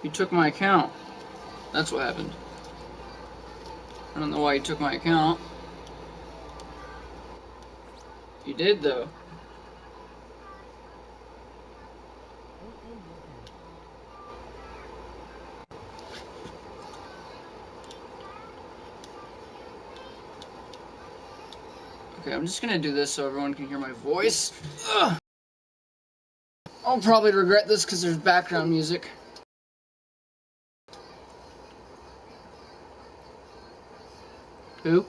You took my account. That's what happened. I don't know why you took my account. You did, though. Okay, I'm just gonna do this so everyone can hear my voice. Ugh. I'll probably regret this because there's background music. Who?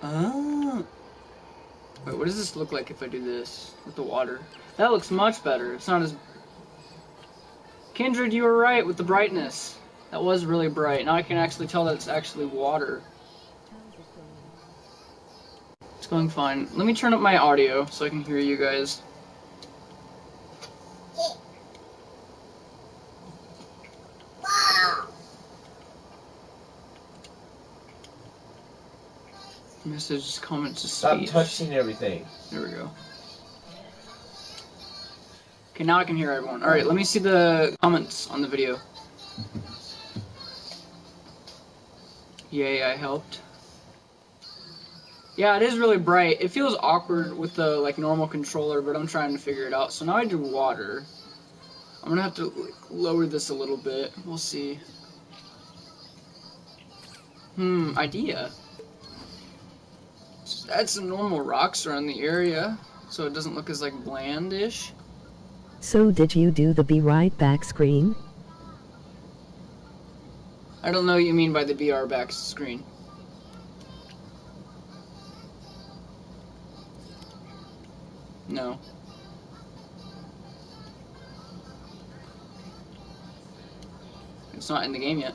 Oh. Wait, what does this look like if I do this with the water? That looks much better. It's not as... Kindred, you were right with the brightness. That was really bright. Now I can actually tell that it's actually water. It's going fine. Let me turn up my audio so I can hear you guys. Message, comments, to speech. Stop touching everything. There we go. Okay, now I can hear everyone. Alright, let me see the comments on the video. Yay, I helped. Yeah, it is really bright. It feels awkward with the like normal controller, but I'm trying to figure it out. So now I do water. I'm gonna have to like, lower this a little bit. We'll see. Idea. Just add some normal rocks around the area so it doesn't look as like blandish. So did you do the be right back screen? I don't know what you mean by the BR back screen. No. It's not in the game yet.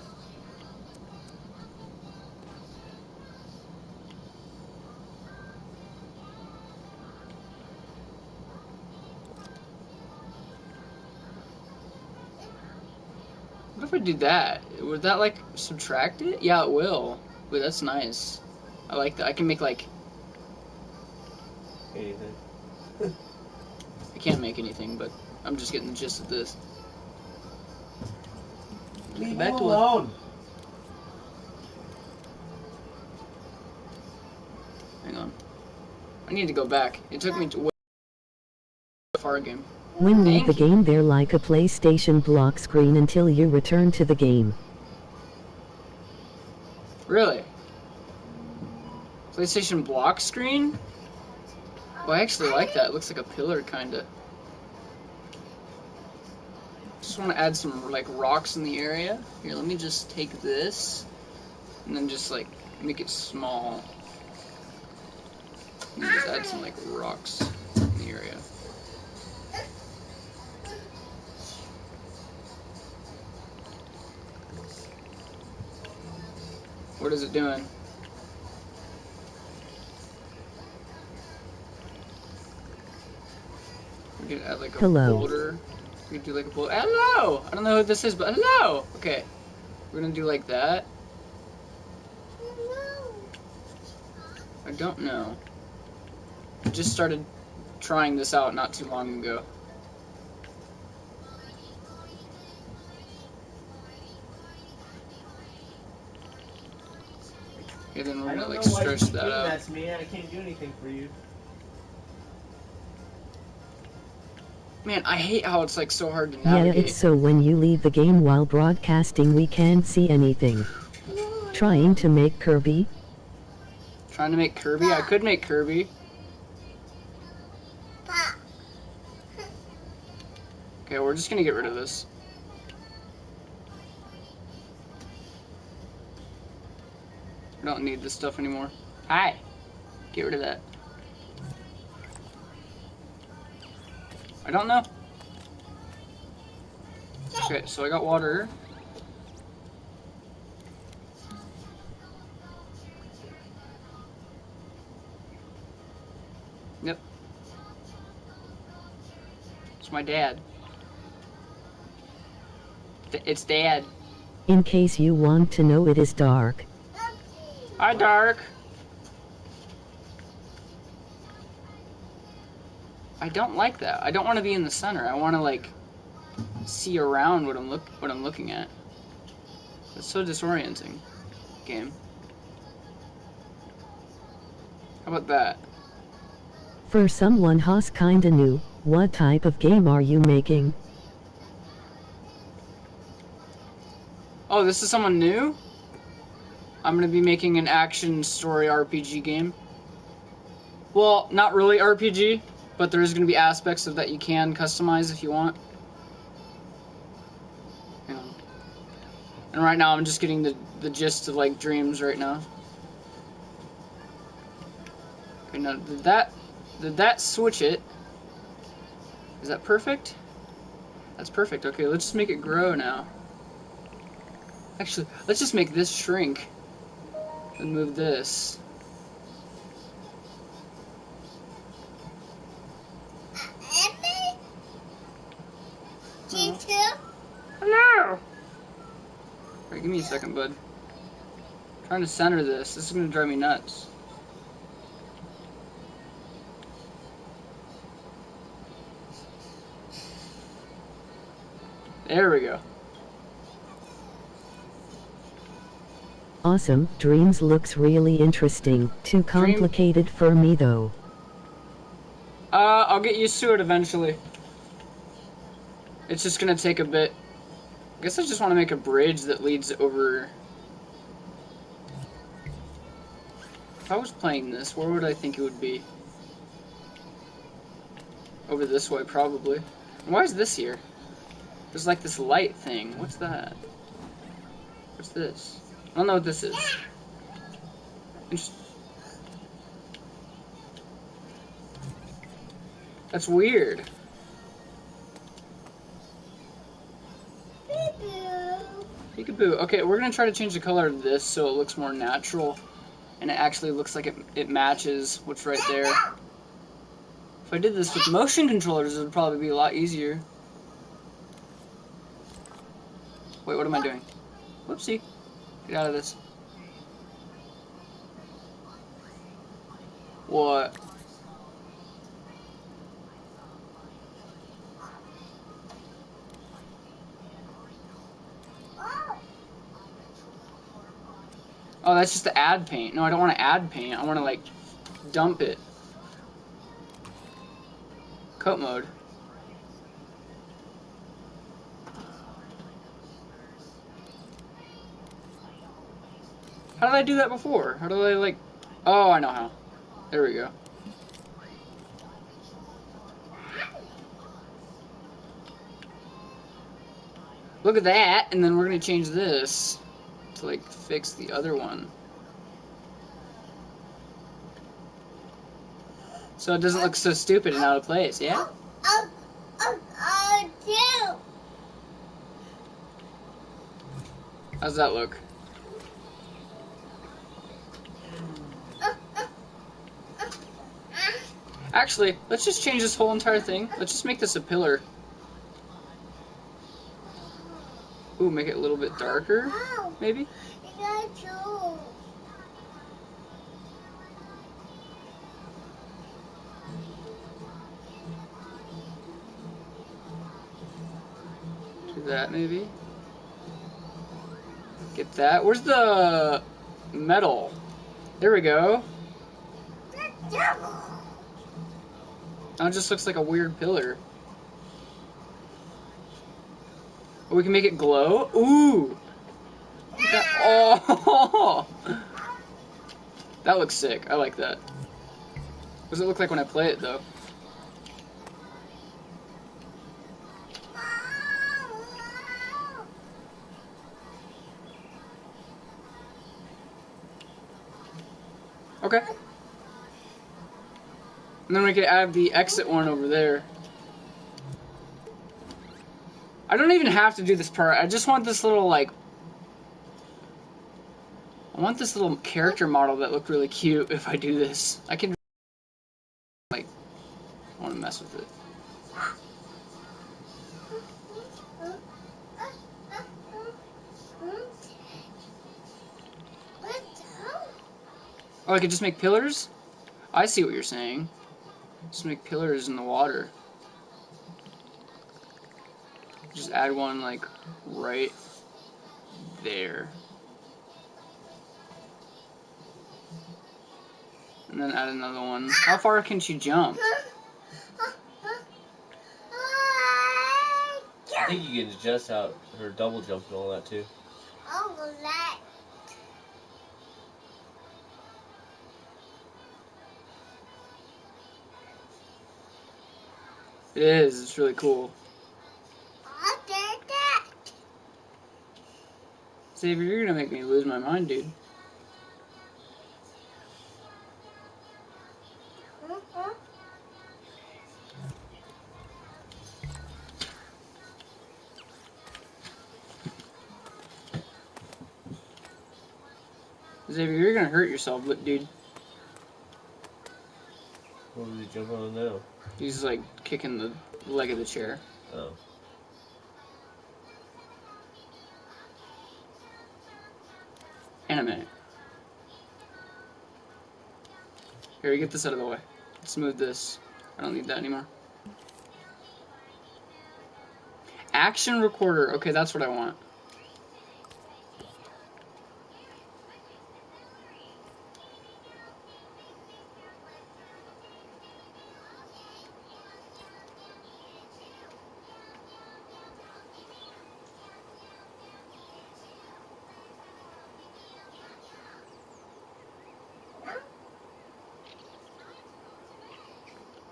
What if I do that? Would that like subtract it? Yeah, it will. Wait, that's nice. I like that. I can make like... Anything. I can't make anything, but I'm just getting the gist of this. Leave Back him to alone. Hang on. I need to go back. It took me to way far game. When leave the game there like a PlayStation block screen until you return to the game. Really? PlayStation block screen? Oh, I actually like that. It looks like a pillar, kinda. Just want to add some like rocks in the area. Here, let me just take this and then just like make it small. And just add some like rocks in the area. What is it doing? We could add like a boulder. We could do like a boulder. Hello! I don't know who this is, but hello! Okay. We're gonna do like that. I don't know. I just started trying this out not too long ago. Okay, then we're gonna like stretch that out. That's me. I can't do anything for you. Man, I hate how it's like so hard to navigate. Yeah, it's so when you leave the game while broadcasting we can't see anything. Trying to make Kirby? Trying to make Kirby? I could make Kirby. Okay, we're just gonna get rid of this. I don't need this stuff anymore. Hi! Get rid of that. I don't know. Okay, so I got water. Yep. It's my dad. It's Dad. In case you want to know, it is dark. Hi, Dark. I don't like that. I don't want to be in the center. I want to like see around what I'm looking at. It's so disorienting. Game. How about that? For someone who's kinda new, what type of game are you making? Oh, this is someone new? I'm gonna be making an action story RPG game. Well, not really RPG, but there's gonna be aspects of that you can customize if you want. Hang on. And right now I'm just getting the gist of like dreams right now. Okay, now did that switch it? Is that perfect? That's perfect. Okay, let's just make it grow now. Actually, let's just make this shrink and move this. Hello. Alright, give me a second, bud. I'm trying to center this. This is gonna drive me nuts. There we go. Awesome, Dreams looks really interesting. Too complicated for me though. I'll get used to it eventually. It's just gonna take a bit. I guess I just want to make a bridge that leads over. If I was playing this, where would I think it would be? Over this way, probably. Why is this here? There's like this light thing. What's that? What's this? I don't know what this is. That's weird. Peekaboo. Okay, we're gonna try to change the color of this so it looks more natural. And it actually looks like it matches what's right there. If I did this with motion controllers, it would probably be a lot easier. Wait, what am I doing? Whoopsie. Get out of this. What? Oh, that's just to add paint. No, I don't want to add paint. I want to, like, dump it. Coat mode. How did I do that before? How did I, like... Oh, I know how. There we go. Look at that, and then we're going to change this to, like, fix the other one. So it doesn't look so stupid and out of place, yeah? How's that look? Actually, let's just change this whole entire thing. Let's just make this a pillar. Ooh, make it a little bit darker, maybe? Do that, maybe? Get that. Where's the metal? There we go. Now it just looks like a weird pillar. Oh, we can make it glow? Ooh! That, oh! That looks sick. I like that. What does it look like when I play it, though? Okay. And then we can add the exit one over there. I don't even have to do this part. I just want this little, like... I want this little character model that looked really cute if I do this. I can... Like... I want to mess with it. Oh, I could just make pillars? I see what you're saying. Just make pillars in the water. Just add one like right there. And then add another one. How far can she jump? I think you can adjust out her double jump and all that too. It is. It's really cool. Xavier, you're gonna make me lose my mind, dude. Xavier, you're gonna hurt yourself, dude. What was he jumping on now? He's like kicking the leg of the chair. Oh. In a minute. Here, get this out of the way. Smooth this. I don't need that anymore. Action recorder. Okay, that's what I want.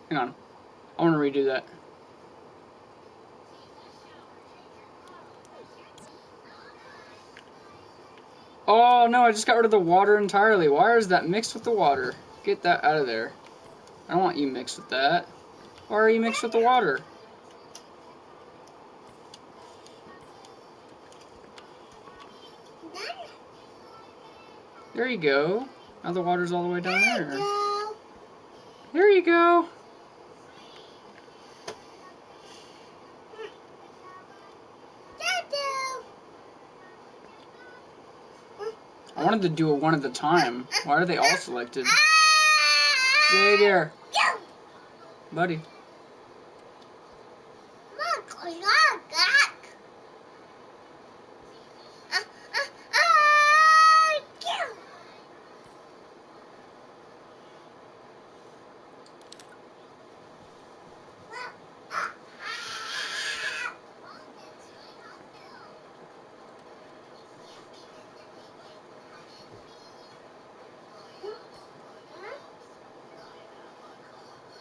Hang on. I want to redo that. Oh no, I just got rid of the water entirely. Why is that mixed with the water? Get that out of there. I don't want you mixed with that. Why are you mixed with the water? There you go. Now the water's all the way down there. There you go. I wanted to do it one at a time. Why are they all selected? Xavier. Buddy.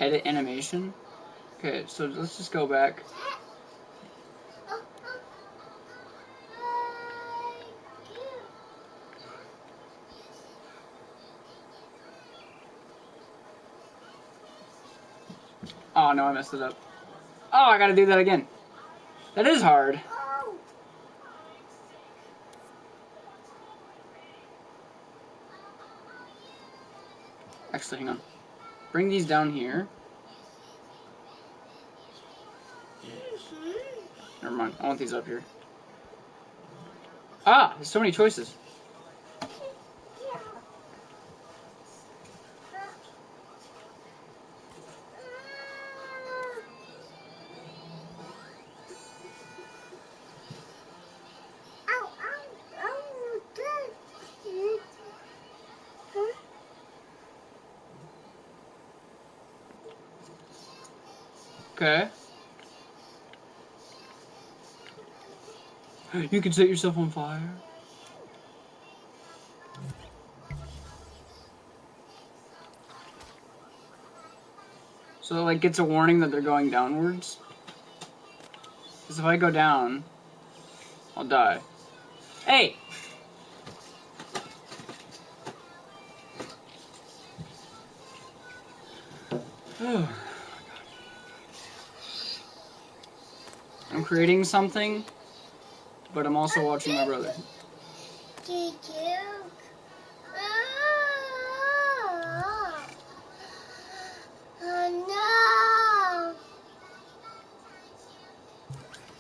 Edit animation. Okay, so let's just go back. Oh no, I messed it up. Oh, I gotta do that again. That is hard. Actually, hang on. Bring these down here. Never mind. I want these up here. Ah, there's so many choices. Okay. You can set yourself on fire. So it like gets a warning that they're going downwards. Because if I go down, I'll die. Hey! Oh. I'm creating something, but I'm also watching my brother.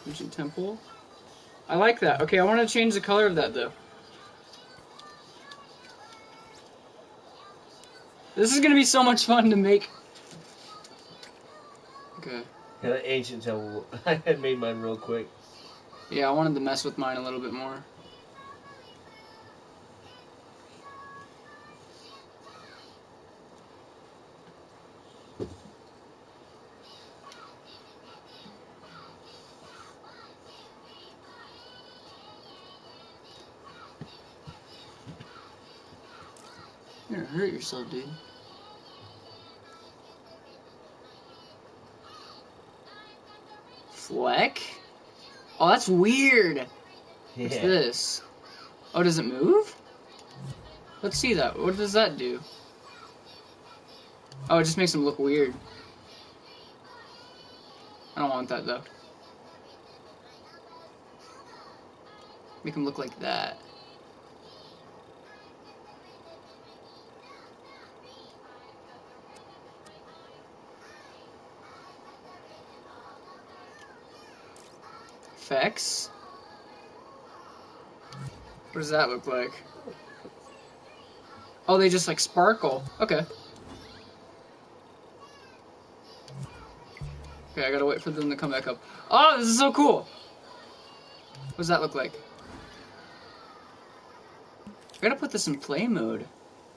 Ancient temple. I like that. Okay, I want to change the color of that though. This is gonna be so much fun to make. Okay. Yeah, that ancient temple. I had made mine real quick. Yeah, I wanted to mess with mine a little bit more. You're gonna hurt yourself, dude. Fleck? Oh, that's weird. What's Yeah. this? Oh, does it move? Let's see that. What does that do? Oh, it just makes him look weird. I don't want that, though. Make him look like that. Effects? What does that look like? Oh, they just like sparkle. Okay. Okay, I gotta wait for them to come back up. Oh, this is so cool! What does that look like? I gotta put this in play mode.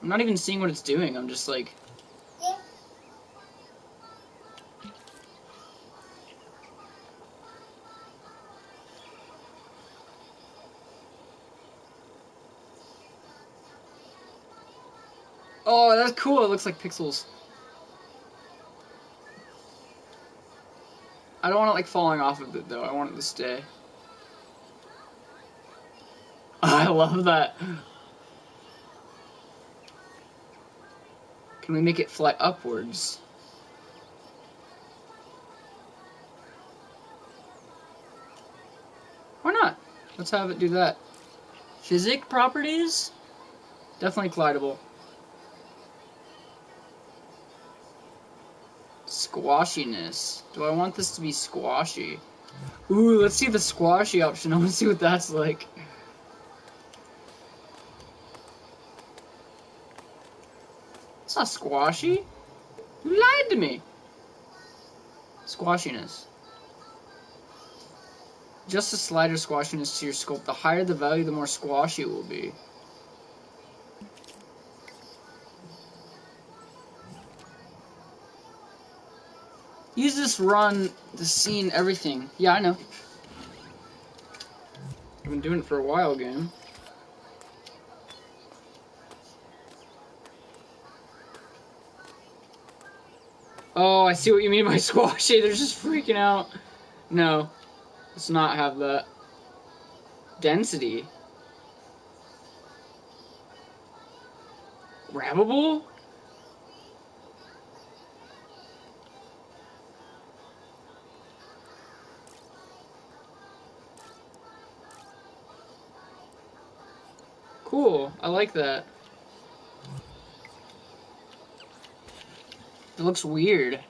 I'm not even seeing what it's doing, I'm just like... Oh, that's cool, it looks like pixels. I don't want it like falling off of it though, I want it to stay. I love that. Can we make it fly upwards? Why not? Let's have it do that. Physic properties? Definitely collidable. Squashiness. Do I want this to be squashy? Ooh, let's see the squashy option. I want to see what that's like. It's not squashy. You lied to me. Squashiness. Just a slider squashiness to your sculpt. The higher the value, the more squashy it will be. Use this run, the scene, everything. Yeah, I know. I've been doing it for a while, game. Oh, I see what you mean by squashy. They're just freaking out. No, let's not have that. Density. Grabbable? Cool, I like that. It looks weird.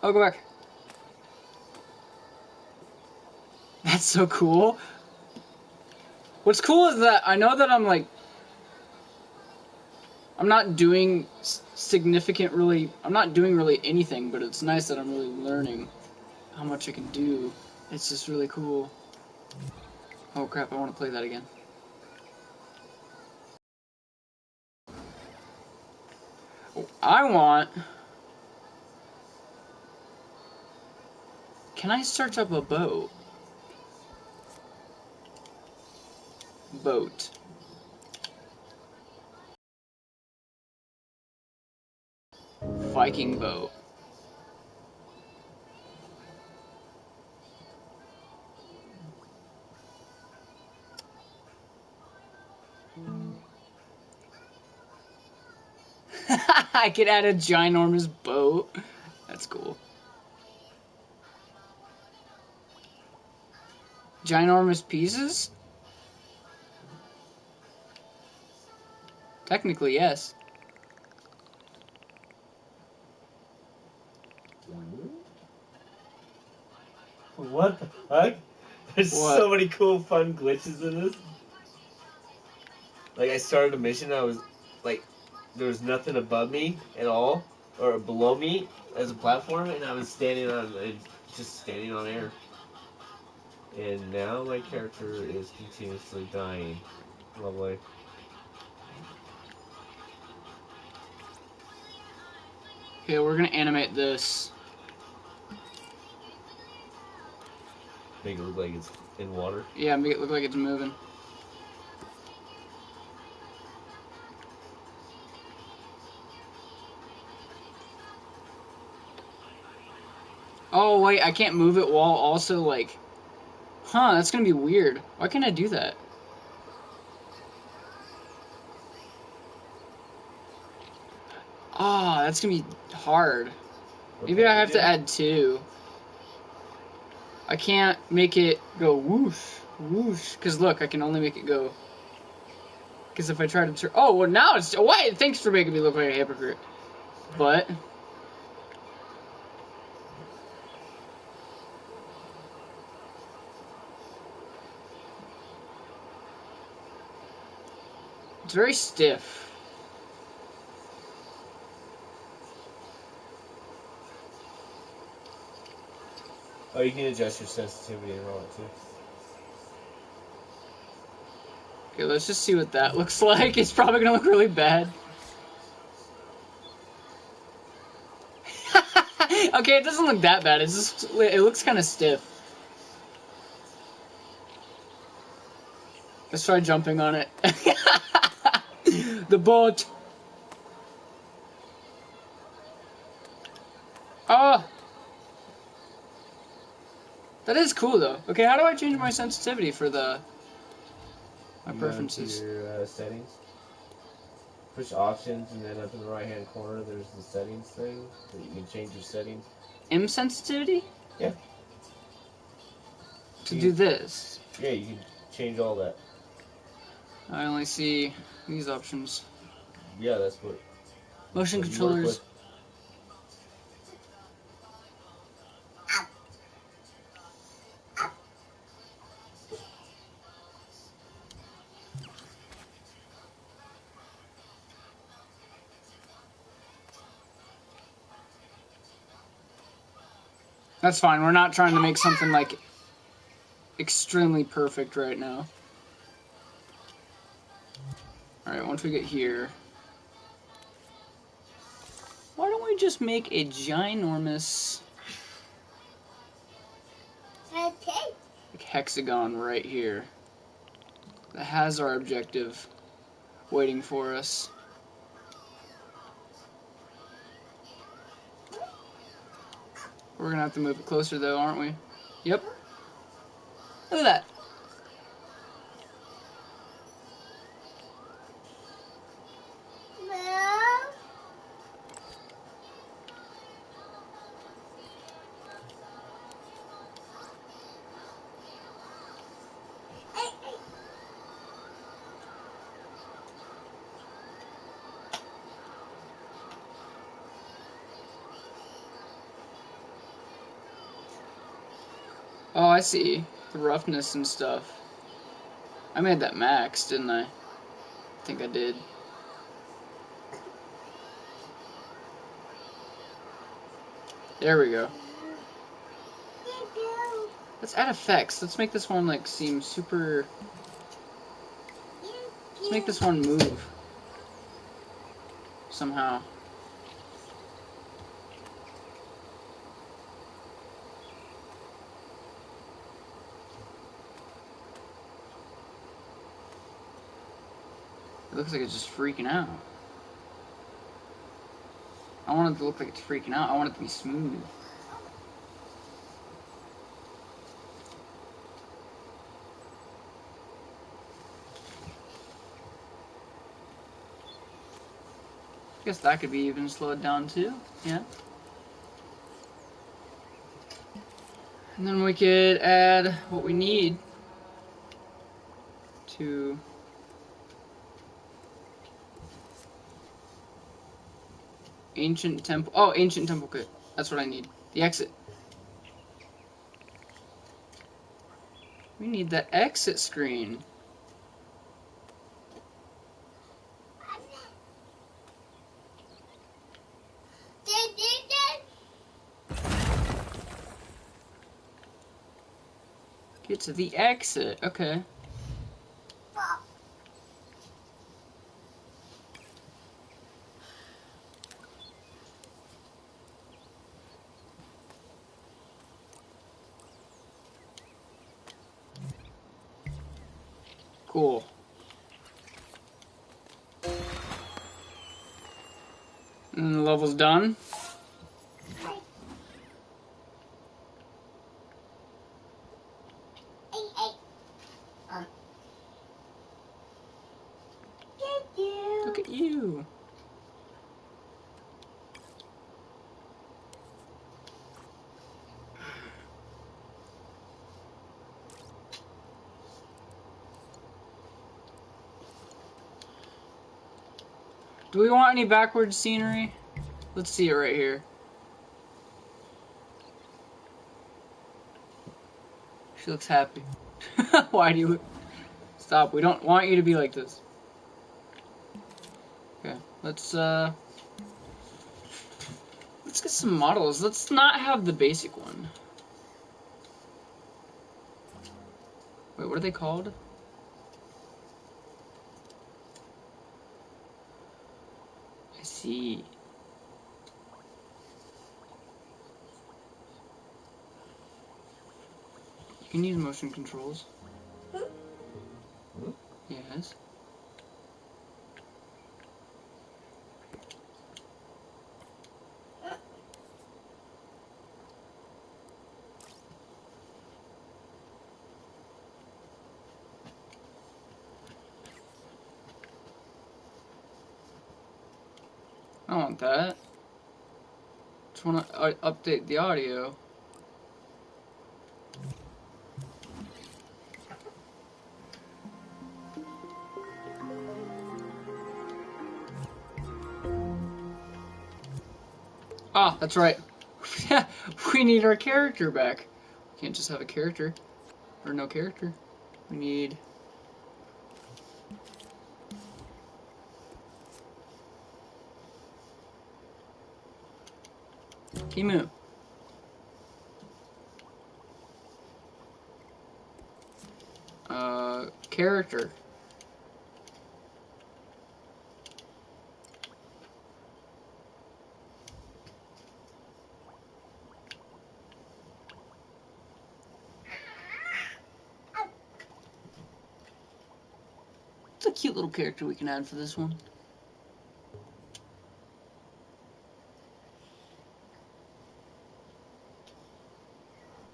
Oh, go back. That's so cool. What's cool is that I know that I'm like... I'm not doing significant really... I'm not doing really anything, but it's nice that I'm really learning how much I can do. It's just really cool. Oh crap, I want to play that again. Oh, I want... Can I search up a boat? Boat. Viking boat. I could add a ginormous boat. That's cool. Ginormous pieces? Technically, yes. What the fuck? There's What? so many cool, fun glitches in this. Like, I started a mission, I was like there was nothing above me at all or below me as a platform, and I was just standing on air. And now my character is continuously dying. Lovely. Okay, we're gonna animate this. Make it look like it's in water. Yeah, make it look like it's moving. Oh, wait, I can't move it while also, like... Huh, that's gonna be weird. Why can't I do that? Ah, that's gonna be hard. Maybe I have to add 2. I can't make it go whoosh, whoosh. Because look, I can only make it go... Because if I try to turn... Oh, well, now it's... Wait, thanks for making me look like a hypocrite. But... It's very stiff. Oh, you can adjust your sensitivity and all that too. Okay, let's just see what that looks like. It's probably gonna look really bad. Okay, it doesn't look that bad. It's just... It looks kind of stiff. Let's try jumping on it. The boat. Oh! That is cool, though. Okay, how do I change my sensitivity for my preferences? Your settings. Push options, and then up in the right-hand corner, there's the settings thing. So you can change your settings. M sensitivity? Yeah. To do this? Yeah, you can change all that. I only see these options. Yeah, that's what... Motion controllers. That's fine. We're not trying to make something like extremely perfect right now. Alright, once we get here, why don't we just make a ginormous like, hexagon right here that has our objective waiting for us. We're gonna have to move it closer though, aren't we? Yep. Look at that. Oh, I see. The roughness and stuff. I made that max, didn't I? I think I did. There we go. Let's add effects. Let's make this one like seem super... Let's make this one move. Somehow. It looks like it's just freaking out. I want it to look like it's freaking out. I want it to be smooth. I guess that could be even slowed down too. Yeah. And then we could add what we need to ancient temple. Oh, ancient temple kit. That's what I need. The exit. We need the exit screen. Get to the exit. Okay. Cool. And the level's done. Look at you. Do we want any backwards scenery? Let's see it right here. She looks happy. Why do you... Stop, we don't want you to be like this. Okay, let's get some models. Let's not have the basic one. Wait, what are they called? I see. You can use motion controls. Yes. I don't want that. Just want to update the audio. Ah, that's right. We need our character back. We can't just have a character. Or no character. We need... Kimu. Character. It's a cute little character we can add for this one.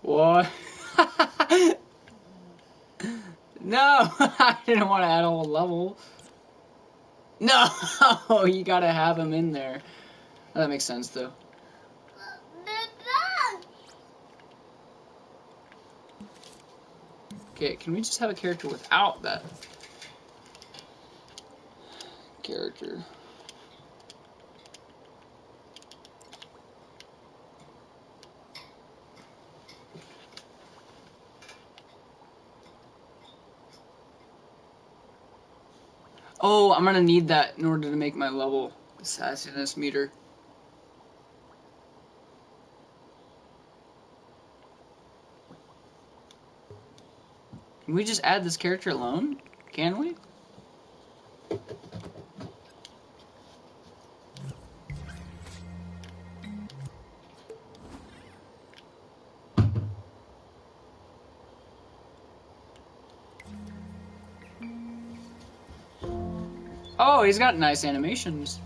What? No, I didn't want to add a whole level. No, you gotta have him in there. That makes sense, though. Okay, can we just have a character without that character? Oh, I'm gonna need that in order to make my level sassiness meter. Can we just add this character alone? Can we? Oh, he's got nice animations.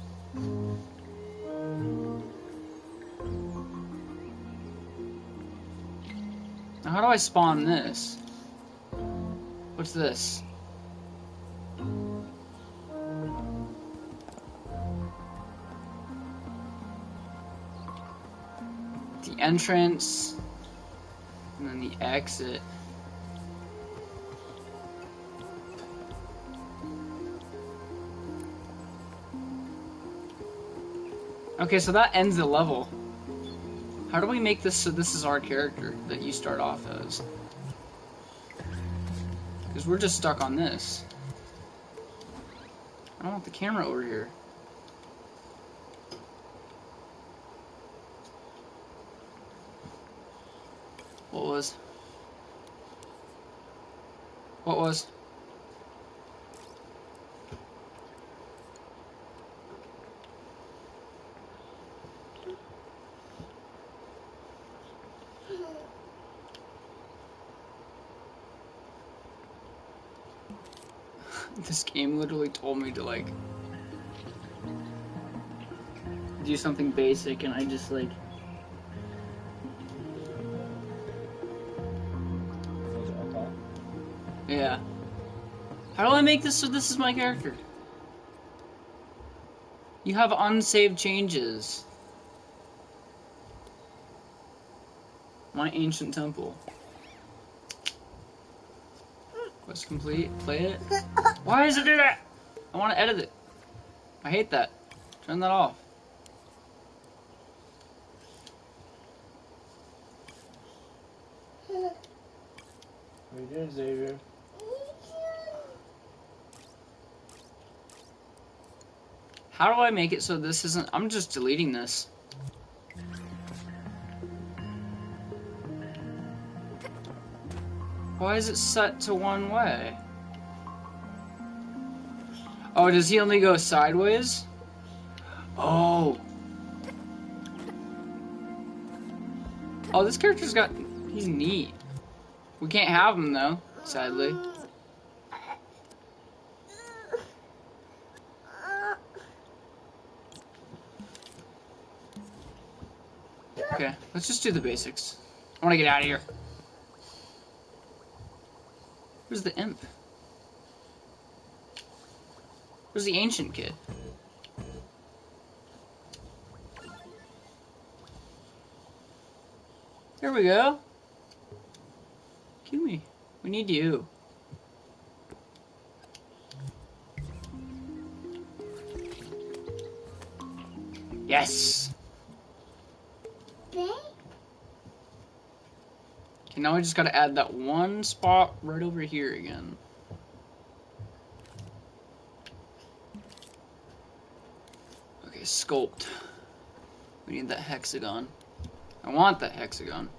Now, how do I spawn this? What's this? The entrance, and then the exit. Okay, so that ends the level. How do we make this so this is our character that you start off as? Because we're just stuck on this. I don't want the camera over here. What was? What was? This game literally told me to like do something basic, and I just like. Yeah. How do I make this so this is my character? You have unsaved changes. My ancient temple. Quest complete. Play it. Why does it do that? I want to edit it. I hate that. Turn that off. What are you doing, Xavier? How do I make it so this isn't... I'm just deleting this. Why is it set to one way? Oh, does he only go sideways? Oh. Oh, this character's got... He's neat. We can't have him, though, sadly. Okay, let's just do the basics. I want to get out of here. Where's the imp? Where's the ancient kid? There we go. Kill me. We need you. Yes! Okay, now I just gotta add that one spot right over here again. Okay, sculpt. We need that hexagon. I want that hexagon.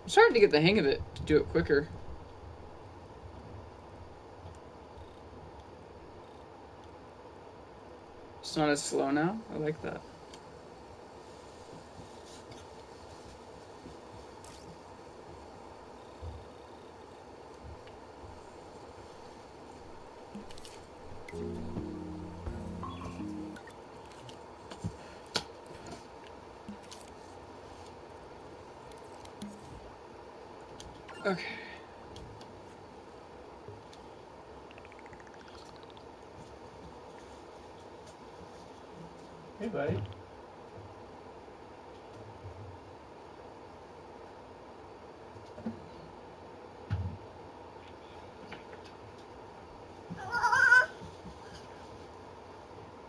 I'm starting to get the hang of it to do it quicker. It's not as slow now. I like that. Okay. Hey, buddy.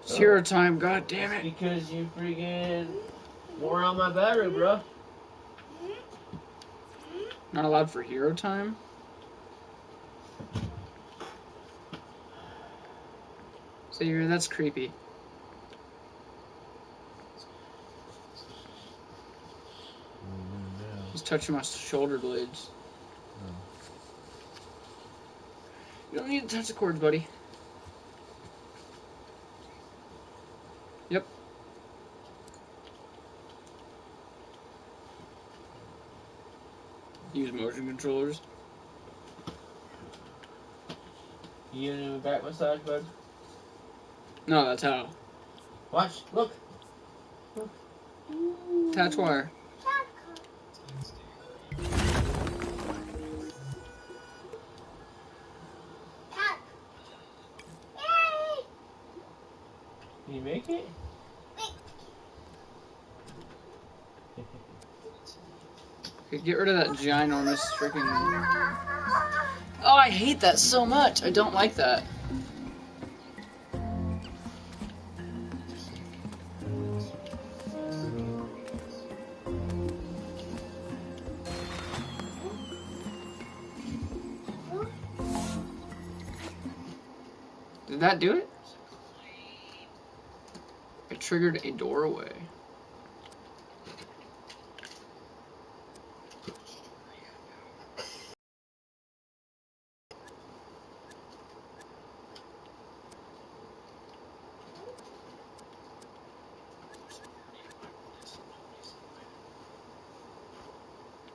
It's hero time, god damn it. Because you freaking wore out my battery, bro. Not allowed for hero time? So that's creepy. He's touching my shoulder blades. You don't need to touch the cords, buddy. Yep. Use motion controllers. You gonna do a back massage, bud? No, that's how. Watch, look. Attach wire. Can you make it? Okay, get rid of that ginormous freaking... Oh, I hate that so much. I don't like that. Did that do it? It triggered a doorway.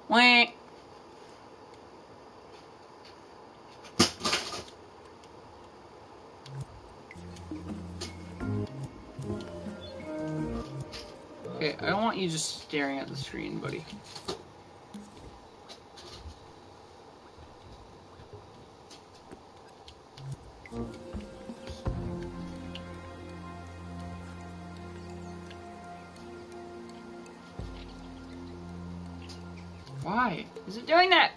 Wah. Okay, I don't want you just staring at the screen, buddy. Why is it doing that?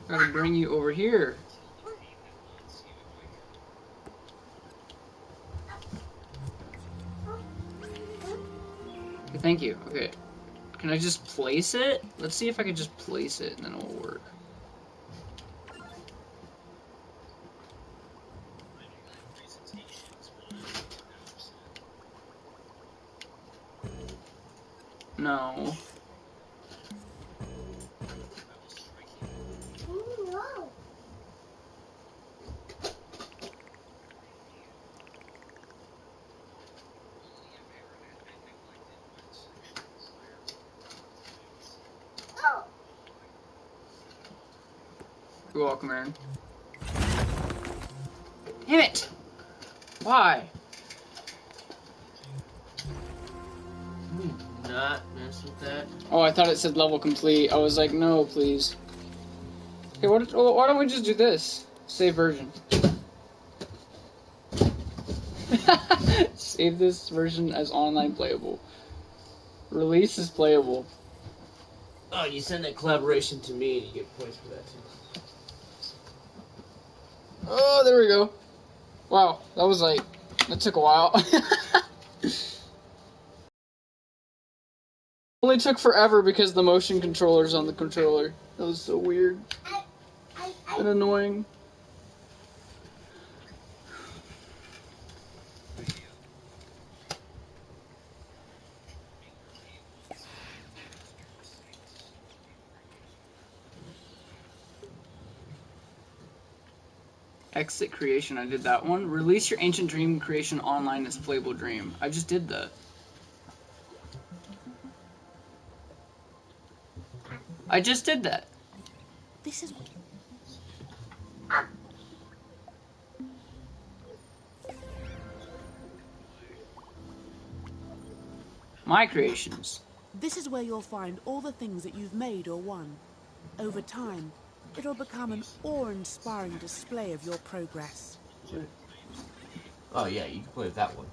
Gotta bring you over here. Okay, thank you. Okay. Can I just place it? Let's see if I can just place it and then it will work. No. You're welcome, Aaron. Damn it! Why? Not mess with that. Oh, I thought it said level complete. I was like, no, please. Okay, why don't we just do this? Save version. Save this version as online playable. Release is playable. Oh, you send that collaboration to me and you get points for that too. Oh, there we go. Wow, that took a while. Only took forever because the motion controller's on the controller. That was so weird and annoying. Exit creation, I did that one. Release your ancient dream creation online as playable dream. I just did that. I just did that. This is My creations. This is where you'll find all the things that you've made or won. Over time, it'll become an awe-inspiring display of your progress. Oh yeah, you can play with that one.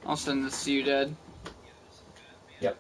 I'll send this to you, Dad. Yep.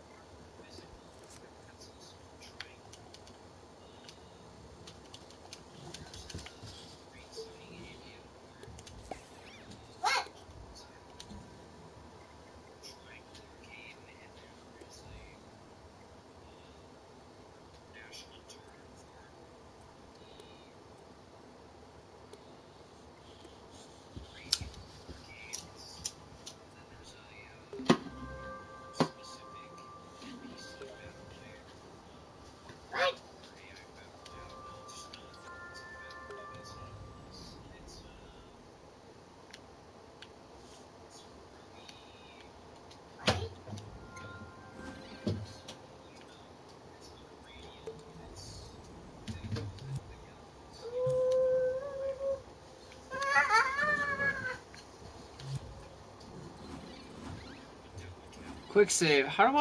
Quick save. How do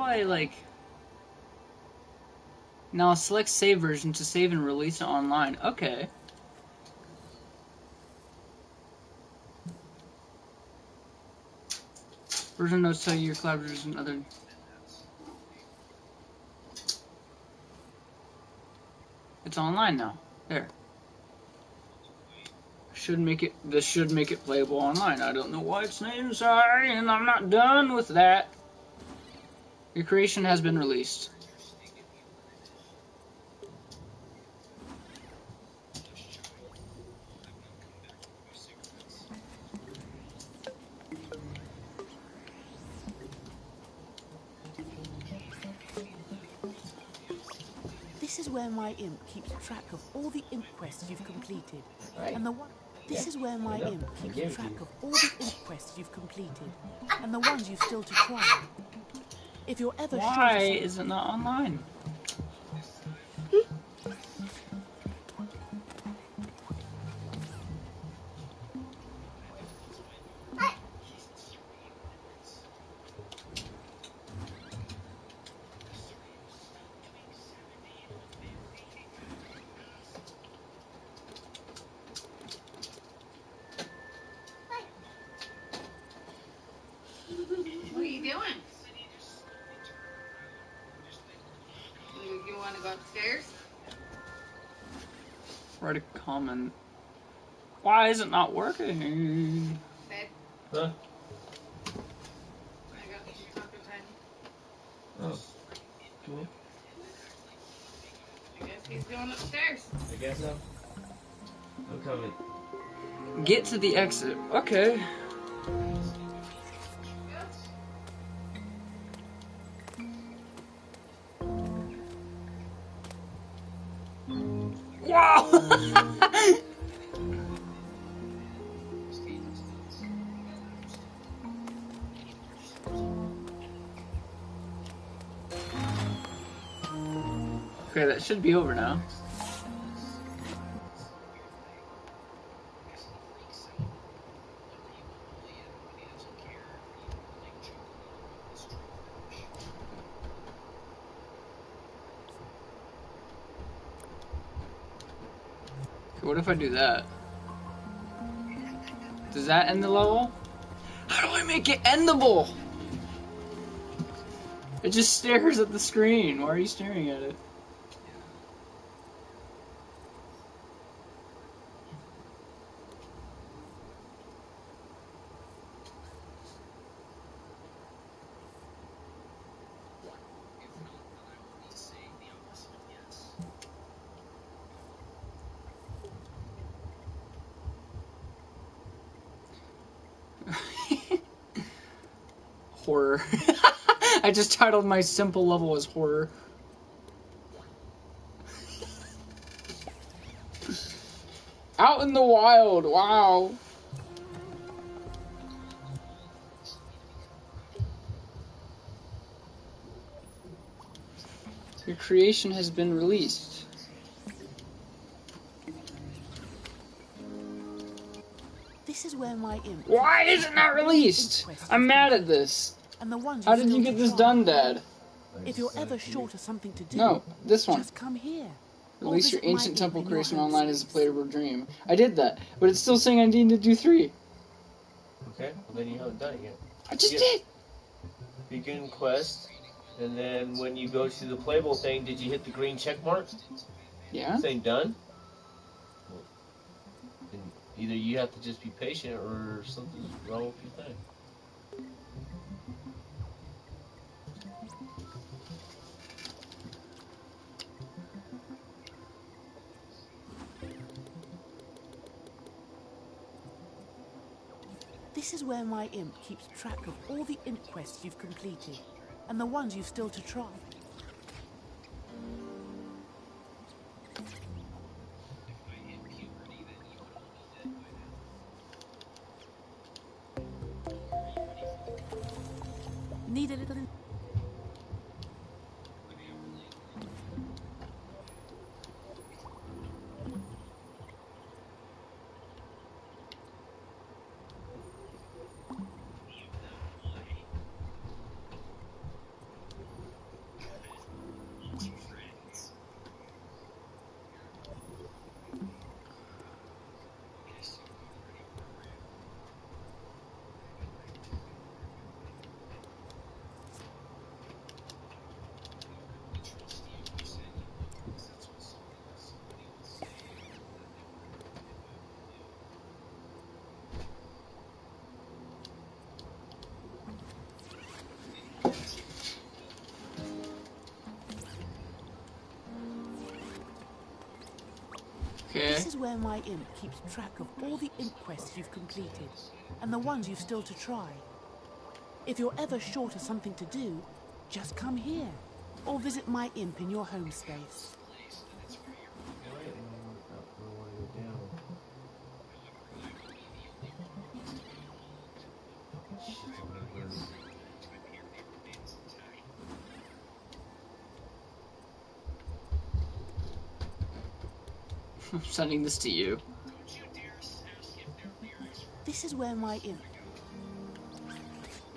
I like... Now select save version to save and release it online. Okay. Version notes tell you your collaborators and other. It's online now. There. Should make it. This should make it playable online. I don't know why it's inside, and I'm not done with that. Your creation has been released. This is where my imp keeps track of all the imp quests you've completed. Right. And the one. This is where my I know. imp I keeps gave it to track you. of all the imp quests you've completed. And the ones you've still to try. If you're ever Why short of is it not online? What are you doing? You want to go upstairs? Write a comment. Why is it not working? Babe, Huh? I got some taco time. Oh. Cool. I guess he's going upstairs. I guess so. I'm coming. Get to the exit. Okay. Wow! Okay, that should be over now. Okay, what if I do that? Does that end the level? How do I make it endable? It just stares at the screen. Why are you staring at it? Horror. I just titled my simple level as horror. Out in the wild, wow. Your creation has been released. This is where my imp. Why is it not released? I'm mad at this. And the ones How did you get this done, Dad? If you're ever short of something to do, No, this one. just come here. Release your visit my ancient imp temple in your creation home online as a space. playable dream. I did that, but it's still saying I need to do 3. Okay, well then you haven't done it yet. I just Yeah. did. Begin quest, and then when you go to the playable thing, did you hit the green check mark Yeah? saying done? Well, then either you have to just be patient or something's wrong with your thing. This is where my imp keeps track of all the imp quests you've completed, and the ones you've still to try. Need a little. Okay. This is where my imp keeps track of all the imp quests you've completed and the ones you've still to try. If you're ever short of something to do, just come here or visit my imp in your home space. I'm sending this to you. This is where my imp...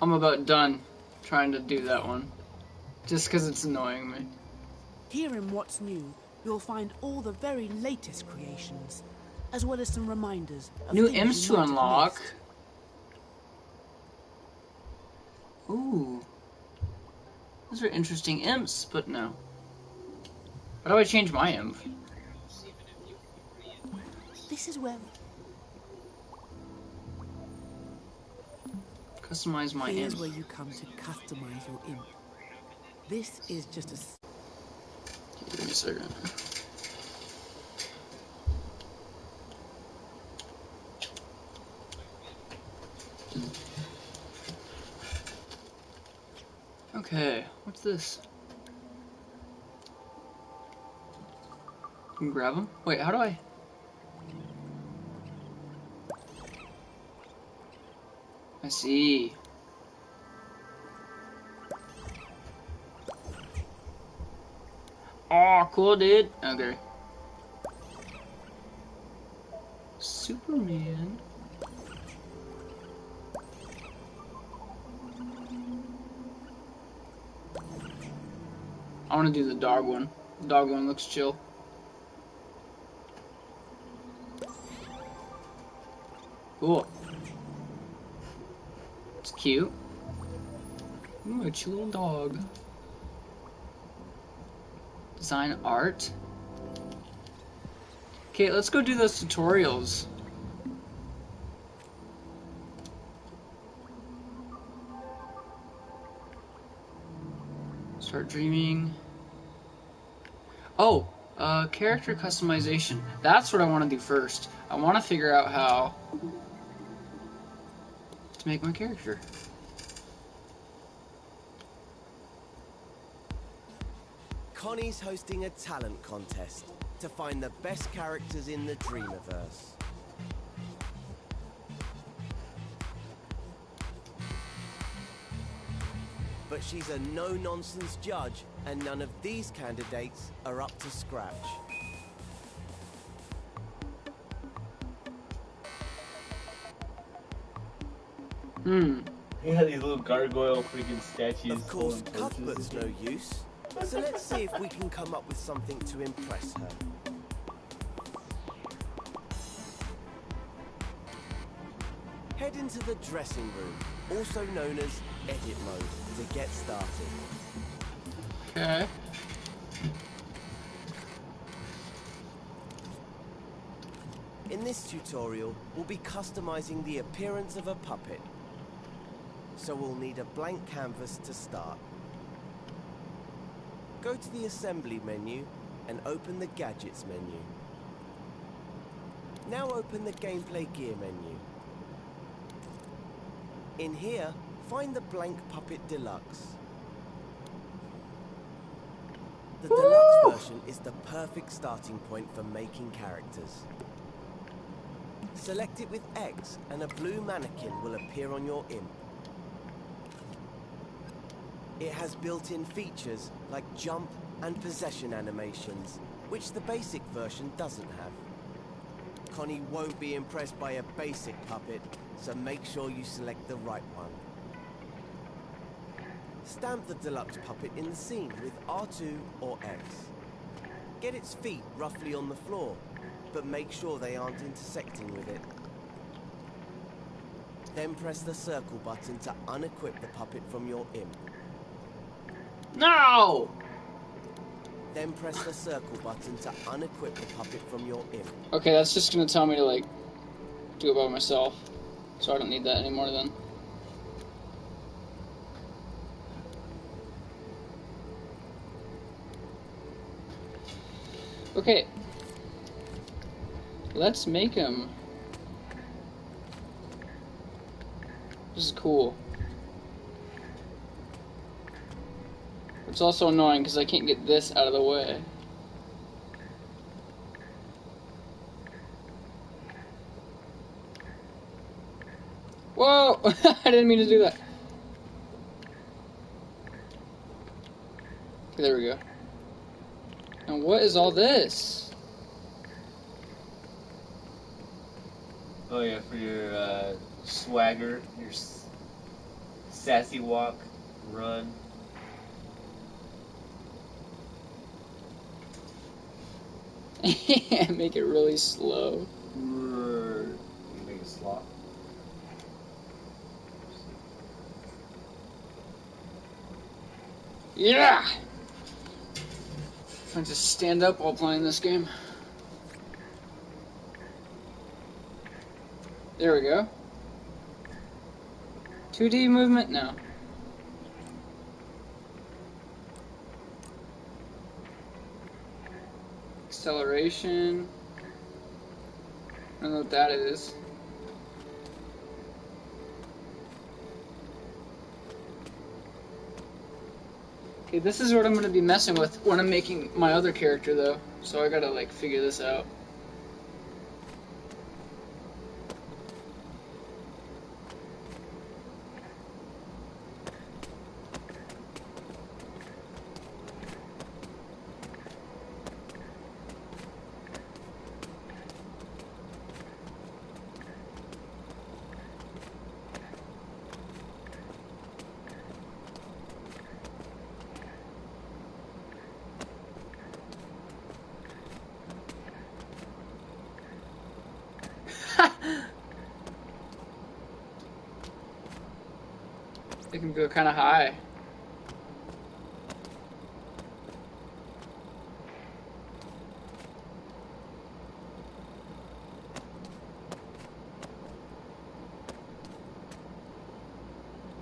I'm about done trying to do that one. Just because it's annoying me. Here in What's New, you'll find all the very latest creations, as well as some reminders of New things imps you to might have unlock. missed. Ooh. Those are interesting imps, but no. How do I change my imp? This is where... Customize my Here's imp. where you come to customize your imp. This is just a... Give me a second. Okay, what's this? Can you grab them? Wait, how do I? I see. Oh, cool, dude. Okay. Superman. I want to do the dog one. The dog one looks chill. Cool. It's cute. Ooh, a cute little dog. Design art. Okay, let's go do those tutorials. Start dreaming. Oh, character customization. That's what I want to do first. I want to figure out how to make my character. Connie's hosting a talent contest to find the best characters in the Dreamiverse. But she's a no-nonsense judge, and none of these candidates are up to scratch. Yeah, these little gargoyle freaking statues. Of course, holding torches Cuthbert's and no shit. use, so let's see if we can come up with something to impress her. Head into the dressing room, also known as edit mode, to get started. Okay. In this tutorial, we'll be customizing the appearance of a puppet. So we'll need a blank canvas to start. Go to the assembly menu and open the gadgets menu. Now open the gameplay gear menu. In here, find the blank puppet deluxe. The deluxe version is the perfect starting point for making characters. Select it with X and a blue mannequin will appear on your imp. It has built-in features like jump and possession animations, which the basic version doesn't have. Connie won't be impressed by a basic puppet, so make sure you select the right one. Stamp the deluxe puppet in the scene with R2 or X. Get its feet roughly on the floor, but make sure they aren't intersecting with it. Then press the circle button to unequip the puppet from your imp. No! Then press the circle button to unequip the puppet from your imp. Okay, that's just gonna tell me to, like, do it by myself. So I don't need that anymore then. Okay. Let's make him. This is cool. It's also annoying because I can't get this out of the way. Whoa! I didn't mean to do that. Okay, there we go. And what is all this? Oh yeah, for your swagger, your sassy walk, run. Make it really slow. You make it slop. Yeah! I just stand up while playing this game. There we go. 2D movement? No. Acceleration. I don't know what that is. Okay, this is what I'm going to be messing with when I'm making my other character, though. So I gotta, like, figure this out. It can go kind of high.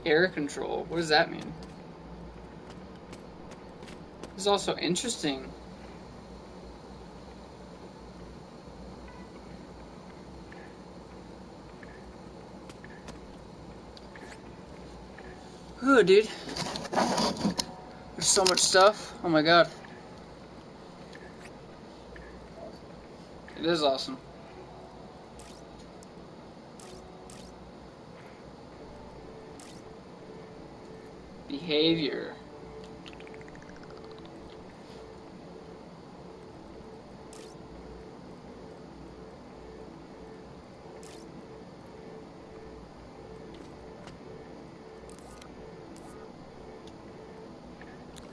Air control. What does that mean? This is also interesting. Ooh, dude. There's so much stuff. Oh my god. It is awesome. Behavior.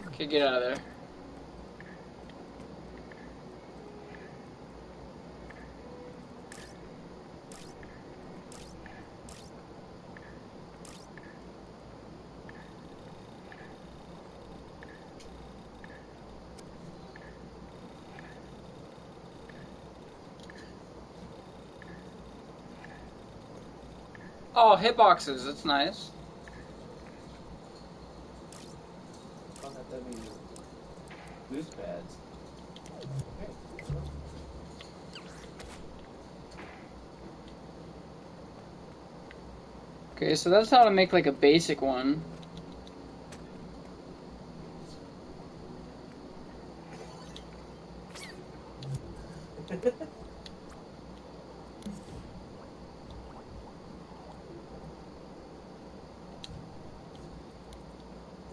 Okay, get out of there. Oh, hitboxes. That's nice. Oh, that means boost pads. Okay, so that's how to make like a basic one.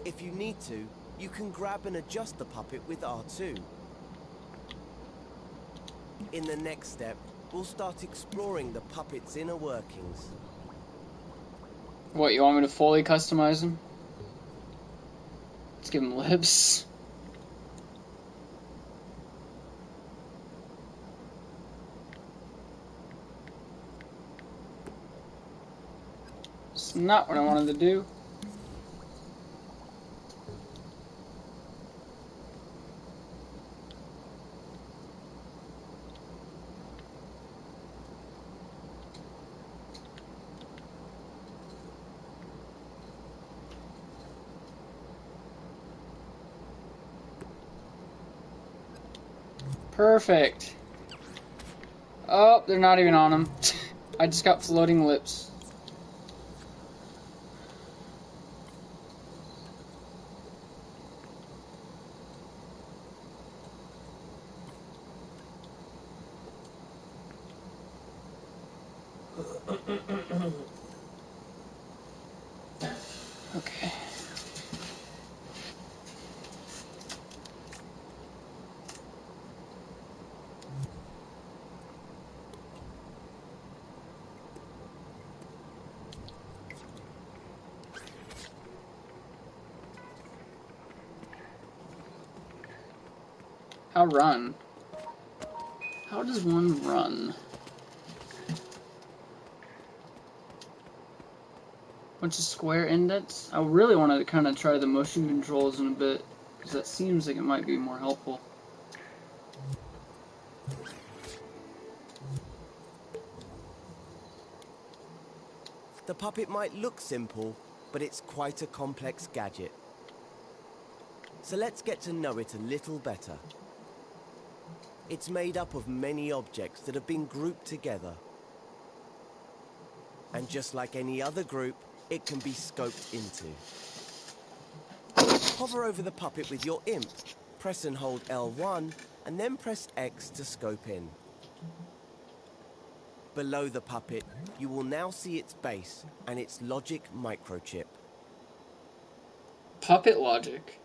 If you need to, you can grab and adjust the puppet with R2. In the next step, we'll start exploring the puppet's inner workings. What, you want me to fully customize him? Let's give him lips. It's not what I wanted to do. Perfect. Oh, they're not even on him. I just got floating lips. Okay. How run? How does one run? Bunch of square indents? I really want to kind of try the motion controls in a bit, because that seems like it might be more helpful. The puppet might look simple, but it's quite a complex gadget. So let's get to know it a little better. It's made up of many objects that have been grouped together. And just like any other group, it can be scoped into. Hover over the puppet with your imp, press and hold L1, and then press X to scope in. Below the puppet, you will now see its base and its logic microchip. Puppet logic.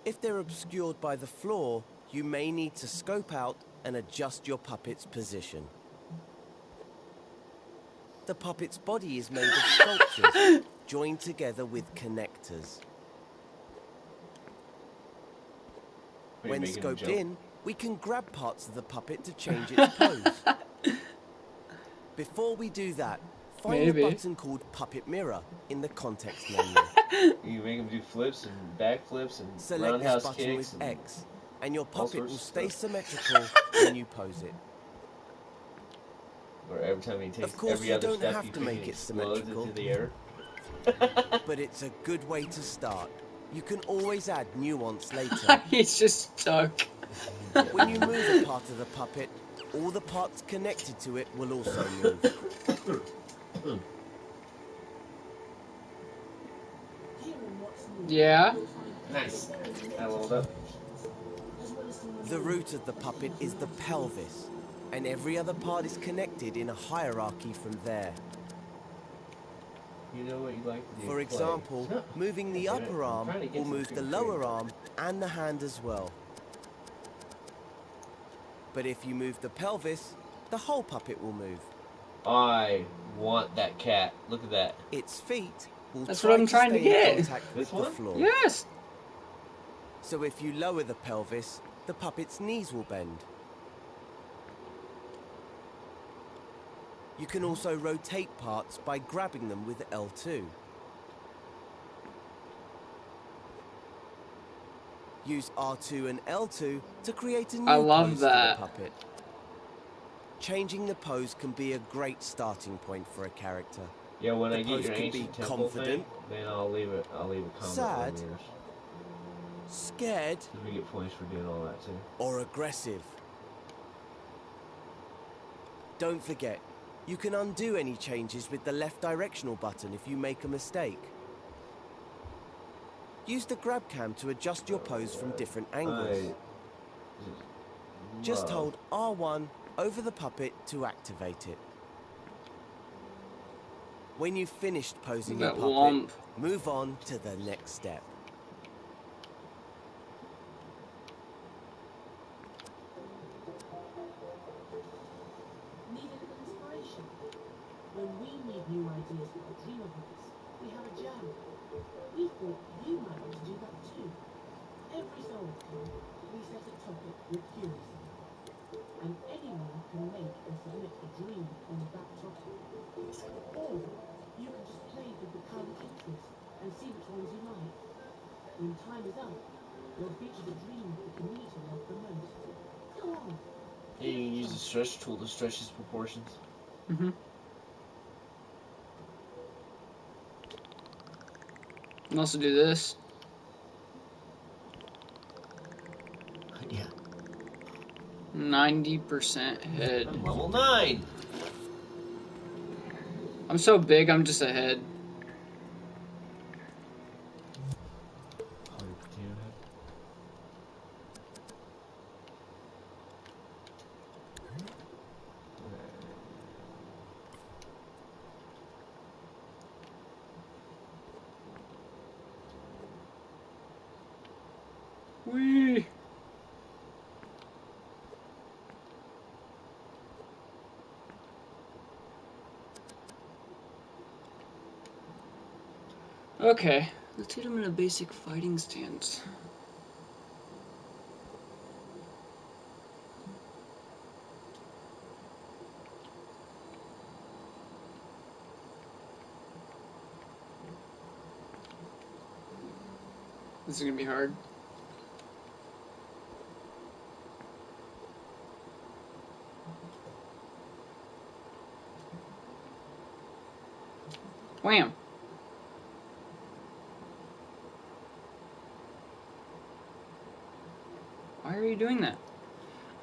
If they're obscured by the floor, you may need to scope out and adjust your puppet's position. The puppet's body is made of sculptures, joined together with connectors. When scoped in, we can grab parts of the puppet to change its pose. Before we do that, find the button called Puppet Mirror in the context menu. You make them do flips and backflips and select roundhouse this button kicks with and X, and your puppet will sorts of stay stuff. symmetrical when you pose it. or every time he takes Of course, every you other don't step, have he to freaking make it explodes symmetrical. into the air. But it's a good way to start. You can always add nuance later. He's just stuck. When you move a part of the puppet, all the parts connected to it will also move. Yeah. Nice. I leveled up. The root of the puppet is the pelvis, and every other part is connected in a hierarchy from there. You know what you like to do. For example, moving the upper arm will move the lower arm and the hand as well. But if you move the pelvis, the whole puppet will move. I want that cat. Look at that. Its feet will That's try what I'm to trying to stay get. in contact with This the one? floor. Yes. So if you lower the pelvis, the puppet's knees will bend. You can also rotate parts by grabbing them with L2. Use R2 and L2 to create a new I love pose that. for the puppet. Changing the pose can be a great starting point for a character. Yeah, when The I get pose your can ancient be temple confident, thing, then I'll leave it. I'll leave a comment sad, on yours. scared, So we get points for doing all that too. or aggressive. Don't forget, you can undo any changes with the left directional button if you make a mistake. Use the grab cam to adjust your pose from different angles. Just hold R1 over the puppet to activate it. When you've finished posing your That puppet, lump. move on to the next step. Need an inspiration? When we need new ideas for the dream of us, we have a jam. We thought you might want to do that too. Every so often, we set a topic with curiosity, and anyone can make and submit a dream on that topic. Or you can just play with the current interest and see which ones you like. When time is up, you'll feature the dream the community loved the most. Go on. Yeah, you can use the stretch tool to stretch his proportions. Mm-hmm. And also do this. Yeah. 90% head. I'm level 9. I'm so big, I'm just ahead. Oh, your potato head. Whee! Okay, let's hit him in a basic fighting stance. This is gonna be hard. Wham! Why are you doing that?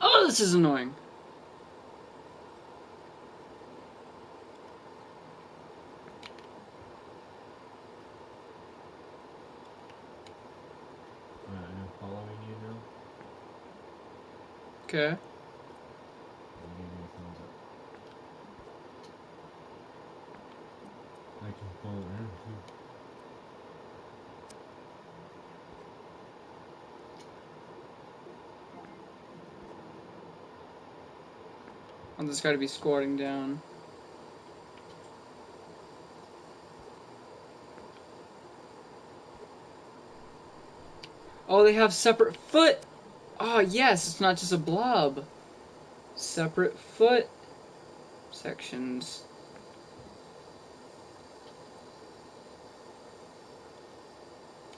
Oh, this is annoying. I'm following you now. Okay. I'm giving you a thumbs up. I can follow him too. I'm just gotta be squatting down. Oh, they have separate foot! Oh, yes, it's not just a blob. Separate foot sections.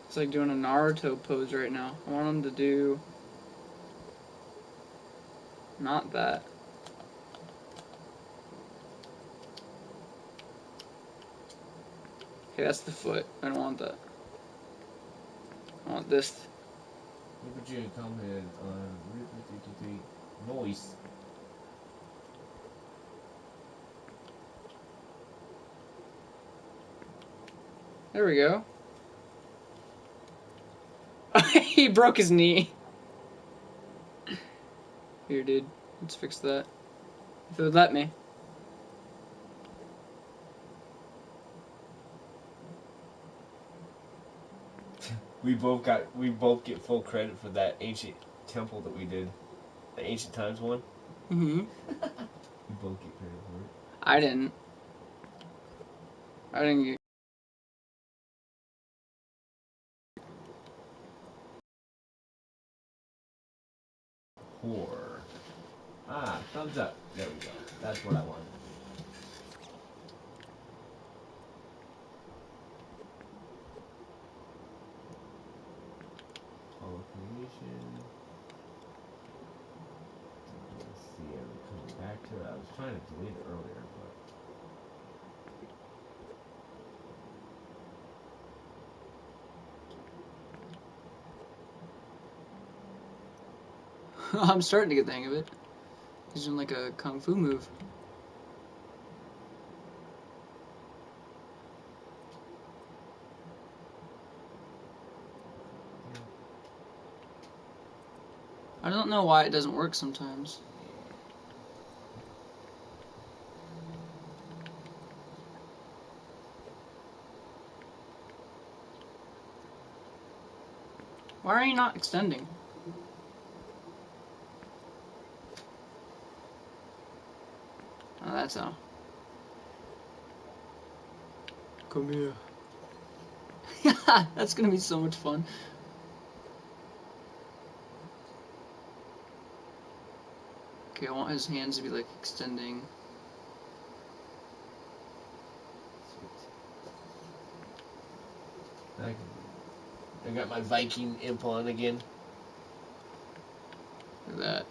It's like doing a Naruto pose right now. I want him to do... not that. Okay, that's the foot. I don't want that. I want this. Look at you comment on noise. There we go. He broke his knee. Here, dude. Let's fix that. If it would let me. We both get full credit for that ancient temple that we did. The ancient times one. Mm-hmm. We both get credit for it. I didn't. I didn't get... Poor. Ah, thumbs up. There we go. That's what I wanted. Follow creation. Let's see, I'm coming back to it. I was trying to delete it earlier, but I'm starting to get the hang of it. He's doing like a kung fu move. I don't know why it doesn't work sometimes. Why are you not extending? Oh, that's how. Come here. That's gonna be so much fun. Okay, I want his hands to be like extending. sweet. I got my Viking imp on again. Look at that.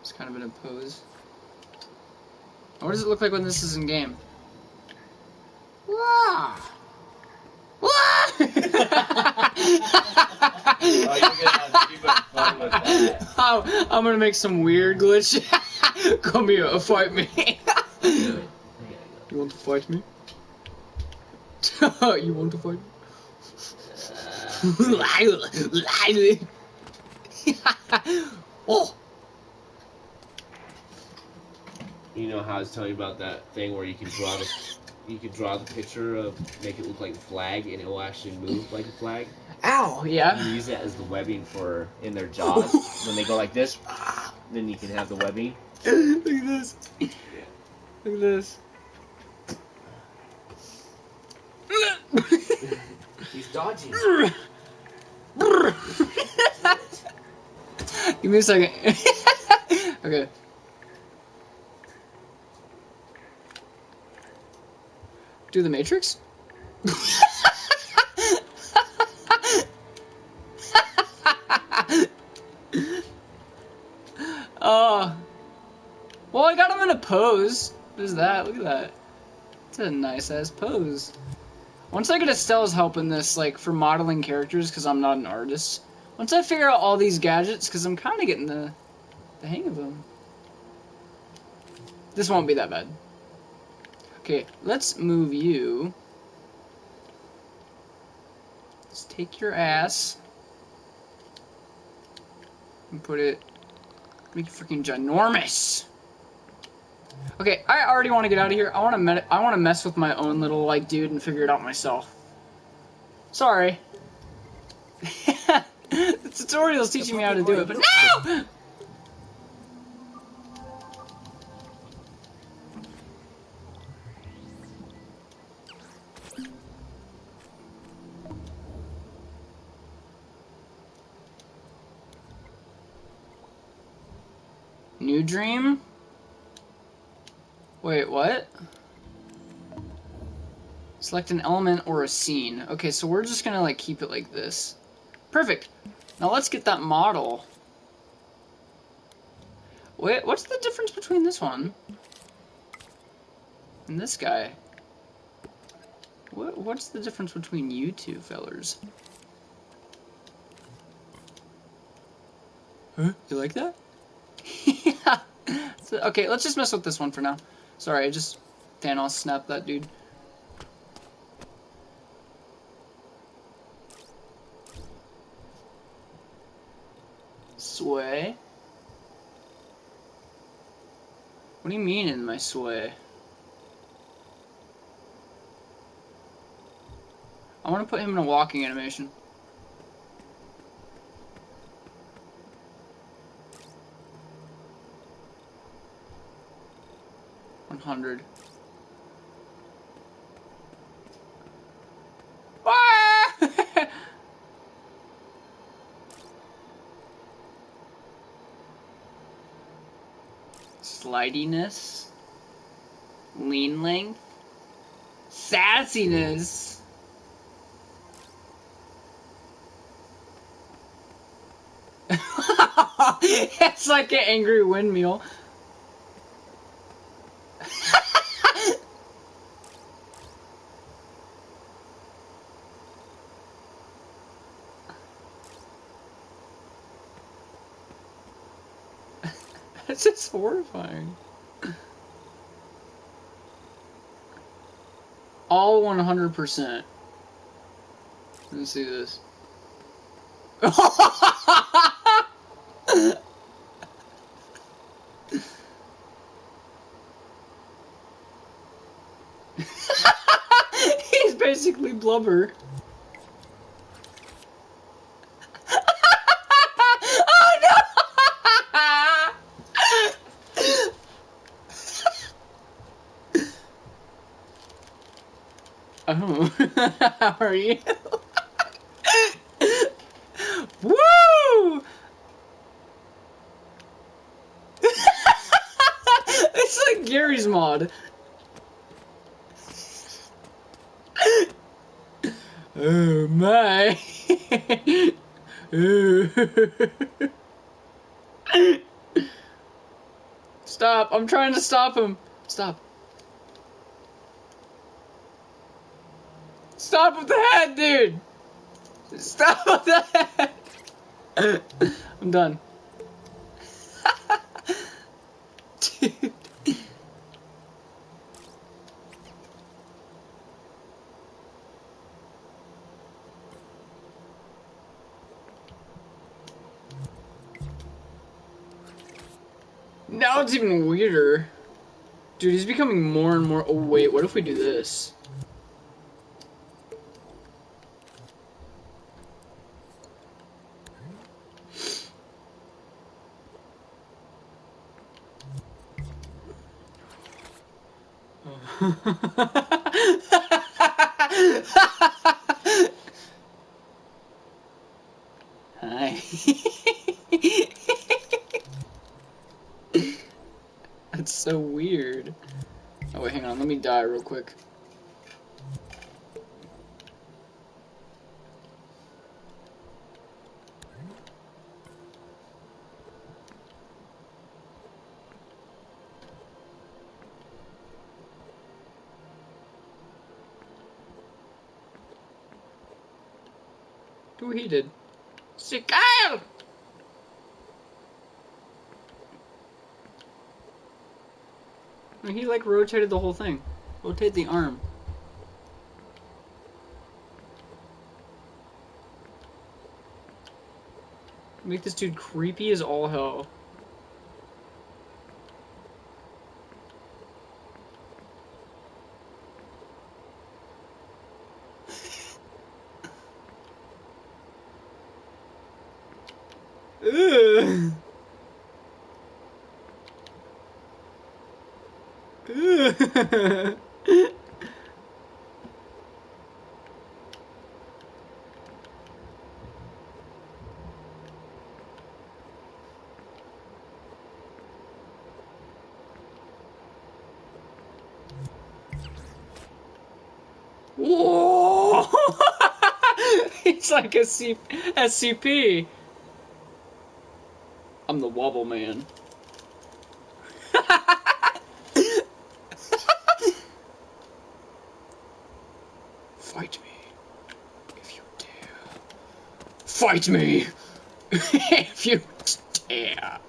It's kind of in a pose. What does it look like when this is in game? Wah! Wah! Oh, you're gonna have too much fun with that. I'm gonna make some weird glitch. Come here, fight me. Do it. You want to fight me? You want to fight me? Oh. You know how I was telling you about that thing where you can draw the picture of, make it look like a flag, and it will actually move like a flag. Ow! You Yeah. use that as the webbing for in their jaws when they go like this. Then you can have the webbing. Look at this. Look at this. He's dodging. Give me a second. Okay. Do the Matrix? Well, I got him in a pose. What is that? Look at that. It's a nice ass pose. Once I get Estelle's help in this, like, for modeling characters, because I'm not an artist. Once I figure out all these gadgets, because I'm kind of getting the hang of them. This won't be that bad. Okay, let's move you. Let's take your ass and put it, make it freaking ginormous. Okay, I already want to get out of here. I want to mess with my own little like dude and figure it out myself. Sorry. The tutorial's teaching me how to do it, but no! New dream? Wait, what? Select an element or a scene. Okay, so we're just gonna like keep it like this. Perfect. Now let's get that model. Wait, what's the difference between this one and this guy? What's the difference between you two fellers? Huh? You like that? Yeah. So, okay, let's just mess with this one for now. Sorry, I just Thanos snapped that dude. Sway? What do you mean in my sway? I want to put him in a walking animation. $100. Ah! Slidiness, lean length, sassiness. It's like an angry windmill. That's just horrifying. All 100%. Let me see this. He's basically blubber. Oh no! Oh, how are you? Woo! It's like Gary's mod. Oh my. Stop, I'm trying to stop him. Stop. Stop with the head, dude! Stop with the head! I'm done. Now it's even weirder. Dude, he's becoming more and more... Oh, wait, what if we do this? Hi. That's so weird. Oh wait, hang on, let me die real quick. Do what he did. Sick Kyle! He like rotated the whole thing. Rotate the arm. Make this dude creepy as all hell. Ugh. Ugh. Whoa! It's like a SCP. I'm the Wobble Man. Fight me if you dare. Fight me if you dare.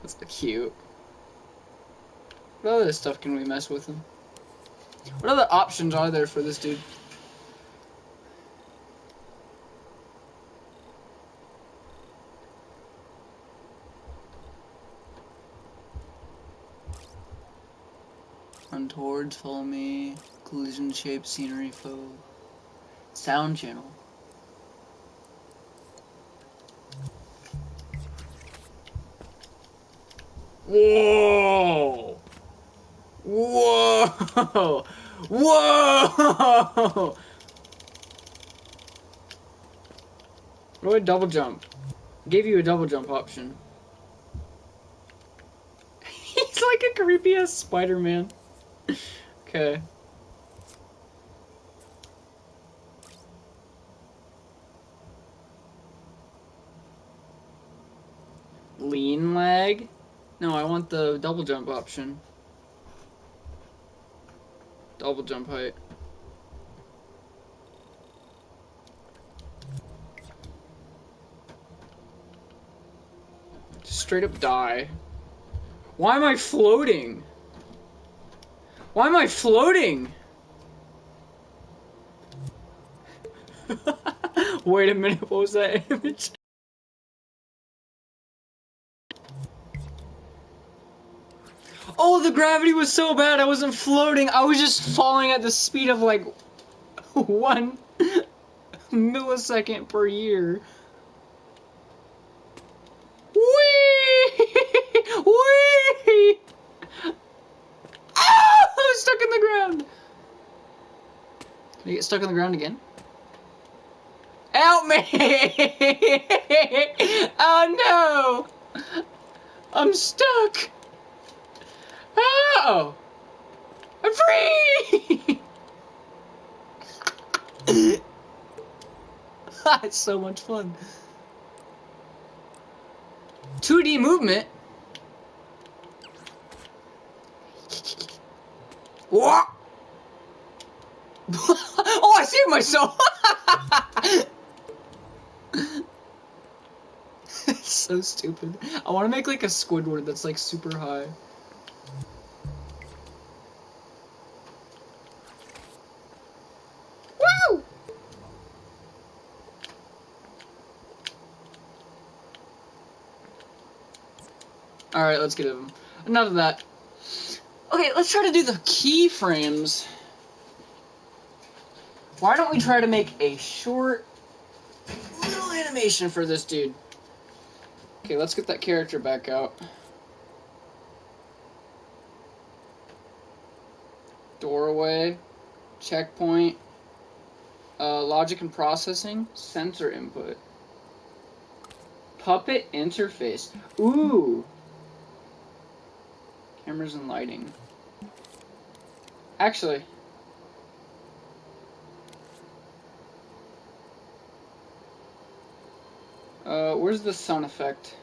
That's cute. What other stuff can we mess with him? What other options are there for this dude? Run towards, follow me, collision shape, scenery, foe, sound channel. Whoa! Whoa! Whoa! What do I double jump? Gave you a double jump option. He's like a creepy ass Spider-Man. Okay. Lean lag? No, I want the double jump option. Double jump height. Just straight up die. Why am I floating? Why am I floating? Wait a minute, what was that image? Oh, the gravity was so bad I wasn't floating. I was just falling at the speed of like 1 millisecond per year. Whee! Whee! Ah! I was stuck in the ground. Can I get stuck on the ground again? Help me! Oh no! I'm stuck! Oh! I'm free! It's so much fun. 2D movement? What? Oh, I see myself! It's so stupid. I want to make like a Squidward that's like super high. Alright, let's get rid of them. Enough of that. Okay, let's try to do the keyframes. Why don't we try to make a short little animation for this dude? Okay, let's get that character back out. Doorway, checkpoint, logic and processing, sensor input, puppet interface. Ooh. Cameras and lighting. Actually, where's the sound effect?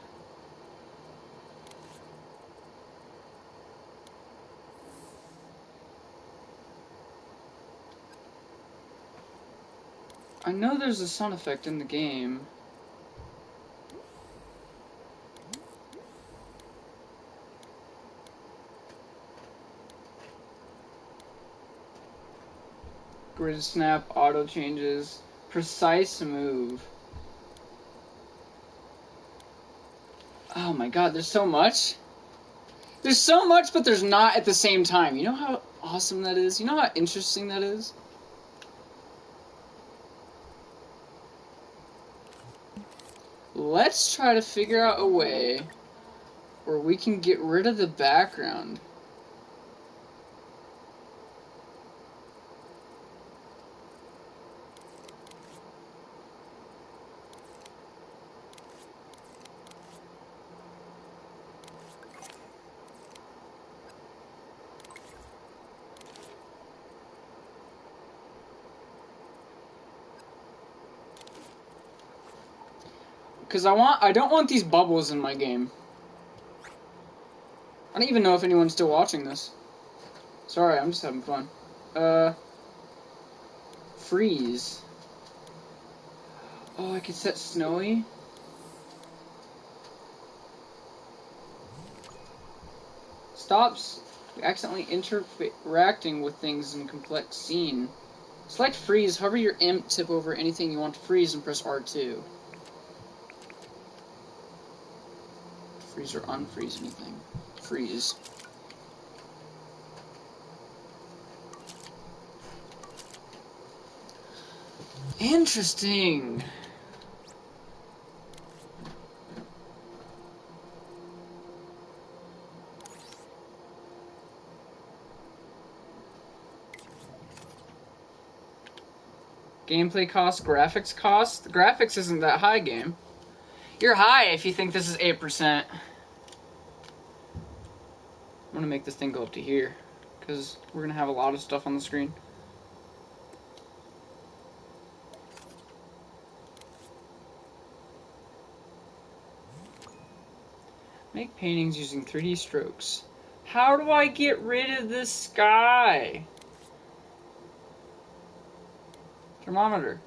I know there's a sound effect in the game. Grid snap, auto changes, precise move. Oh my god, there's so much. There's so much, but there's not at the same time. You know how awesome that is? You know how interesting that is? Let's try to figure out a way where we can get rid of the background. Because I don't want these bubbles in my game. I don't even know if anyone's still watching this. Sorry, I'm just having fun. Freeze. Oh, I could set snowy. Stops accidentally interacting with things in complex scene. Select freeze, hover your imp tip over anything you want to freeze and press R2. Freeze or unfreeze anything. Freeze. Interesting. Gameplay cost, graphics cost. The graphics isn't that high, game. You're high if you think this is 8%. I'm gonna make this thing go up to here, because we're gonna have a lot of stuff on the screen. Make paintings using 3D strokes. How do I get rid of this sky? Thermometer.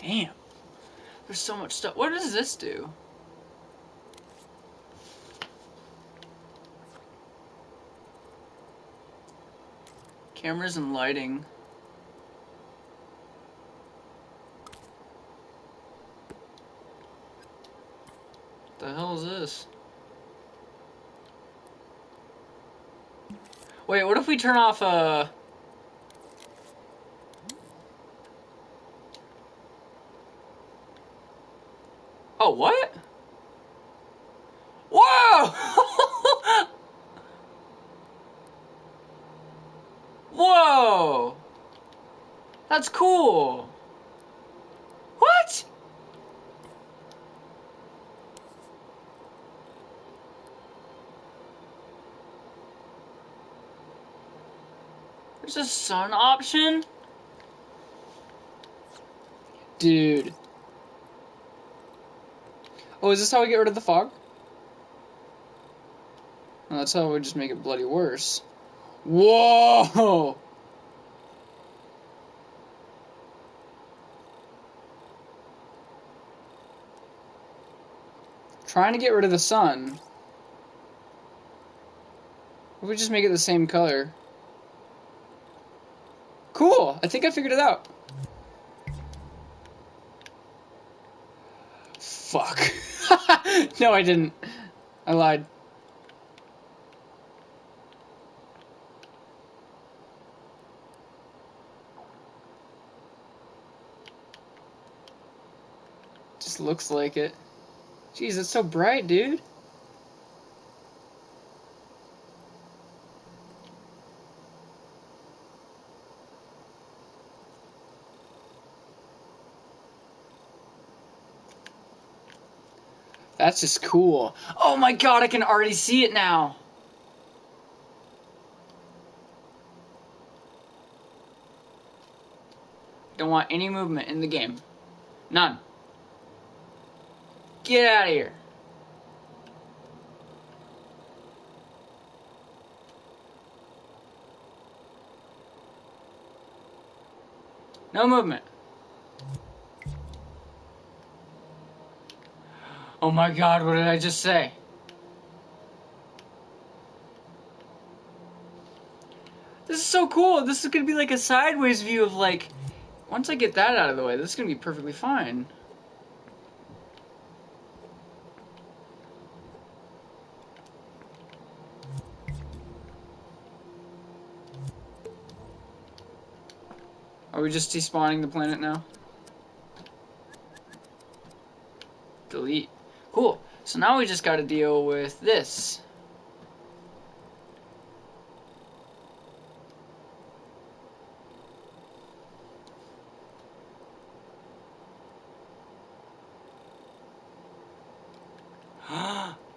Damn. There's so much stuff. What does this do? Cameras and lighting. What the hell is this? Wait, what if we turn off Oh, what? Whoa! Whoa! That's cool. What? There's a sun option? Dude. Oh, is this how we get rid of the fog? Oh, that's how we just make it bloody worse. Whoa! Trying to get rid of the sun. What if we just make it the same color? Cool! I think I figured it out. Fuck. No, I didn't. I lied. Just looks like it. Jeez, it's so bright, dude. That's just cool. Oh my god, I can already see it now. Don't want any movement in the game. None. Get out of here. No movement. Oh my god, what did I just say? This is so cool. This is gonna be like a sideways view of like... Once I get that out of the way, this is gonna be perfectly fine. Are we just despawning the planet now? Delete. Cool. So now we just gotta deal with this.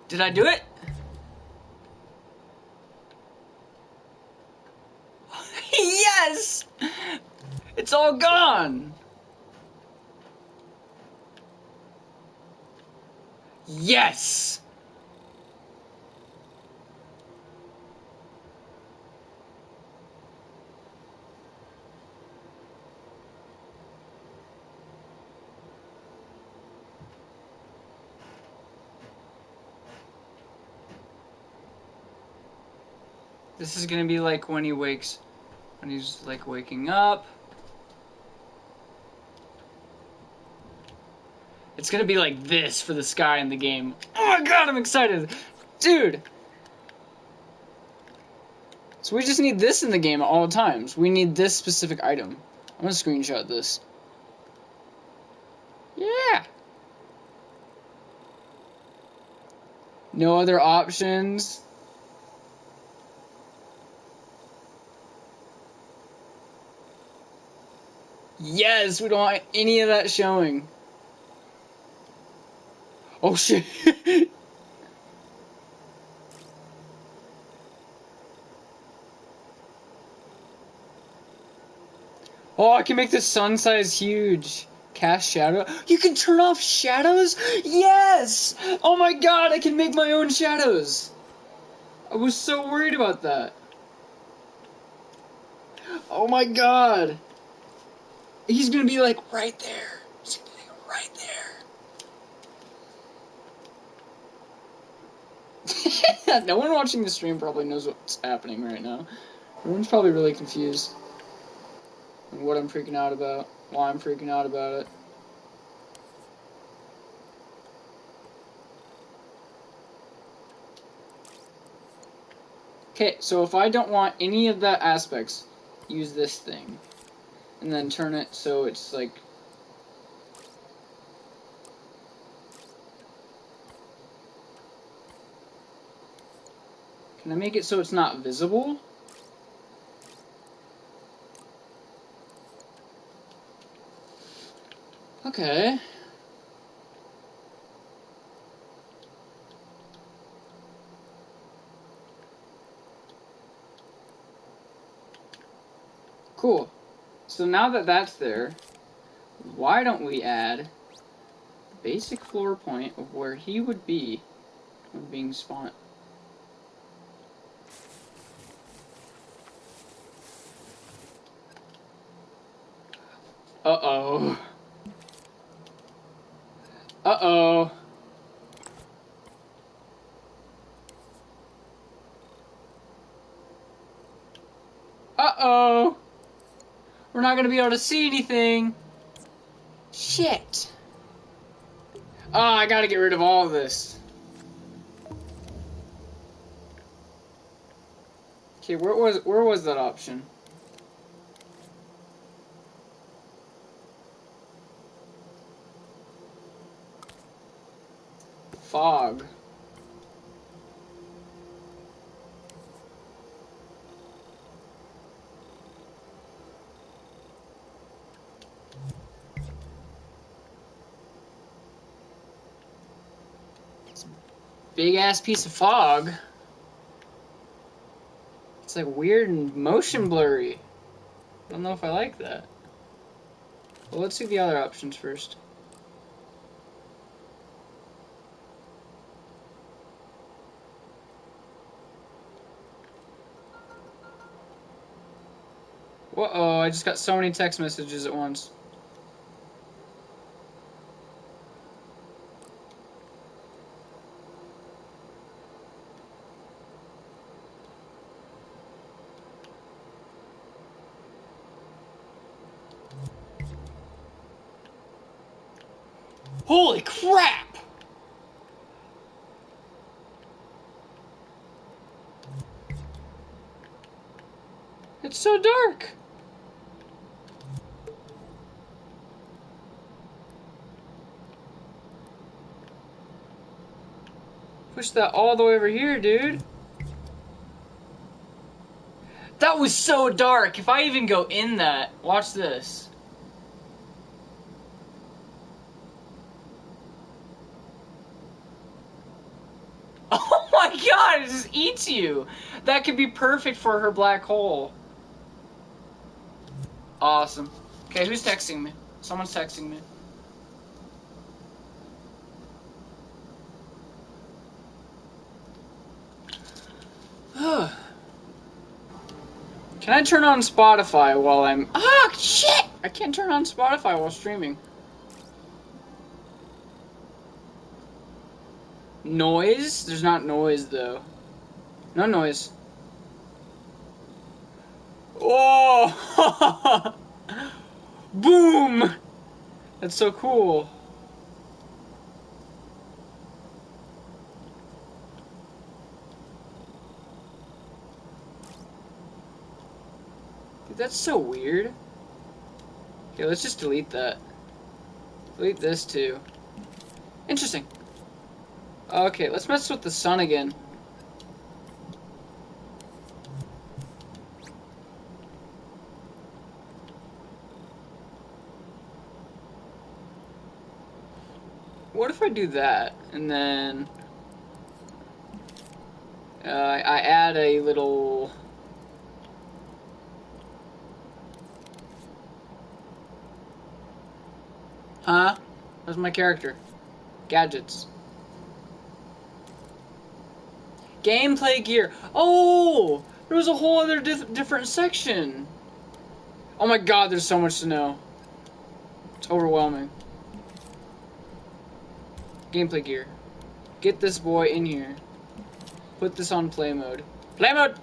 Did I do it? Yes! It's all gone! Yes! This is gonna be like when he's like waking up. It's gonna be like this for the sky in the game. Oh my god, I'm excited! Dude! So we just need this in the game at all times. We need this specific item. I'm gonna screenshot this. Yeah! No other options. Yes, we don't want any of that showing. Oh shit. Oh, I can make the sun size huge. Cast shadow. You can turn off shadows? Yes! Oh my god, I can make my own shadows. I was so worried about that. Oh my god. He's gonna be like right there. He's gonna be right there. No one watching the stream probably knows what's happening right now. Everyone's probably really confused. And what I'm freaking out about. Why I'm freaking out about it. Okay, so if I don't want any of that aspects, use this thing. And then turn it so it's like... Can I make it so it's not visible? Okay. Cool. So now that that's there, why don't we add the basic floor point of where he would be when being spawned? Uh-oh. Uh-oh. Uh-oh. We're not gonna be able to see anything. Shit. Oh, I gotta get rid of all of this. Okay, where was that option? Fog. Big ass piece of fog. It's like weird and motion blurry. I don't know if I like that. Well, let's see the other options first. Uh-oh, I just got so many text messages at once. Holy crap! It's so dark! Push that all the way over here, dude. That was so dark. If I even go in that, watch this. Oh my god, it just eats you. That could be perfect for her black hole. Awesome. Okay, who's texting me? Someone's texting me. Can I turn on Spotify while I'm... Ah, shit! I can't turn on Spotify while streaming. Noise? There's not noise, though. No noise. Oh! Boom! That's so cool. Dude, that's so weird. Okay, let's just delete that. Delete this, too. Interesting. Okay, let's mess with the sun again. What if I do that, and then I add a little... Huh? Where's my character? Gadgets. Gameplay gear. Oh! There was a whole other different section. Oh my god, there's so much to know. It's overwhelming. Gameplay gear. Get this boy in here. Put this on play mode. Play mode!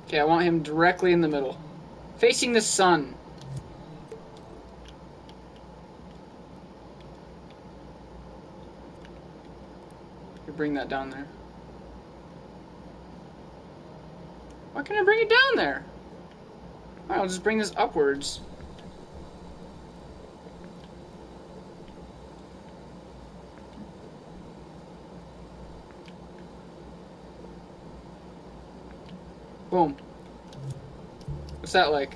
Okay, I want him directly in the middle. Facing the sun. You bring that down there. Why can't I bring it down there? Alright, I'll just bring this upwards. Boom. What's that like?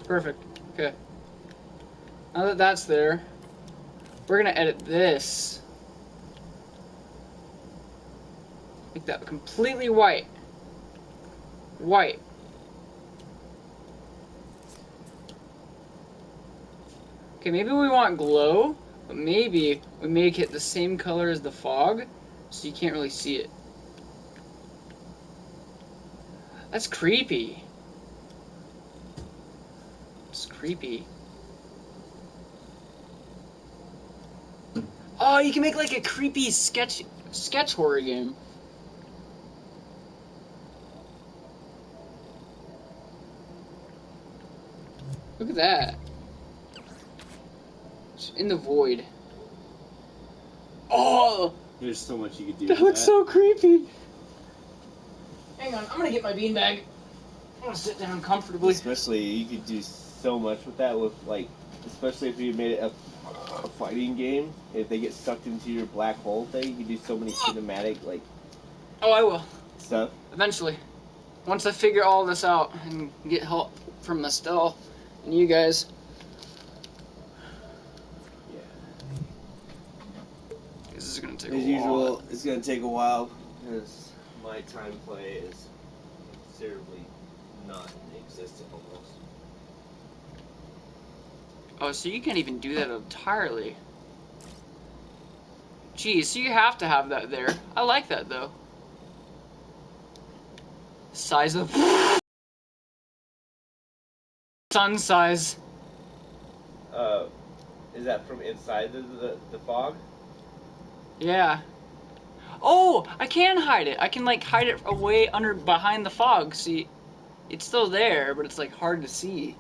Perfect. Okay. Now that that's there, we're gonna edit this. Make that completely white. White. Okay, maybe we want glow, but maybe we make it the same color as the fog, so you can't really see it. That's creepy. It's creepy. Oh, you can make like a creepy sketch sketch horror game. Look at that. It's in the void. Oh! There's so much you could do That with looks that. so creepy. Hang on, I'm gonna get my beanbag. I'm gonna sit down comfortably. Especially, you could do so much with that, with like, especially if you made it a fighting game. If they get sucked into your black hole thing, you could do so many cinematic like Oh, I will. stuff. Eventually. Once I figure all this out and get help from Estelle and you guys. Yeah. This is gonna take As a usual, while. it's gonna take a while because my time play is considerably non-existent almost. Oh, so you can't even do that entirely. Geez, so you have to have that there. I like that though. Size of sun size. Is that from inside the fog? Yeah. Oh, I can hide it. I can like hide it away under behind the fog. See, it's still there, but it's like hard to see.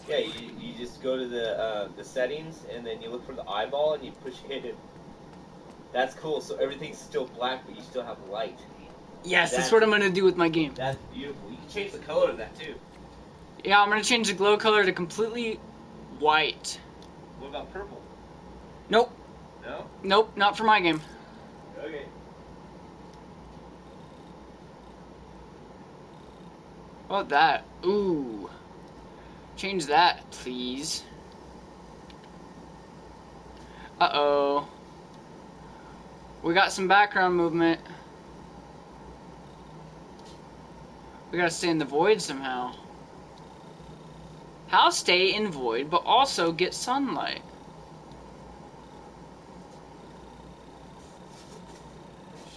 Yeah, you just go to the settings and then you look for the eyeball and you push it. That's cool. So everything's still black, but you still have light. Yes, that's what I'm gonna do with my game. That's beautiful. You can change the color of that too. Yeah, I'm gonna change the glow color to completely white. What about purple? Nope. No? Nope, not for my game. Okay. What about that? Ooh. Change that, please. Uh-oh. We got some background movement. We gotta stay in the void somehow. How stay in void, but also get sunlight?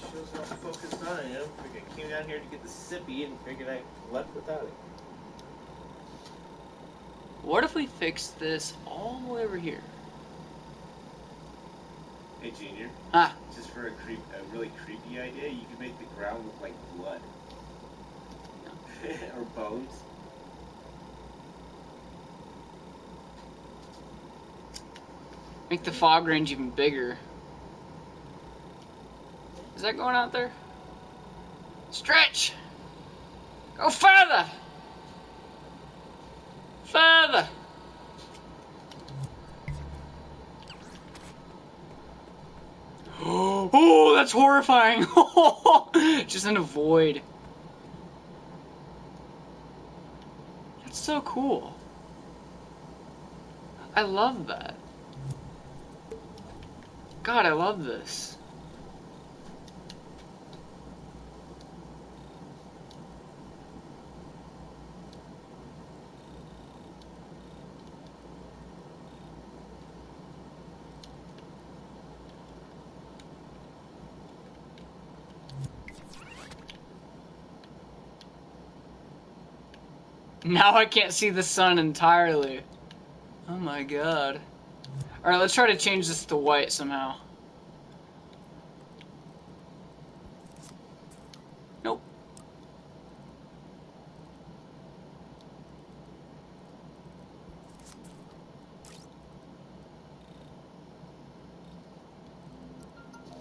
Shows how focused I am. I came down here to get the sippy and figured I left without it. What if we fix this all the way over here? Hey, Junior. Ah. Just for a really creepy idea, you can make the ground look like blood. Or bones. Make the fog range even bigger. Is that going out there? Stretch! Go further! Further! Oh, that's horrifying! Just in a void. That's so cool. I love that. God, I love this. Now I can't see the sun entirely. Oh my god. Alright, let's try to change this to white somehow. Nope.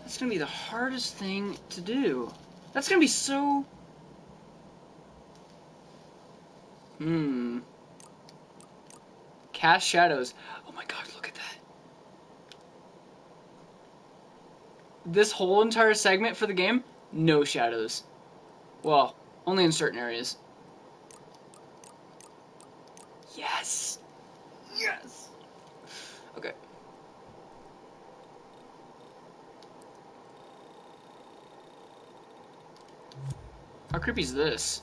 That's gonna be the hardest thing to do. That's gonna be so... Cast shadows. Oh my god, look at that. This whole entire segment for the game, no shadows. Well, only in certain areas. Yes! Yes! Okay. How creepy is this?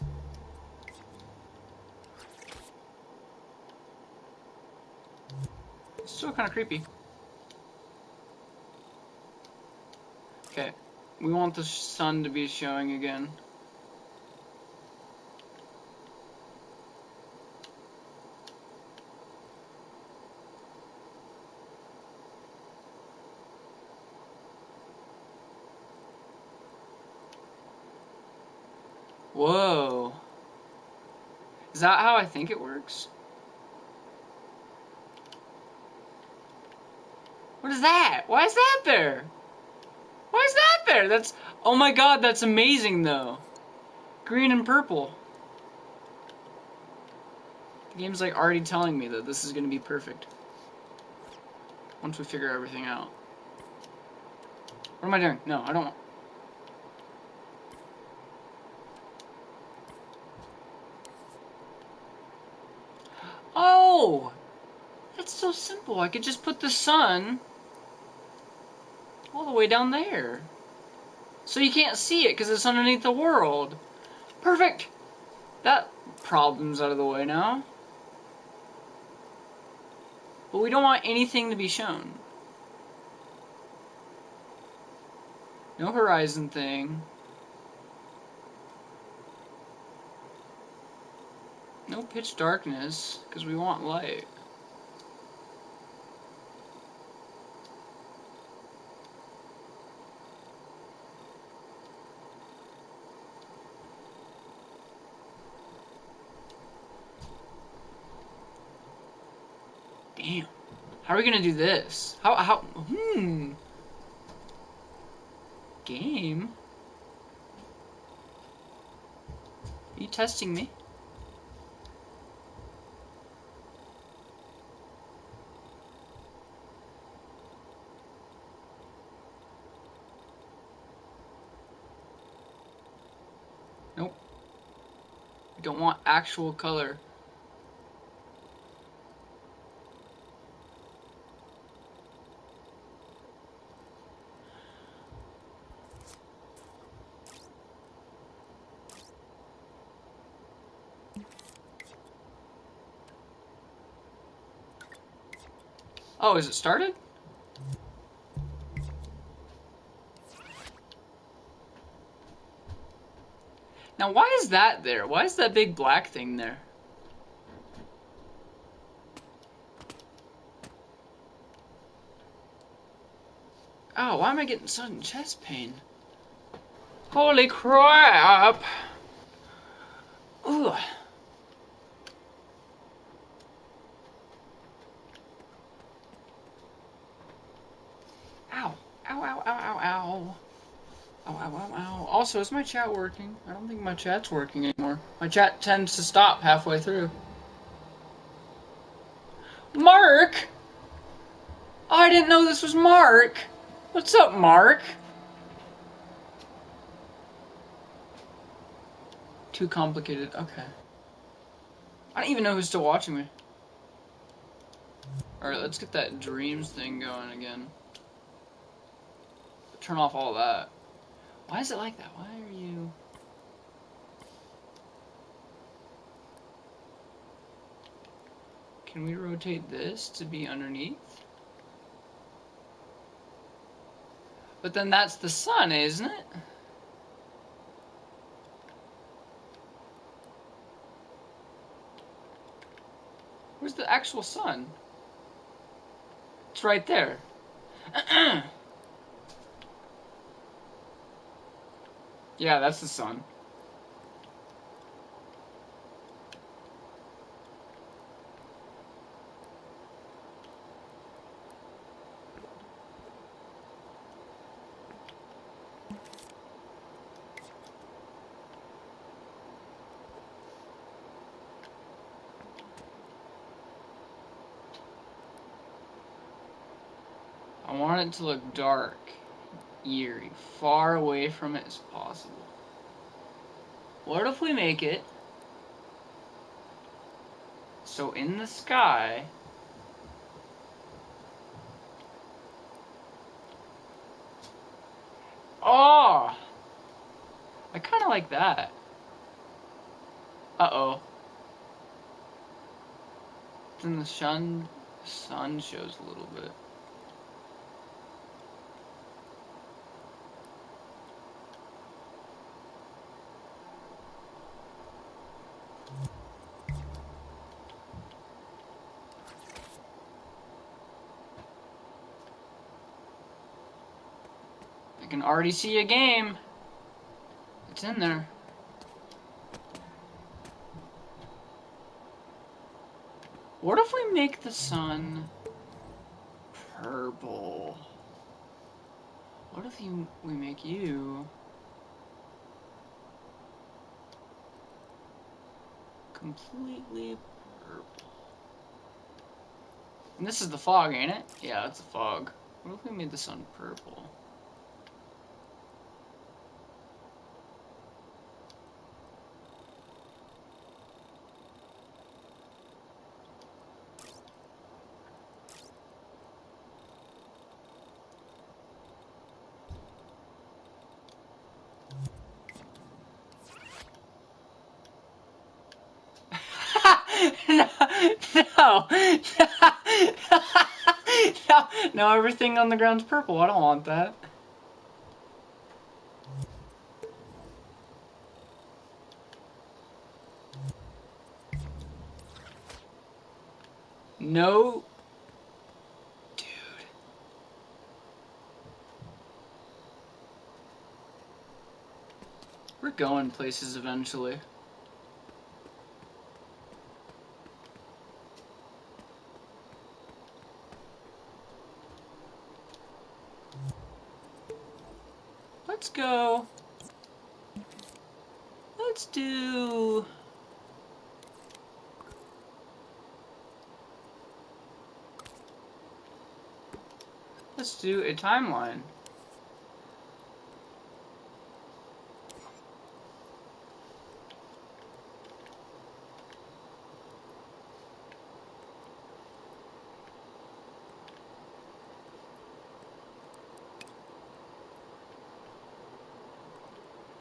It's still kind of creepy. Okay. We want the sun to be showing again. Whoa. Is that how I think it works? What is that? Why is that there? Why is that there? That's... Oh my god, that's amazing though. Green and purple. The game's like already telling me that this is gonna be perfect. Once we figure everything out. What am I doing? No, I don't want... Oh! That's so simple. I could just put the sun all the way down there. So you can't see it because it's underneath the world. Perfect! That problem's out of the way now. But we don't want anything to be shown. No horizon thing. No pitch darkness, because we want light. Damn. How are we gonna do this? Game? Are you testing me? Nope. We don't want actual color. Oh, is it started? Now, why is that there? Why is that big black thing there? Oh, why am I getting sudden chest pain? Holy crap! Ugh. Ow. Ow, ow, ow, ow, ow. Ow, ow, ow, ow. Also, is my chat working? I don't think my chat's working anymore. My chat tends to stop halfway through. Mark! Oh, I didn't know this was Mark! What's up, Mark? Too complicated. Okay. I don't even know who's still watching me. Alright, let's get that dreams thing going again. Turn off all that. Why is it like that? Why are you... Can we rotate this to be underneath? But then that's the sun, isn't it? Where's the actual sun? It's right there. Yeah, that's the sun. I want it to look dark, eerie, far away from it as possible. What if we make it so in the sky oh, I kind of like that. Uh-oh. Then the sun shows a little bit. I can already see a game. It's in there. What if we make the sun purple? What if we make you completely purple? And this is the fog, ain't it? Yeah, it's the fog. What if we made the sun purple? No, no, no, no, everything on the ground's purple. I don't want that. No, dude. We're going places eventually. Let's go. Let's do... Let's do a timeline.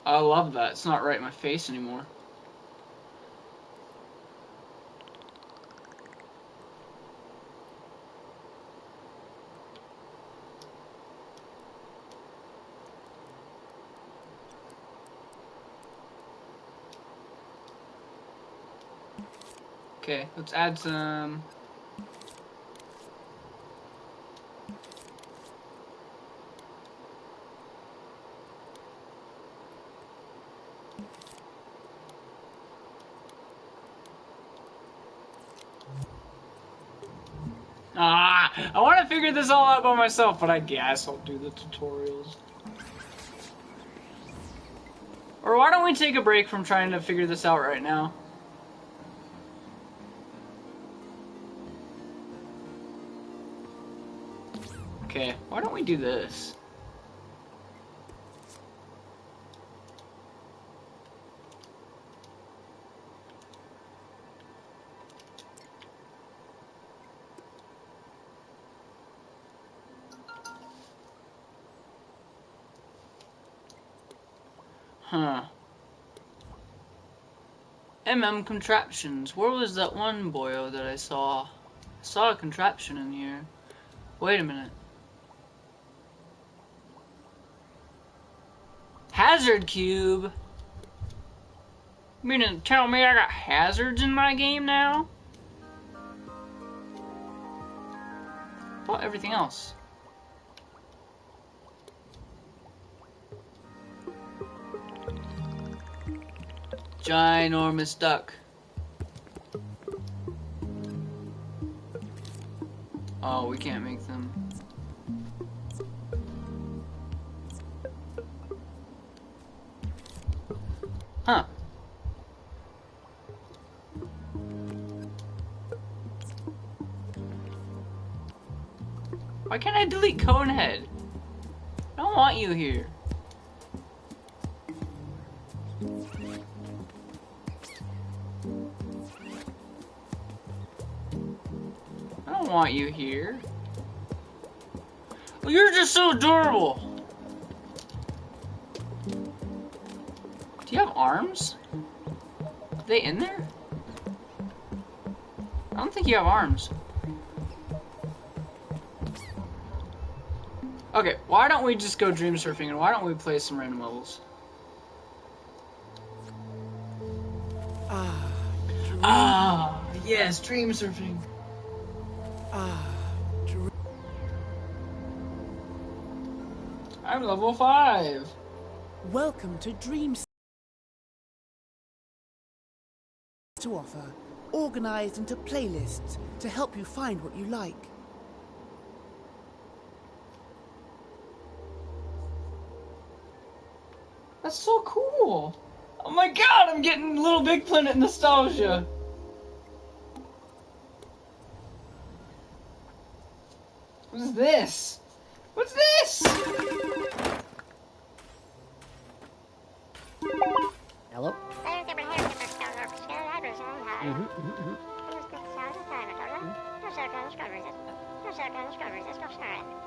I love that. It's not right in my face anymore. Okay, let's add some... I want to figure this all out by myself, but I guess I'll do the tutorials. Or why don't we take a break from trying to figure this out right now? Okay, why don't we do this? Huh. Contraptions. Where was that one boyo that I saw? I saw a contraption in here. Wait a minute. Hazard cube? You mean to tell me I got hazards in my game now? What everything else? Ginormous duck. Oh, we can't make them. Huh. Why can't I delete Conehead? I don't want you here. I don't want you here. Well, you're just so adorable. Do you have arms? Are they in there? I don't think you have arms. Okay, why don't we just go dream surfing and why don't we play some random levels? Yes, dream surfing. I'm level 5. Welcome to Dreams to offer. organized into playlists to help you find what you like. That's so cool. Oh my god, I'm getting Little Big Planet nostalgia. What is this? What's this? Hello?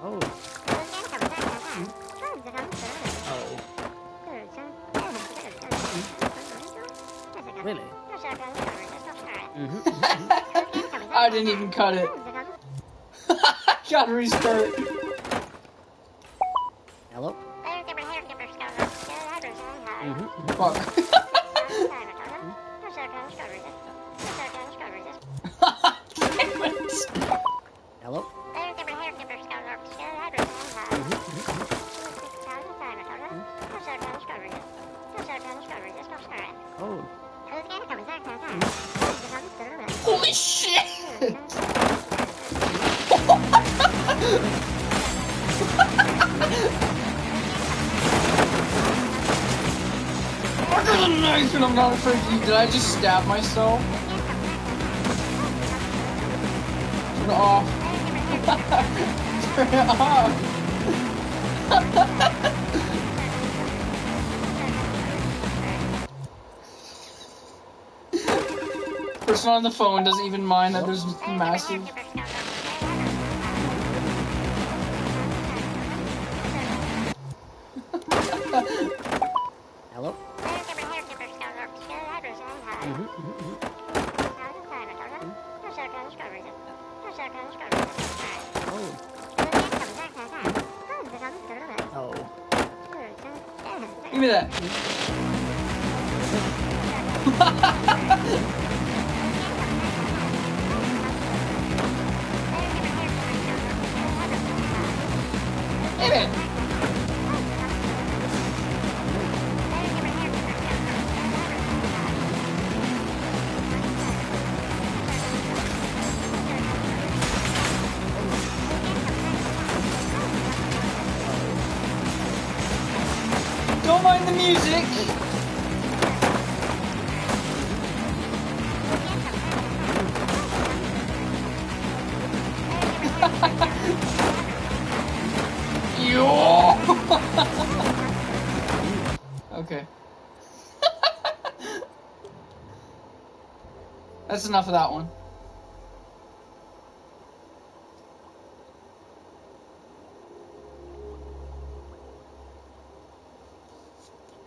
Oh. Really? I didn't even cut it. Gotta restart. Hello? Fuck. Damn it. Hello? Oh. Holy shit! Look at the knife and I'm not afraid to eat. Did I just stab myself? Turn it off. Turn it off. Person on the phone doesn't even mind that there's massive... Hello? Oh. Give me that. Give it. Don't mind the music. Yo. Okay. That's enough of that one.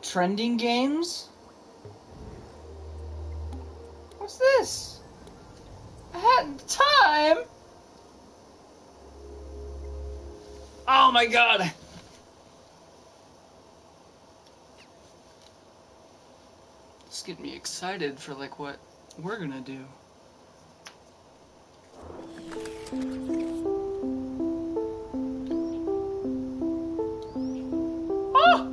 Trending games? What's this? I had time? Oh my god! It's getting me excited for like what we're gonna do. Oh!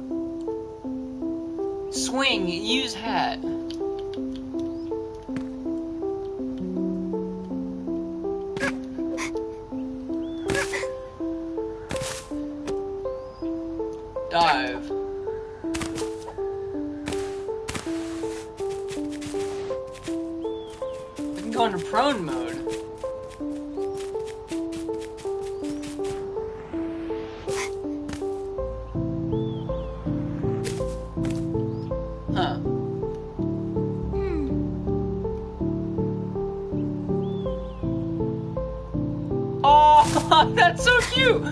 Swing, use hat. Dive. I can go into prone mode. Huh. Oh, that's so cute!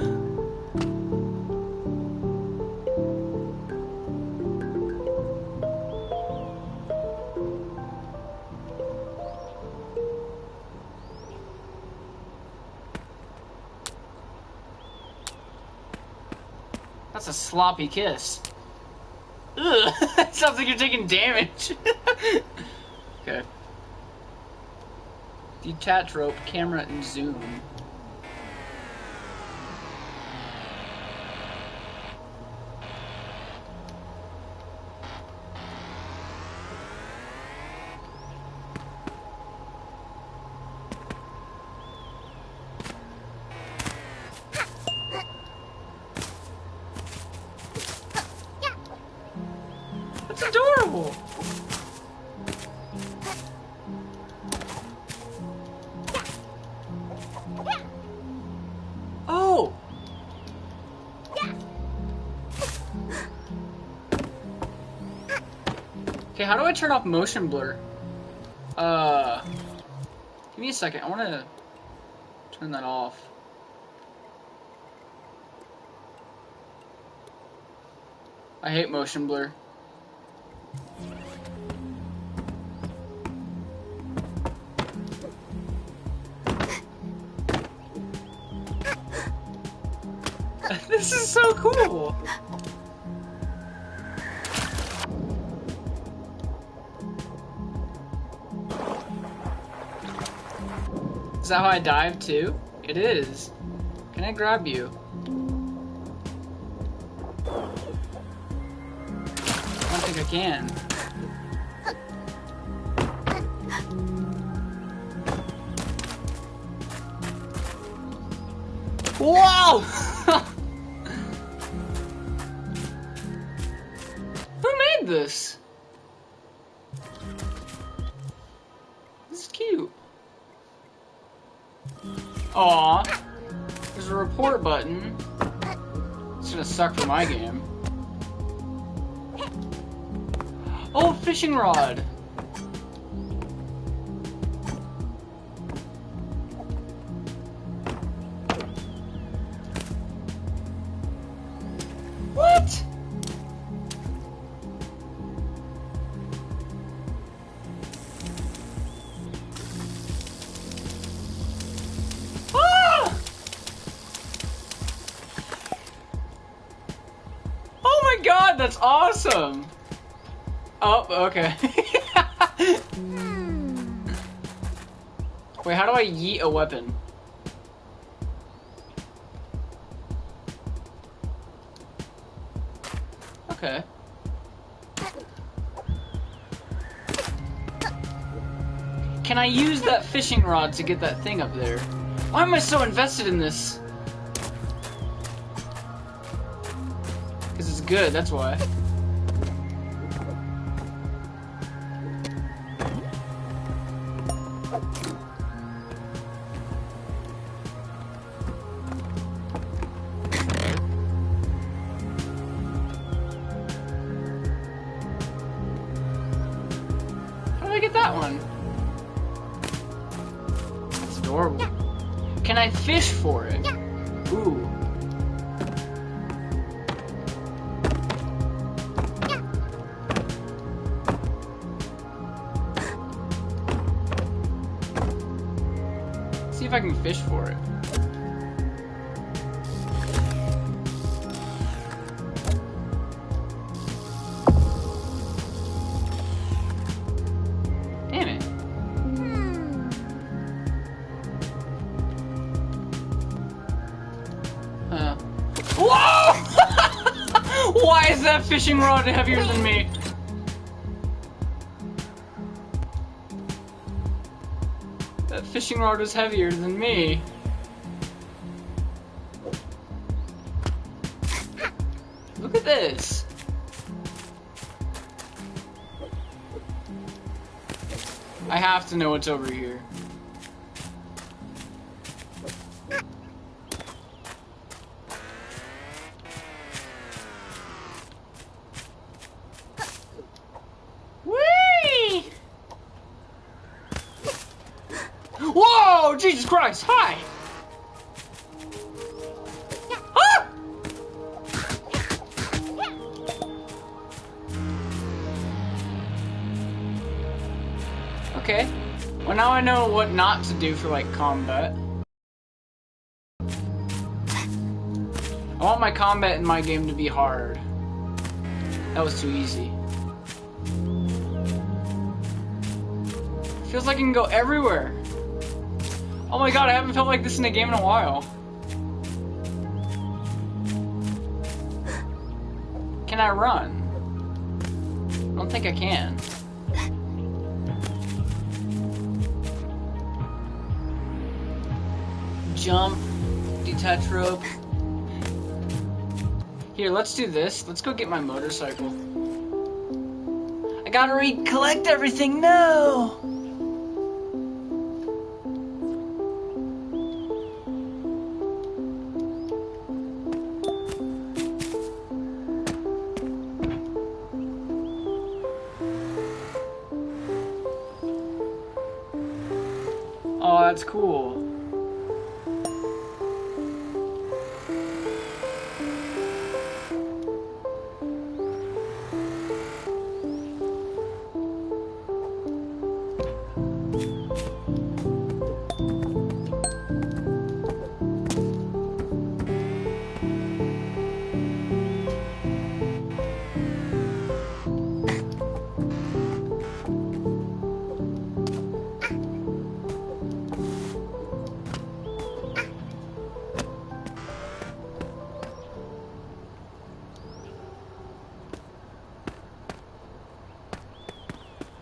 That's a sloppy kiss. Ugh, that sounds like you're taking damage. Okay. Detach rope, camera, and zoom. Okay, how do I turn off motion blur? Give me a second. I want to turn that off. I hate motion blur. This is so cool. Is that how I dive too? It is. Can I grab you? I don't think I can. Whoa! Who made this? This is cute. Aw. There's a report button. It's gonna suck for my game. Oh, fishing rod. What? Ah! Oh my god, that's awesome. Oh, okay. Wait, how do I yeet a weapon? Okay. Can I use that fishing rod to get that thing up there? Why am I so invested in this? Because it's good, that's why. How do I get that one? It's adorable. Can I fish for it? Ooh. See if I can fish for it. Damn it. Whoa! Why is that fishing rod heavier than me? That fishing rod is heavier than me. Look at this. I have to know what's over here. Whee! Whoa! Jesus Christ! Hi! Ah! Okay. Well, now I know what not to do for, like, combat. I want my combat in my game to be hard. That was too easy. Feels like I can go everywhere. Oh my god, I haven't felt like this in a game in a while. Can I run? I don't think I can. Jump, detach rope. Here, let's do this. Let's go get my motorcycle. I gotta recollect everything, no! That's cool.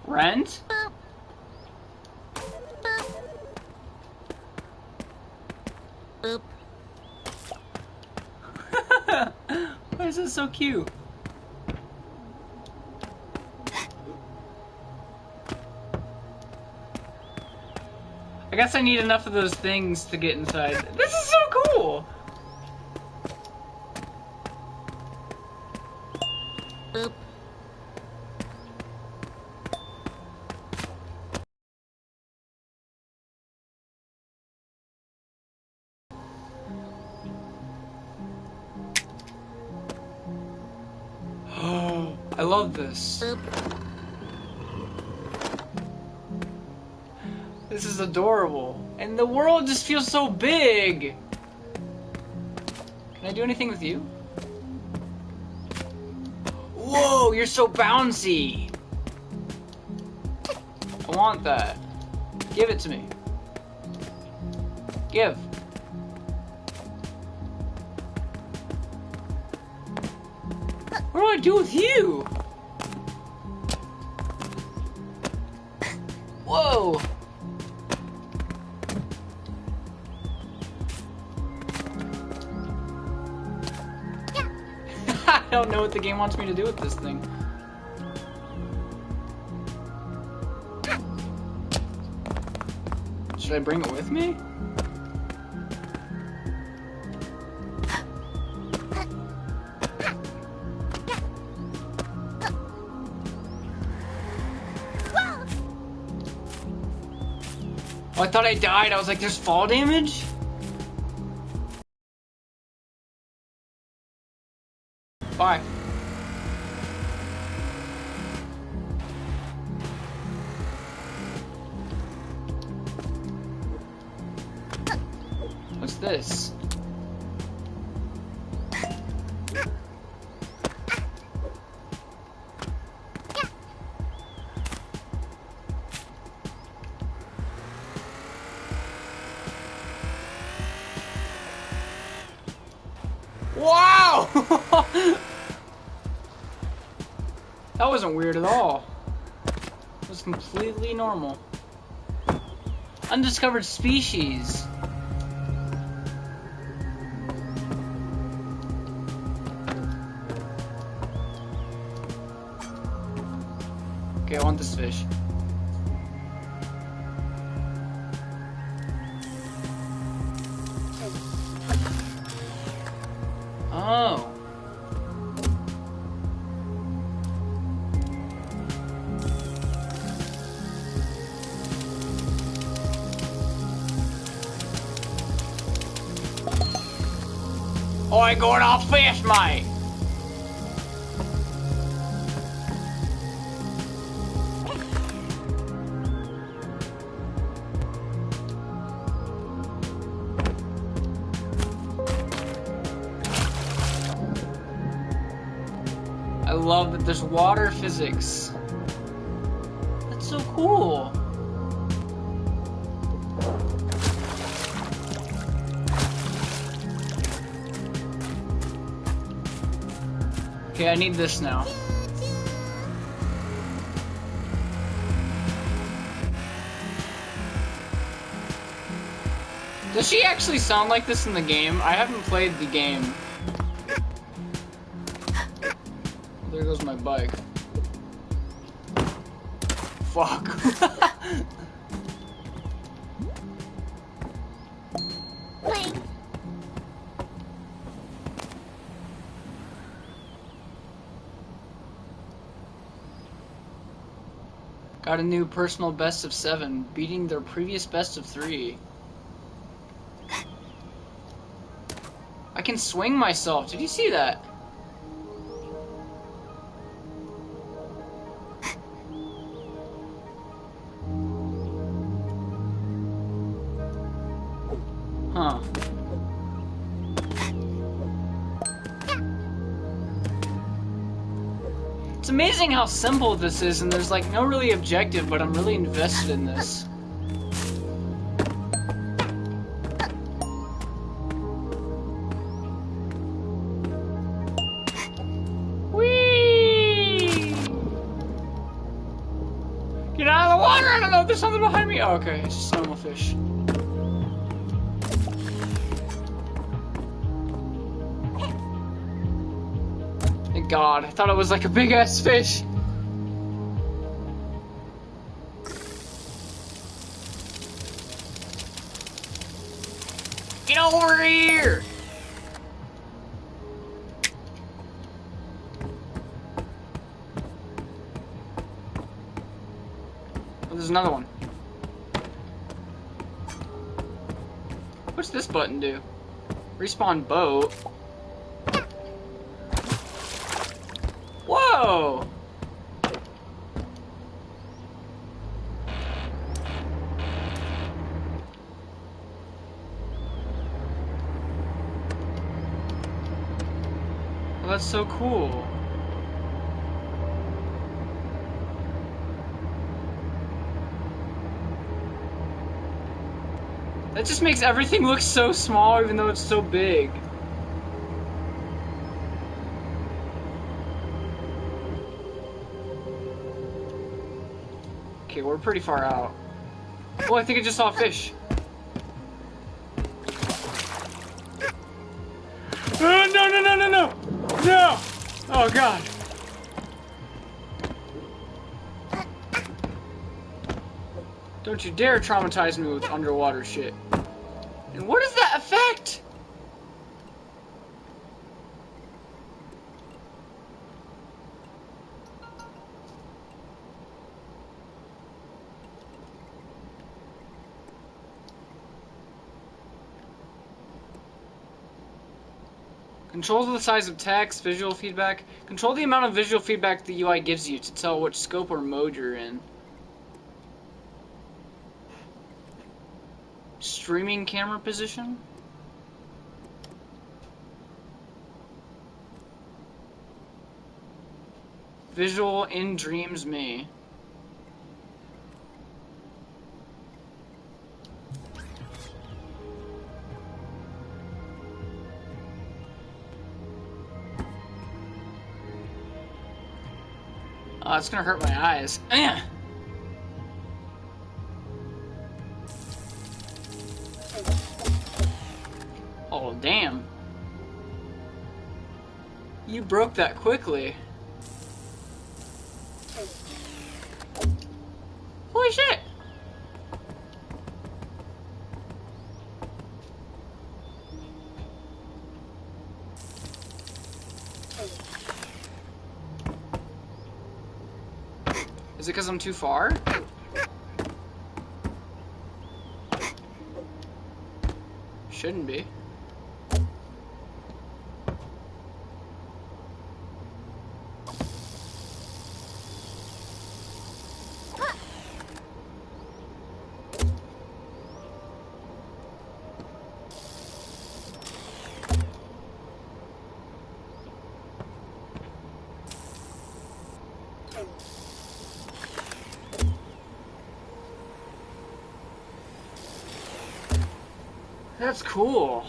Rent? Boop. Why is this so cute? I guess I need enough of those things to get inside. This is so cool! Boop. I love this. Boop. This is adorable. And the world just feels so big. Can I do anything with you? Whoa, you're so bouncy. I want that. Give it to me. Give. What do I do with you? Whoa. I don't know what the game wants me to do with this thing. Should I bring it with me? Oh, I thought I died. I was like, there's fall damage? Bye. What's this? Wow! That wasn't weird at all. It was completely normal. Undiscovered species. Okay, I want this fish. Oh. I going off fish, mate. I love that there's water physics. That's so cool. Okay, I need this now. Does she actually sound like this in the game? I haven't played the game. There goes my bike. Fuck. Got a new personal best of 7, beating their previous best of 3. I can swing myself. Did you see that? Huh. It's amazing how simple this is, and there's like no really objective, but I'm really invested in this. Whee! Get out of the water! I don't know, there's something behind me. Oh, okay, it's just a normal fish. Thank God, I thought it was like a big ass fish. Get over here! Oh, there's another one. What's this button do? Respawn boat. Whoa! Oh, that's so cool. That just makes everything look so small even though it's so big. Okay, we're pretty far out. Oh, I think I just saw a fish. No, no, no, no, no, no! No! Oh, God. Don't you dare traumatize me with underwater shit. And what is that effect? Controls the size of text, visual feedback. Control the amount of visual feedback the UI gives you to tell which scope or mode you're in. Streaming camera position. Visual in dreams me. Oh, it's gonna hurt my eyes. Oh, damn. You broke that quickly. Holy shit! Is it because I'm too far? Shouldn't be. That's cool.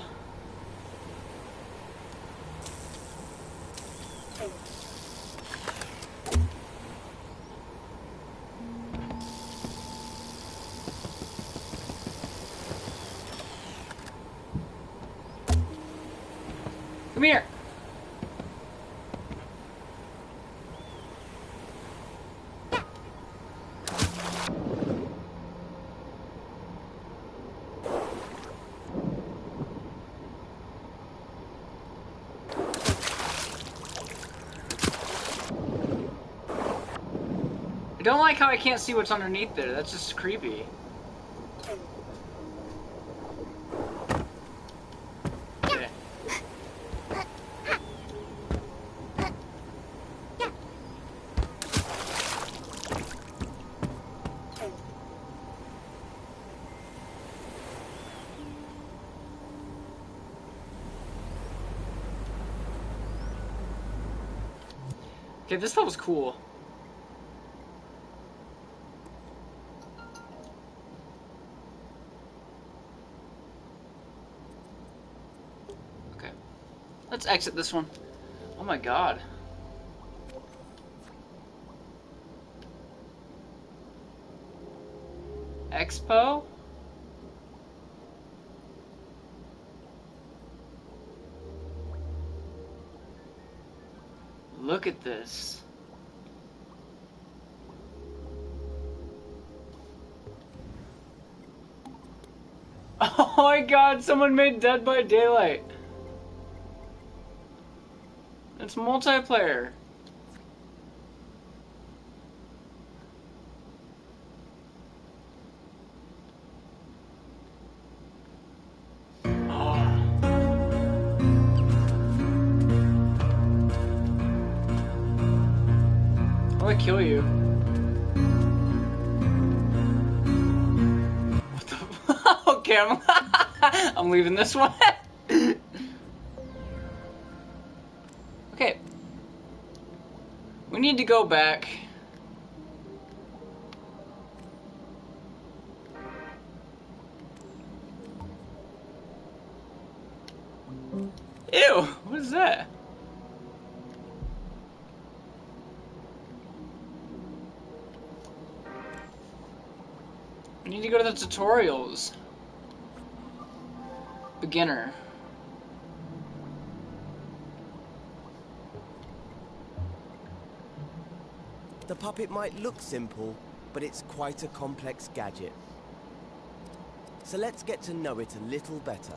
Come here. I don't like how I can't see what's underneath there. That's just creepy. Okay. Okay, this level's cool. Okay. Let's exit this one. Oh my god. Expo? Look at this. Oh my god, someone made Dead by Daylight. It's multiplayer. How do I kill you? What the? Okay, I'm leaving this one. Okay. We need to go back. Ew, what is that? We need to go to the tutorials. Beginner. The puppet might look simple, but it's quite a complex gadget. So let's get to know it a little better.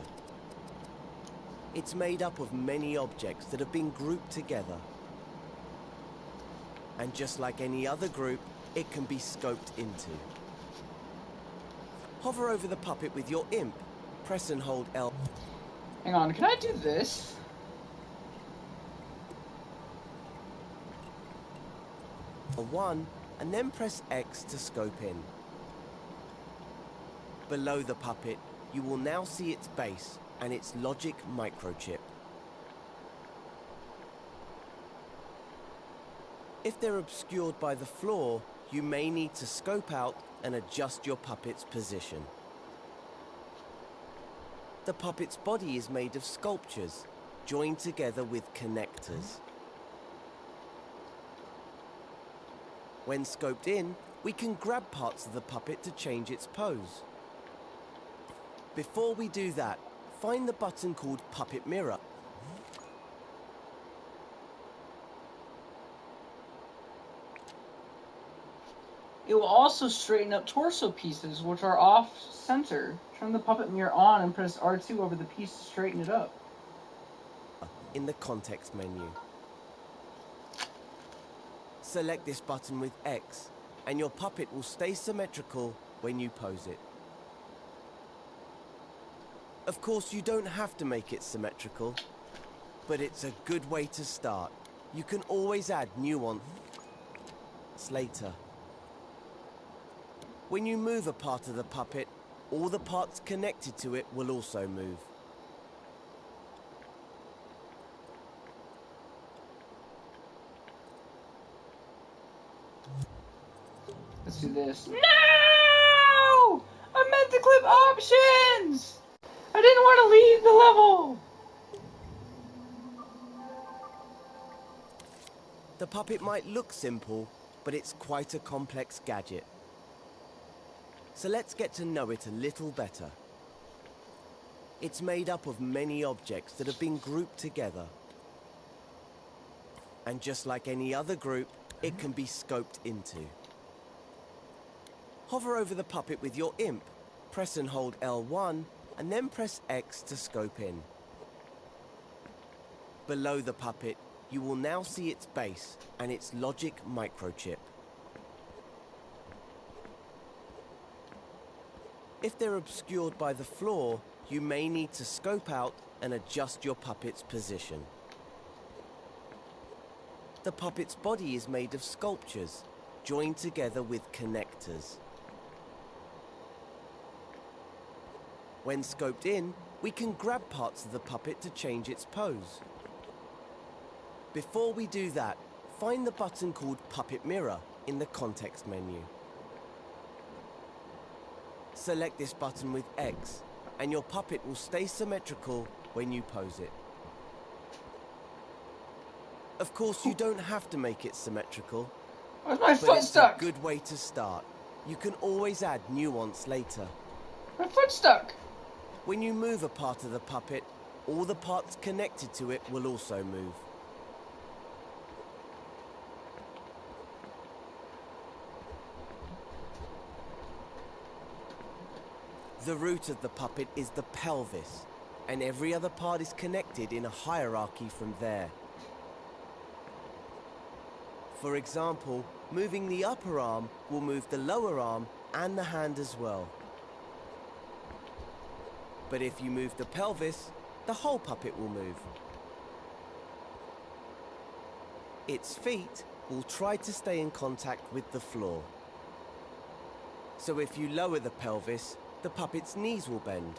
It's made up of many objects that have been grouped together. And just like any other group, it can be scoped into. Hover over the puppet with your imp. Press and hold L. Hang on, can I do this? L1, and then press X to scope in. Below the puppet, you will now see its base and its logic microchip. If they're obscured by the floor, you may need to scope out and adjust your puppet's position. The puppet's body is made of sculptures, joined together with connectors. When scoped in, we can grab parts of the puppet to change its pose. Before we do that, find the button called Puppet Mirror. It will also straighten up torso pieces which are off center. Turn the puppet mirror on and press R2 over the piece to straighten it up. In the context menu. Select this button with X, and your puppet will stay symmetrical when you pose it. Of course, you don't have to make it symmetrical, but it's a good way to start. You can always add nuance later. When you move a part of the puppet, all the parts connected to it will also move. Let's do this. No! I meant to clip options! I didn't want to leave the level! The puppet might look simple, but it's quite a complex gadget. So let's get to know it a little better. It's made up of many objects that have been grouped together. And just like any other group, it can be scoped into. Hover over the puppet with your imp, press and hold L1, and then press X to scope in. Below the puppet, you will now see its base and its logic microchip. If they're obscured by the floor, you may need to scope out and adjust your puppet's position. The puppet's body is made of sculptures, joined together with connectors. When scoped in, we can grab parts of the puppet to change its pose. Before we do that, find the button called Puppet Mirror in the context menu. Select this button with X, and your puppet will stay symmetrical when you pose it. Of course, you don't have to make it symmetrical, Where's my but foot it's stuck? a good way to start. You can always add nuance later. My foot stuck. When you move a part of the puppet, all the parts connected to it will also move. The root of the puppet is the pelvis, and every other part is connected in a hierarchy from there. For example, moving the upper arm will move the lower arm and the hand as well. But if you move the pelvis, the whole puppet will move. Its feet will try to stay in contact with the floor. So if you lower the pelvis, the puppet's knees will bend.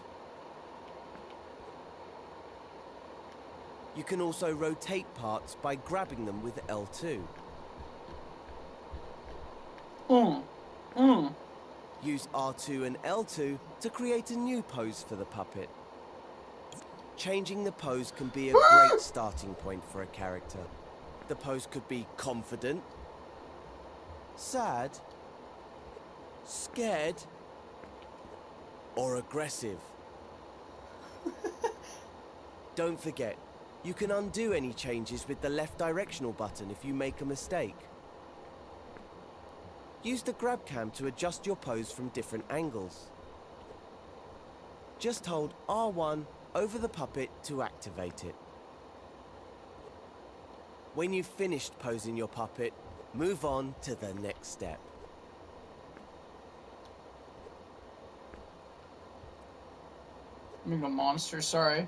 You can also rotate parts by grabbing them with L2. Use R2 and L2 to create a new pose for the puppet. Changing the pose can be a great starting point for a character. The pose could be confident, sad, scared, or aggressive. Don't forget, you can undo any changes with the left directional button if you make a mistake. Use the grab cam to adjust your pose from different angles. Just hold R1 over the puppet to activate it. When you've finished posing your puppet, move on to the next step. I'm being a monster, sorry.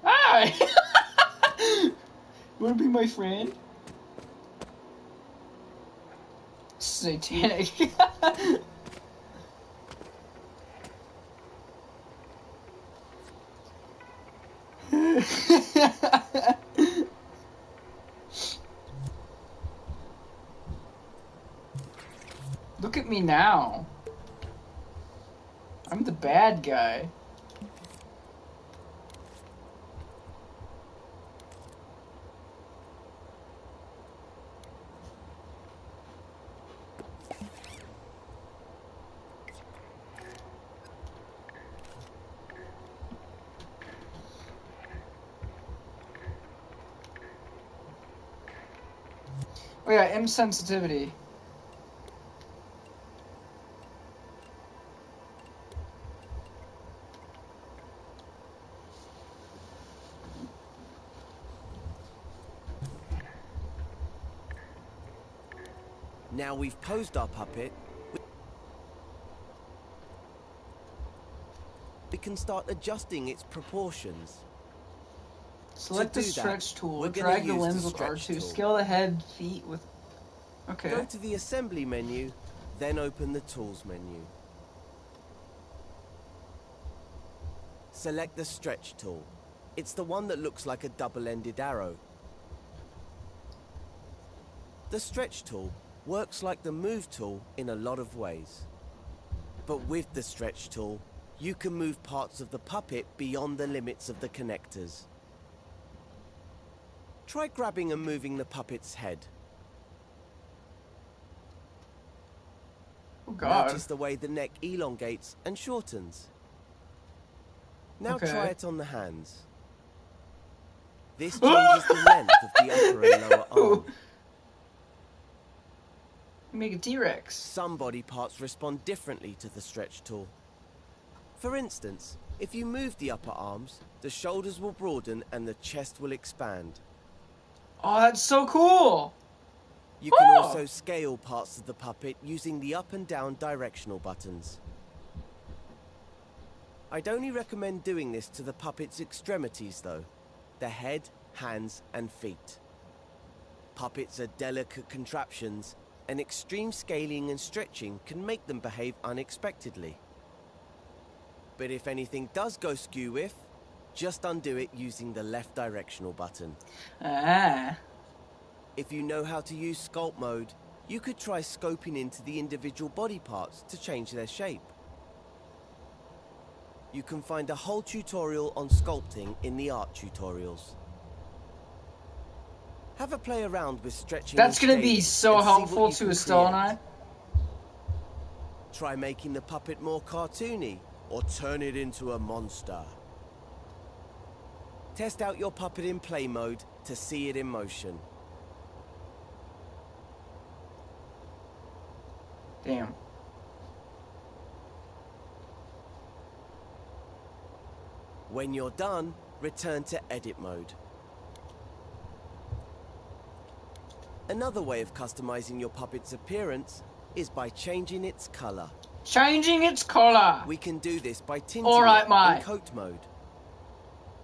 Hi! You wanna be my friend? Satanic. Look at me now. I'm the bad guy. Oh yeah, insensitivity. Now we've posed our puppet, we can start adjusting its proportions. Select the do that, stretch tool. we're gonna Drag the use the lens with stretch R2. tool. Scale the head, feet with... Okay. Go to the assembly menu, then open the tools menu. Select the stretch tool. It's the one that looks like a double-ended arrow. The stretch tool works like the move tool in a lot of ways. But with the stretch tool, you can move parts of the puppet beyond the limits of the connectors. Try grabbing and moving the puppet's head. God. Notice the way the neck elongates and shortens. Now Okay. try it on the hands. This changes the length of the upper and lower arm. Make a T-Rex. Some body parts respond differently to the stretch tool. For instance, if you move the upper arms, the shoulders will broaden and the chest will expand. Oh, that's so cool. You can Oh. also scale parts of the puppet using the up and down directional buttons. I'd only recommend doing this to the puppet's extremities though, the head, hands and feet. Puppets are delicate contraptions, and extreme scaling and stretching can make them behave unexpectedly. But if anything does go skew with, just undo it using the left directional button. Ah. If you know how to use sculpt mode, you could try scoping into the individual body parts to change their shape. You can find a whole tutorial on sculpting in the art tutorials. Have a play around with stretching. That's and gonna be scaling so and see helpful what you to can Estelle and create. I. Try making the puppet more cartoony, or turn it into a monster. Test out your puppet in play mode to see it in motion. Damn. When you're done, return to edit mode. Another way of customizing your puppet's appearance is by changing its color. Changing its color. We can do this by tinting Alright, it mate. in coat mode.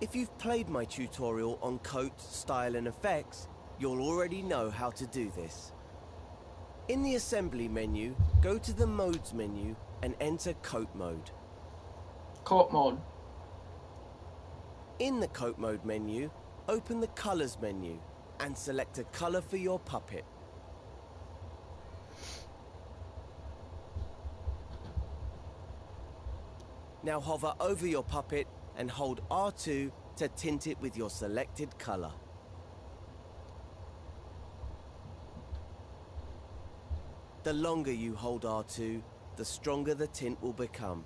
If you've played my tutorial on coat, style and effects, you'll already know how to do this. In the assembly menu, go to the modes menu and enter coat mode. Coat mode. In the coat mode menu, open the colors menu and select a color for your puppet. Now hover over your puppet and hold R2 to tint it with your selected color. The longer you hold R2, the stronger the tint will become.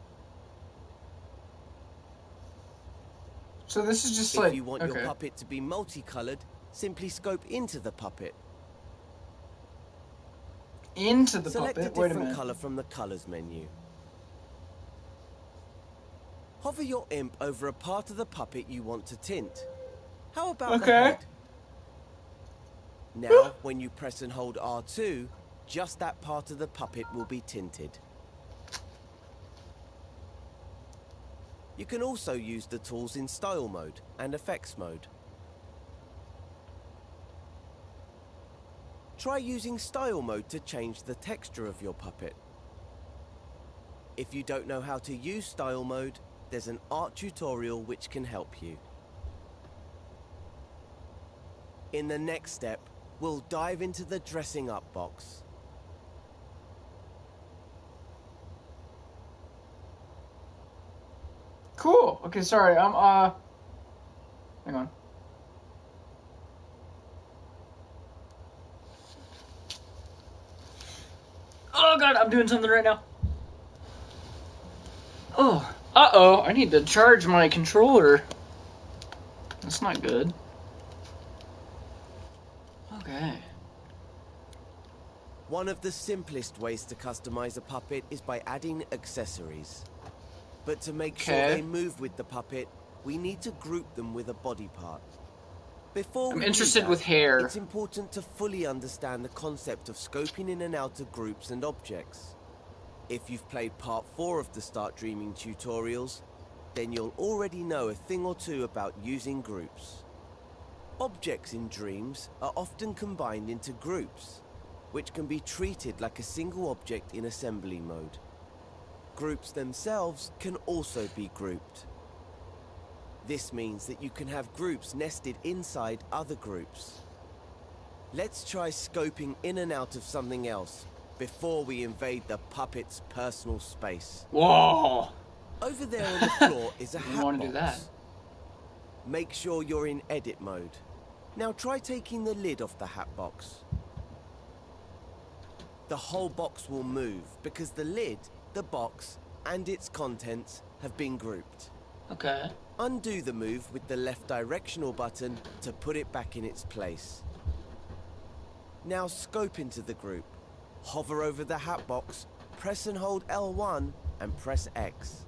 So this is just If like, you want okay. your puppet to be multicolored, simply scope into the puppet. Into the Select puppet. a Wait a different minute. color from the colors menu. Hover your imp over a part of the puppet you want to tint. How about the Okay. head? Now, when you press and hold R2, just that part of the puppet will be tinted. You can also use the tools in style mode and effects mode. Try using style mode to change the texture of your puppet. If you don't know how to use style mode, there's an art tutorial which can help you. In the next step, we'll dive into the dressing up box. Cool. Okay, sorry. Hang on. Oh god, I'm doing something right now. Oh. Uh-oh, I need to charge my controller. That's not good. Okay. One of the simplest ways to customize a puppet is by adding accessories. But to make sure Okay. they move with the puppet, we need to group them with a body part. Before I'm we interested do that, with hair. it's important to fully understand the concept of scoping in and out of groups and objects. If you've played part 4 of the Start Dreaming tutorials, then you'll already know a thing or two about using groups. Objects in dreams are often combined into groups, which can be treated like a single object in assembly mode. Groups themselves can also be grouped. This means that you can have groups nested inside other groups. Let's try scoping in and out of something else before we invade the puppet's personal space. Whoa. Over there on the floor is a You hat wanna box. do that? Make sure you're in edit mode. Now try taking the lid off the hat box. the whole box will move because the lid, the box, and its contents have been grouped. Okay. Undo the move with the left directional button to put it back in its place. Now scope into the group. Hover over the hat box, press and hold L1 and press X.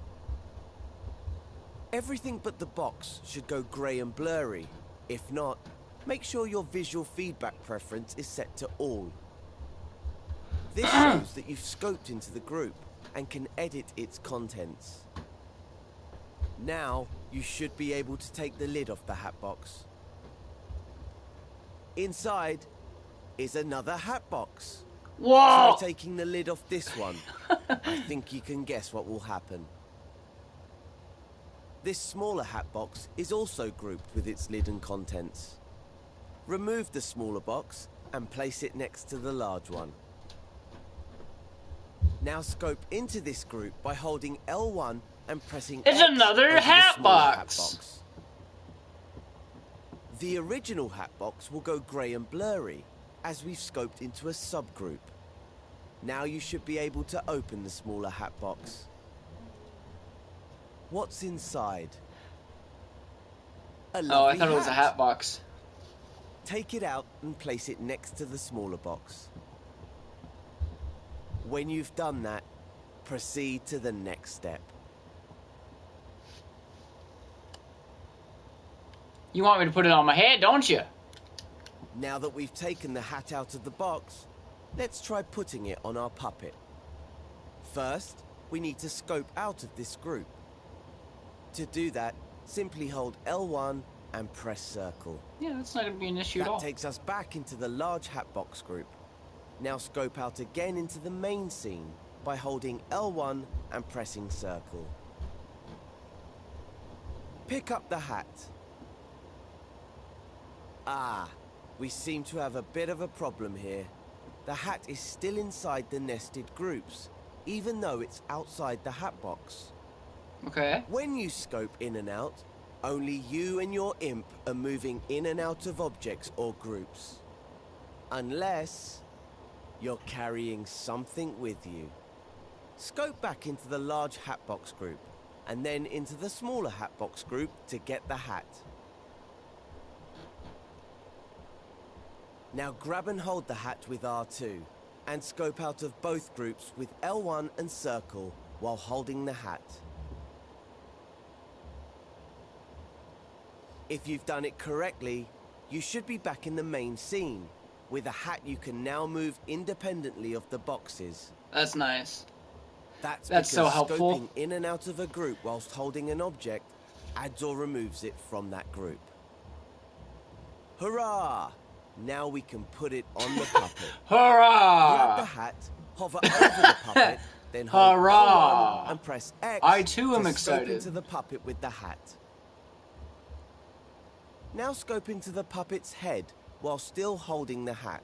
Everything but the box should go grey and blurry. If not, make sure your visual feedback preference is set to all. This shows that you've scoped into the group and can edit its contents. Now, you should be able to take the lid off the hat box. Inside is another hat box. Whoa! Try taking the lid off this one. I think you can guess what will happen. This smaller hat box is also grouped with its lid and contents. Remove the smaller box and place it next to the large one. Now scope into this group by holding L1 and pressing It's X another over the hat smaller box. hat box. The original hat box will go grey and blurry as we've scoped into a subgroup. Now you should be able to open the smaller hat box. What's inside? A Oh, I lovely thought it was a hat box. Take it out and place it next to the smaller box. When you've done that, proceed to the next step. You want me to put it on my head, don't you? Now that we've taken the hat out of the box, let's try putting it on our puppet. First, we need to scope out of this group. To do that, simply hold L1 and press circle. Yeah, that's not going to be an issue at That all. takes us back into the large hat box group. Now scope out again into the main scene by holding L1 and pressing circle. Pick up the hat. Ah, we seem to have a bit of a problem here. The hat is still inside the nested groups, even though it's outside the hat box. Okay. When you scope in and out, only you and your imp are moving in and out of objects or groups. Unless you're carrying something with you. Scope back into the large hat box group, and then into the smaller hat box group to get the hat. Now grab and hold the hat with R2, and scope out of both groups with L1 and circle while holding the hat. If you've done it correctly, you should be back in the main scene. With a hat you can now move independently of the boxes. That's nice. That's so because helpful. scoping in and out of a group whilst holding an object adds or removes it from that group. Hurrah! Now we can put it on the puppet. Hurrah! Grab the hat, hover over the puppet, then hold Hurrah! L1 and press X I too am to excited. scope into the puppet with the hat. Now scope into the puppet's head while still holding the hat.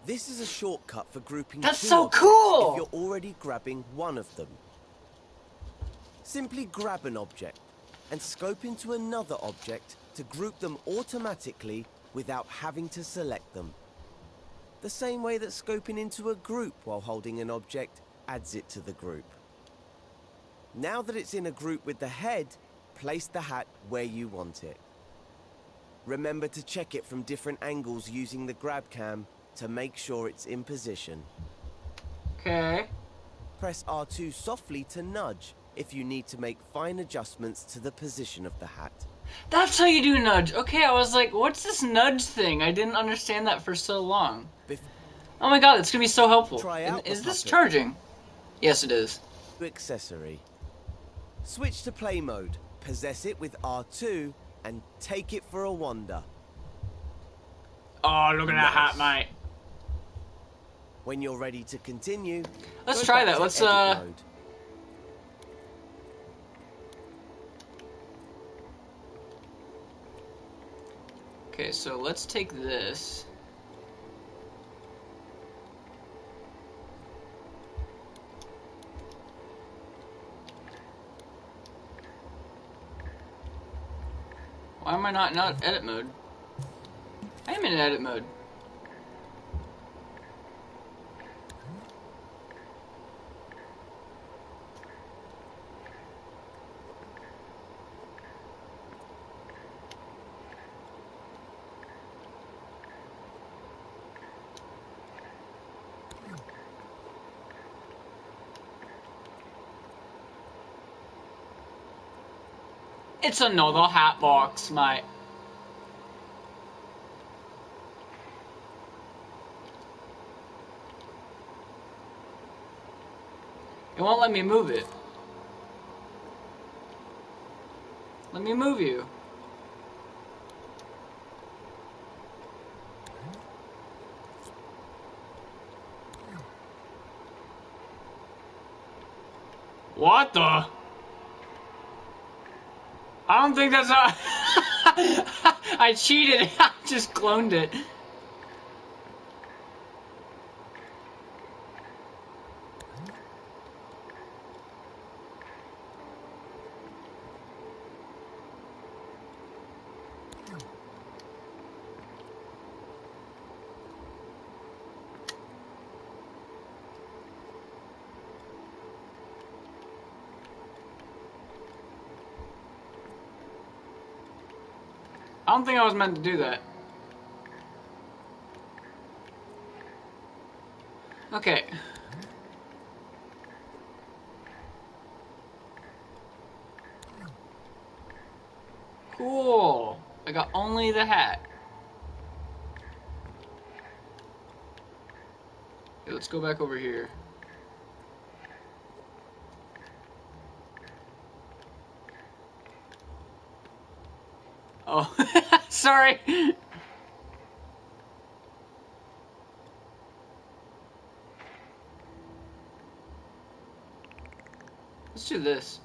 This is a shortcut for grouping That's two so objects cool! if you're already grabbing one of them. Simply grab an object and scope into another object to group them automatically without having to select them. The same way that scoping into a group while holding an object adds it to the group. Now that it's in a group with the head, place the hat where you want it. Remember to check it from different angles using the grab cam to make sure it's in position. Okay. Press R2 softly to nudge if you need to make fine adjustments to the position of the hat. That's how you do nudge. Okay, I was like, what's this nudge thing? I didn't understand that for so long. Oh my god, it's gonna be so helpful. Try out Is the this puppet. charging? Yes, it is. Accessory. Switch to play mode, possess it with R2, and take it for a wander. Oh, look at that hat, Nice. mate. When you're ready to continue, Let's go try back that. to Let's, edit mode. Okay, so let's take this. Why am I not in edit mode? I am in edit mode. It's another hat box, mate. It won't let me move it. Let me move you. What the? I don't think that's how... I cheated. I just cloned it. I don't think I was meant to do that. Okay. Cool. I got only the hat. Okay, let's go back over here. Oh, sorry. Let's do this.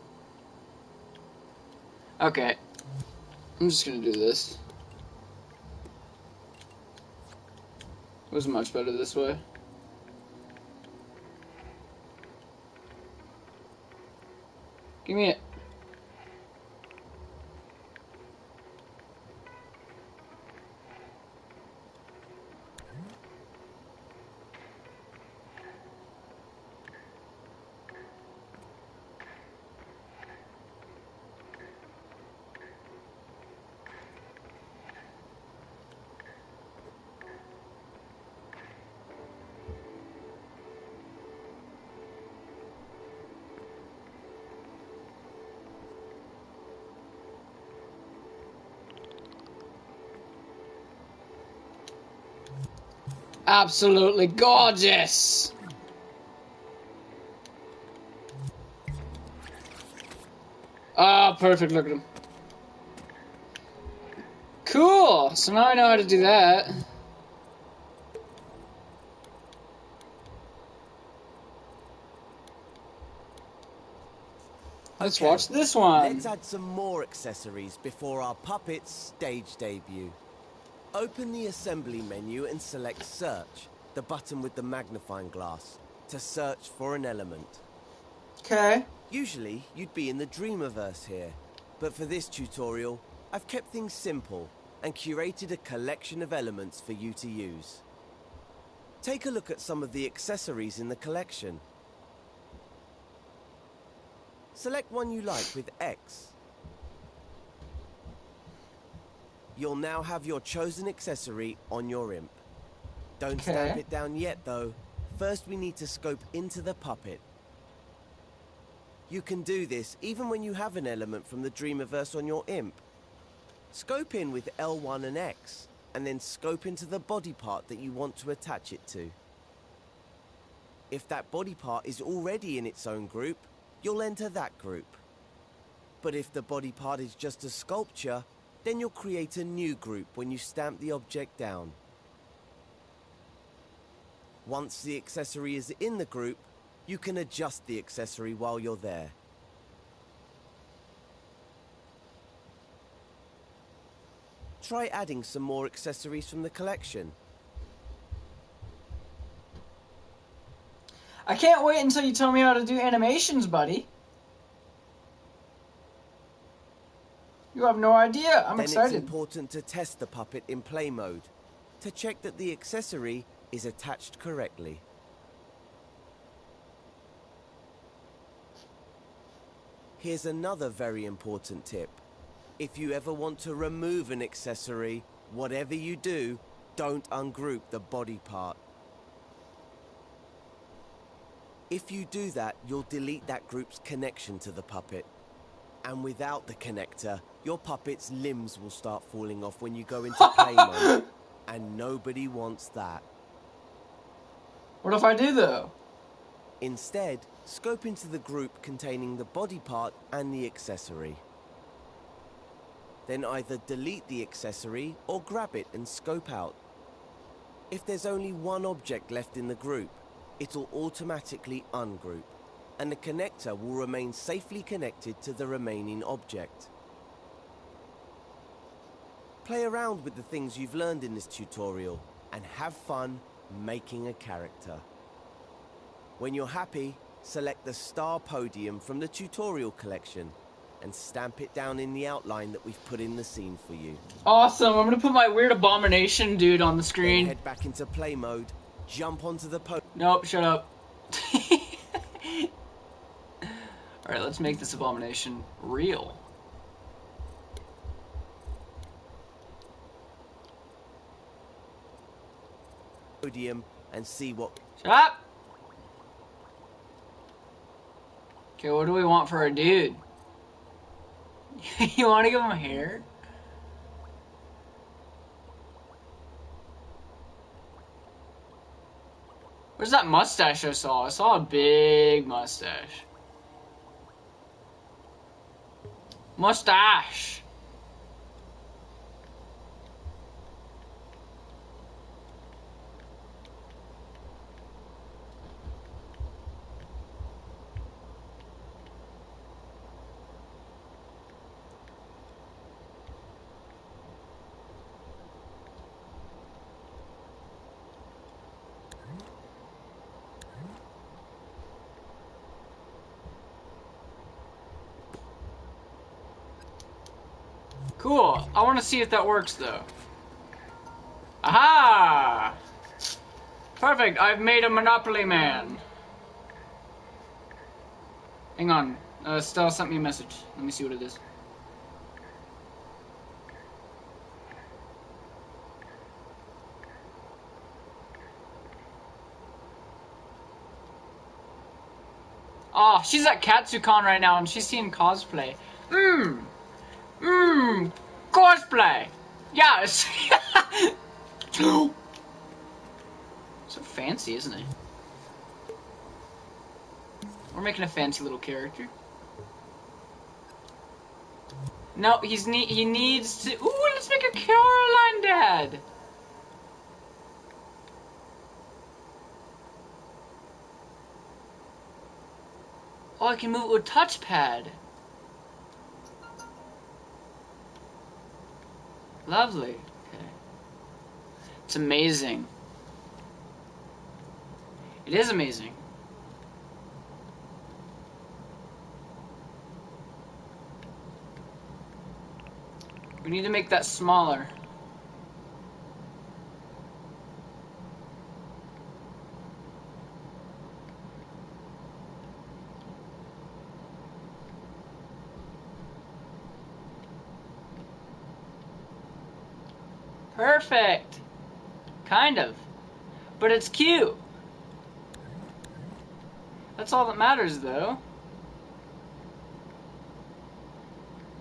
Okay. I'm just gonna do this. It was much better this way. Give me it. Absolutely gorgeous. Ah, perfect. Look at him. Cool. So now I know how to do that. Let's Okay, watch this one. Let's add some more accessories before our puppet's stage debut. Open the assembly menu and select Search, the button with the magnifying glass, to search for an element. Okay. Usually, you'd be in the Dreamiverse here, but for this tutorial, I've kept things simple and curated a collection of elements for you to use. Take a look at some of the accessories in the collection. Select one you like with X. You'll now have your chosen accessory on your imp. Don't stamp it down yet, though. First, we need to scope into the puppet. You can do this even when you have an element from the Dreamiverse on your imp. Scope in with L1 and X, and then scope into the body part that you want to attach it to. If that body part is already in its own group, you'll enter that group. But if the body part is just a sculpture, then you'll create a new group when you stamp the object down. Once the accessory is in the group, you can adjust the accessory while you're there. Try adding some more accessories from the collection. I can't wait until you tell me how to do animations, buddy. You have no idea. I'm excited. Then it's important to test the puppet in play mode to check that the accessory is attached correctly. Here's another very important tip. If you ever want to remove an accessory, whatever you do, don't ungroup the body part. If you do that, you'll delete that group's connection to the puppet. And without the connector, your puppet's limbs will start falling off when you go into play mode. And nobody wants that. What if I do, though? Instead, scope into the group containing the body part and the accessory. Then either delete the accessory or grab it and scope out. If there's only one object left in the group, it'll automatically ungroup, and the connector will remain safely connected to the remaining object. Play around with the things you've learned in this tutorial and have fun making a character. When you're happy, select the star podium from the tutorial collection and stamp it down in the outline that we've put in the scene for you. Awesome, I'm gonna put my weird abomination dude on the Then screen. head back into play mode, jump onto the Nope, shut up. Alright, let's make this abomination real. podium and see what... Shut up! Okay, what do we want for our dude? You want to give him hair? Where's that mustache I saw? I saw a big mustache. Mustache! Cool. I want to see if that works, though. Aha! Perfect. I've made a Monopoly Man. Hang on. Stella sent me a message. Let me see what it is. Oh, she's at KatsuCon right now, and she's seeing cosplay. Cosplay! Yes! So fancy, isn't it? We're making a fancy little character. No, he needs to... Ooh, let's make a Caroline dad! Oh, I can move it with a touchpad. Lovely. Okay. It's amazing. It is amazing. We need to make that smaller. Perfect. Kind of. But it's cute. That's all that matters, though.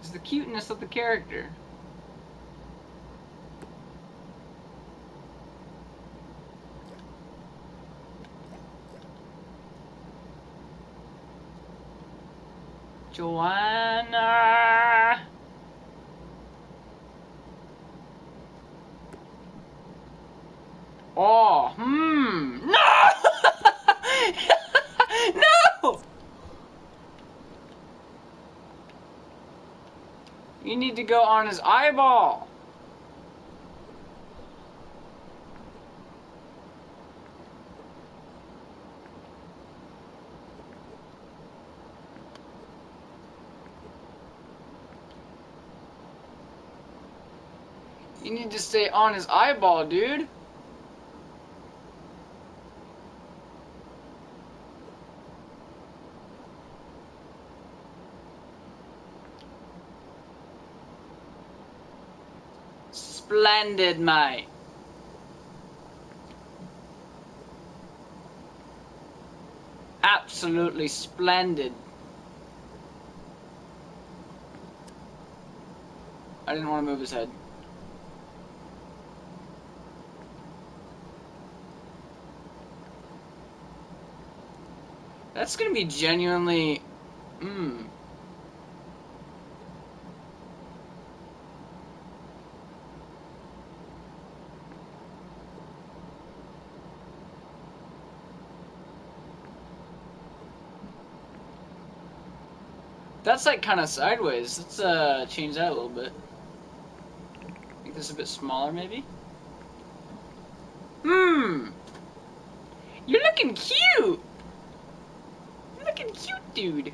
It's the cuteness of the character. Joanna! Oh, No! No! You need to go on his eyeball. You need to stay on his eyeball, dude. Splendid, mate. Absolutely splendid. I didn't want to move his head. That's gonna be genuinely... That's like kind of sideways. Let's change that a little bit. Make this a bit smaller, maybe? You're looking cute! You're looking cute, dude.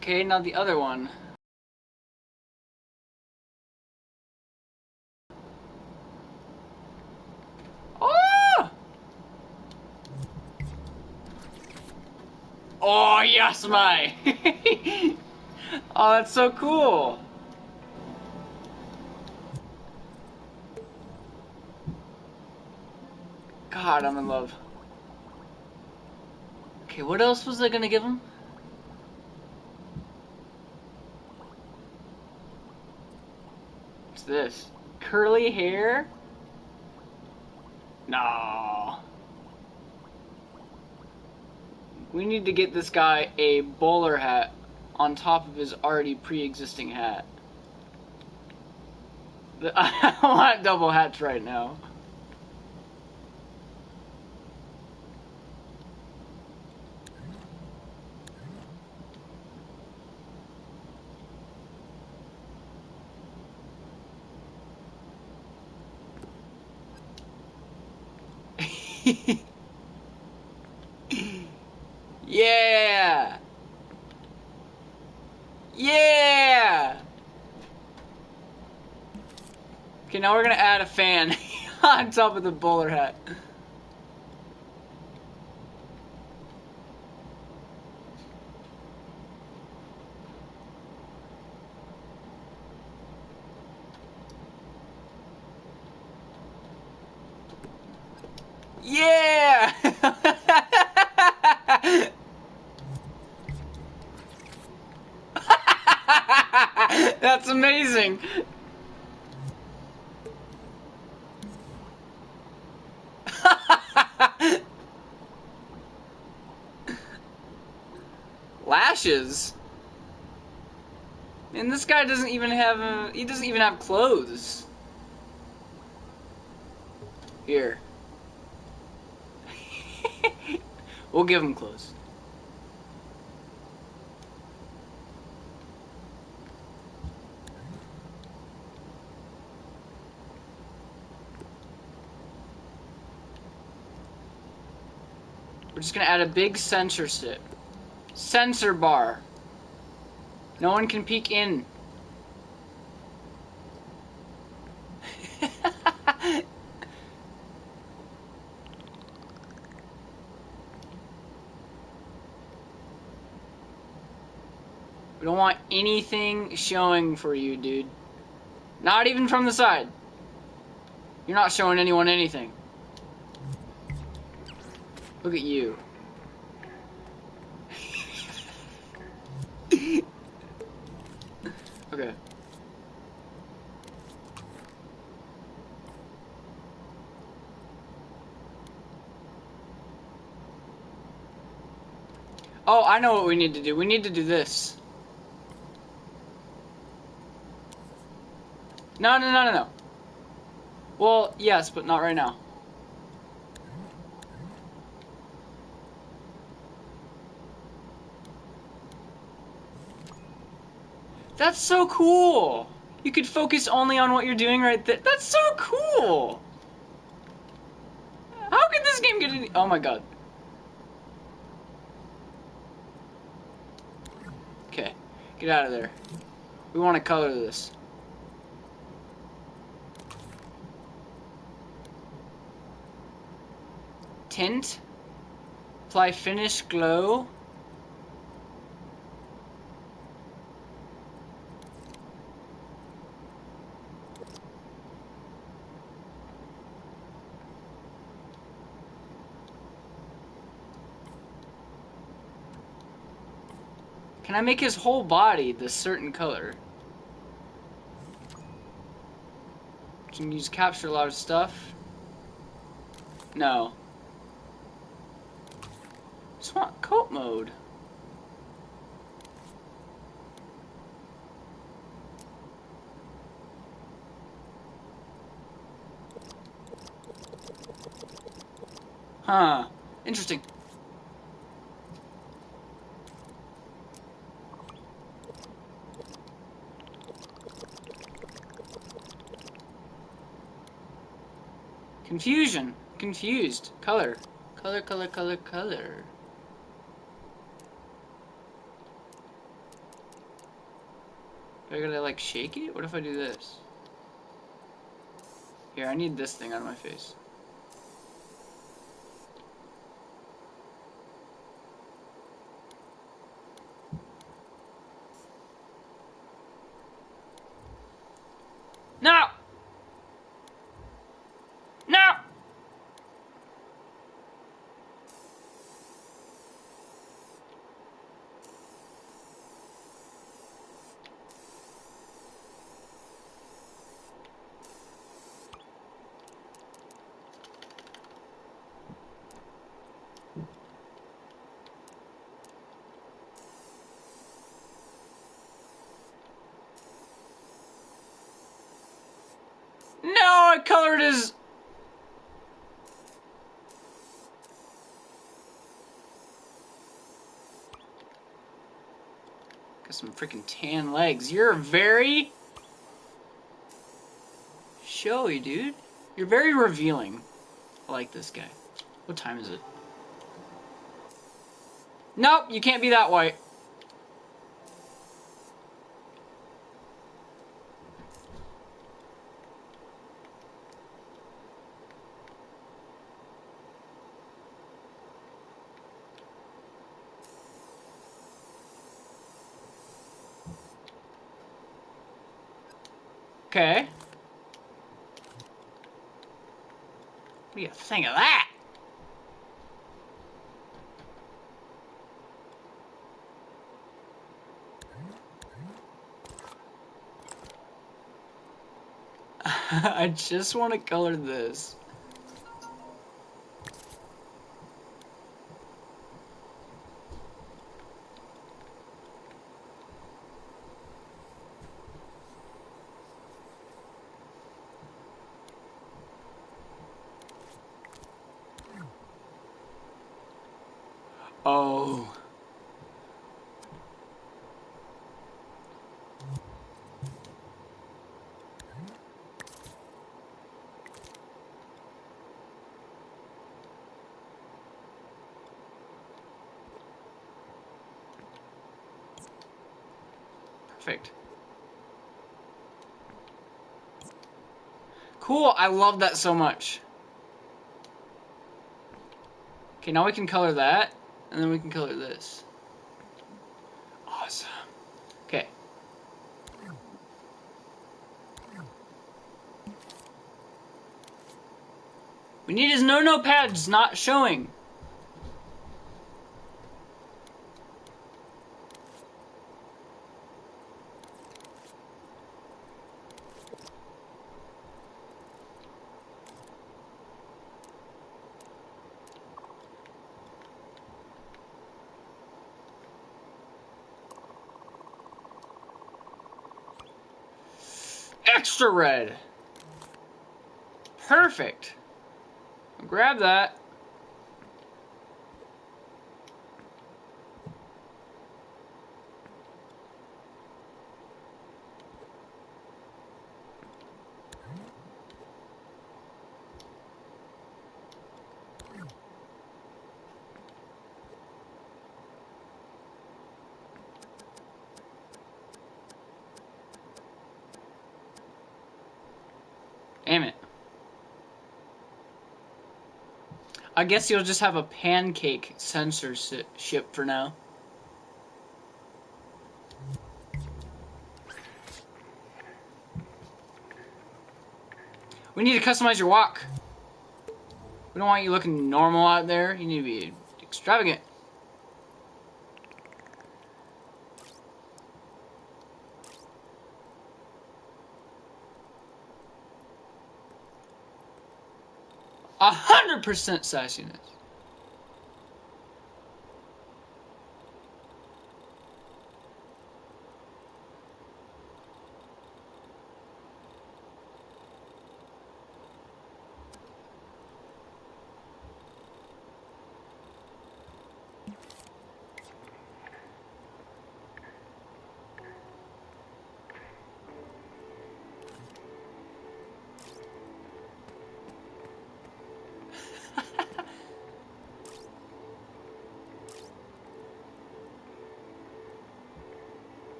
Okay, now the other one. Oh! Oh, yes, my! Oh, that's so cool! God, I'm in love. Okay, what else was I gonna give him? What's this? Curly hair? No. We need to get this guy a bowler hat on top of his already pre-existing hat. I want double hats right now. Yeah! Yeah! Okay, now we're gonna add a fan on top of the bowler hat. Yeah! That's amazing. Lashes? And this guy doesn't even have he doesn't even have clothes. Here. We'll give him clothes. We're just gonna add a big sensor bar. No one can peek in. We don't want anything showing for you, dude. Not even from the side. You're not showing anyone anything. Look at you. Okay. Oh, I know what we need to do. We need to do this. No. Well, yes, but not right now. That's so cool! You could focus only on what you're doing right there. That's so cool! How How could this game get any... Oh my god. Okay, get out of there. We want to color this. Tint. Apply finish glow. Can I make his whole body this certain color? Can you use capture a lot of stuff? No. Just want coat mode. Huh. Interesting. Confusion. Confused. Color. Color, color, color, color. I gotta like shake it? What if I do this? Here, I need this thing out of my face. No! No! No, I colored his... Got some freaking tan legs. You're very... showy, dude. You're very revealing. I like this guy. What time is it? Nope, you can't be that white. Okay. What do you think of that? I just want to color this. Oh. Perfect. Cool, I love that so much. Okay, now we can color that, and then we can color this. Awesome. Okay. We need his no-no pads not showing. Extra red. Perfect. I'll grab that. Damn it. I guess you'll just have a pancake censorship for now. We need to customize your walk. We don't want you looking normal out there. You need to be extravagant. A 100% sassiness.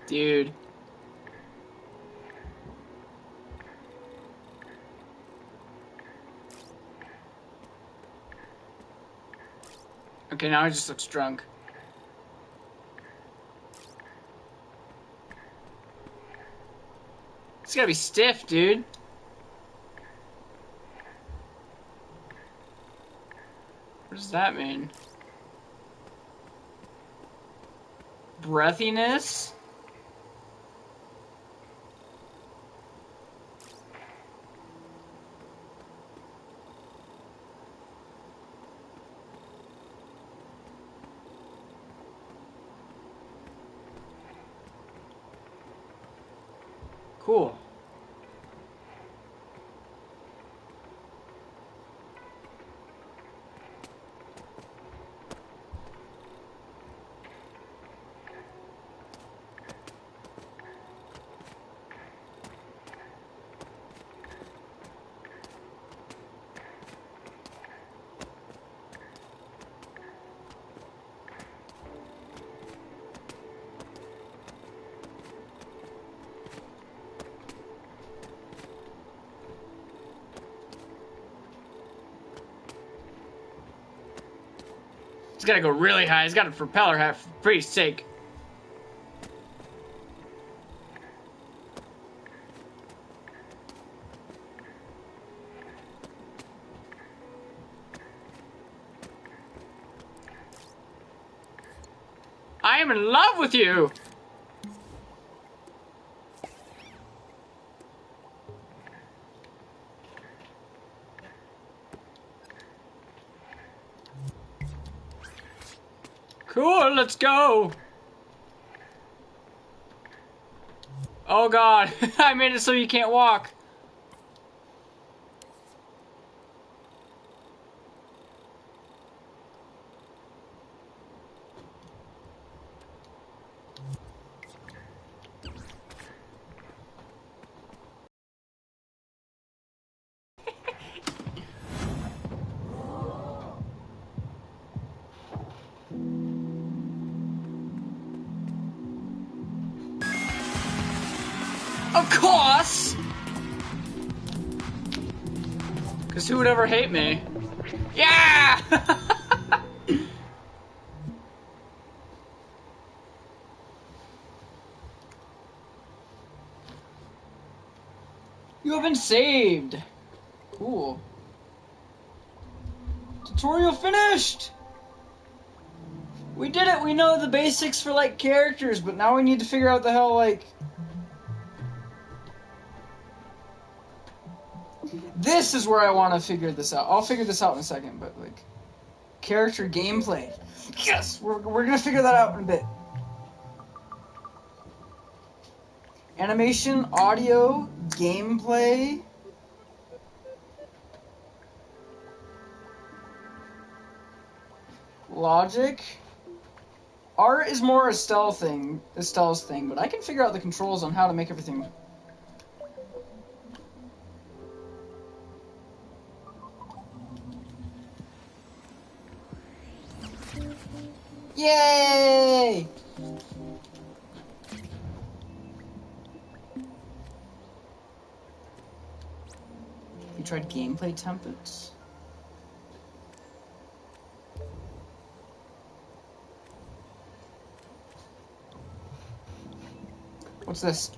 Dude. Okay, now he just looks drunk. It's gotta be stiff, dude. What does that mean? Breathiness? Cool. He's gotta go really high. He's got a propeller hat for free's sake. I am in love with you! Cool, let's go! Oh god, I made it so you can't walk. Of course! Because who would ever hate me? Yeah! You have been saved! Cool. Tutorial finished! We did it! We know the basics for, like, characters, but now we need to figure out the hell, like... This is where I want to figure this out. I'll figure this out in a second, but, like... Character gameplay. Yes! We're gonna figure that out in a bit. Animation, audio, gameplay... Logic... Art is more a stealth thing, but I can figure out the controls on how to make everything. Yay! You tried gameplay templates? What's this?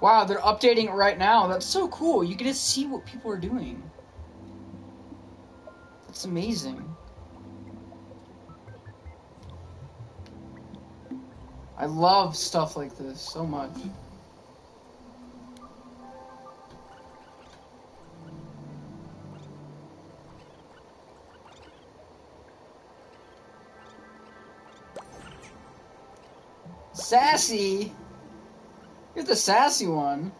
Wow, they're updating it right now. That's so cool. You get to see what people are doing. That's amazing. I love stuff like this so much. Sassy? You're the sassy one.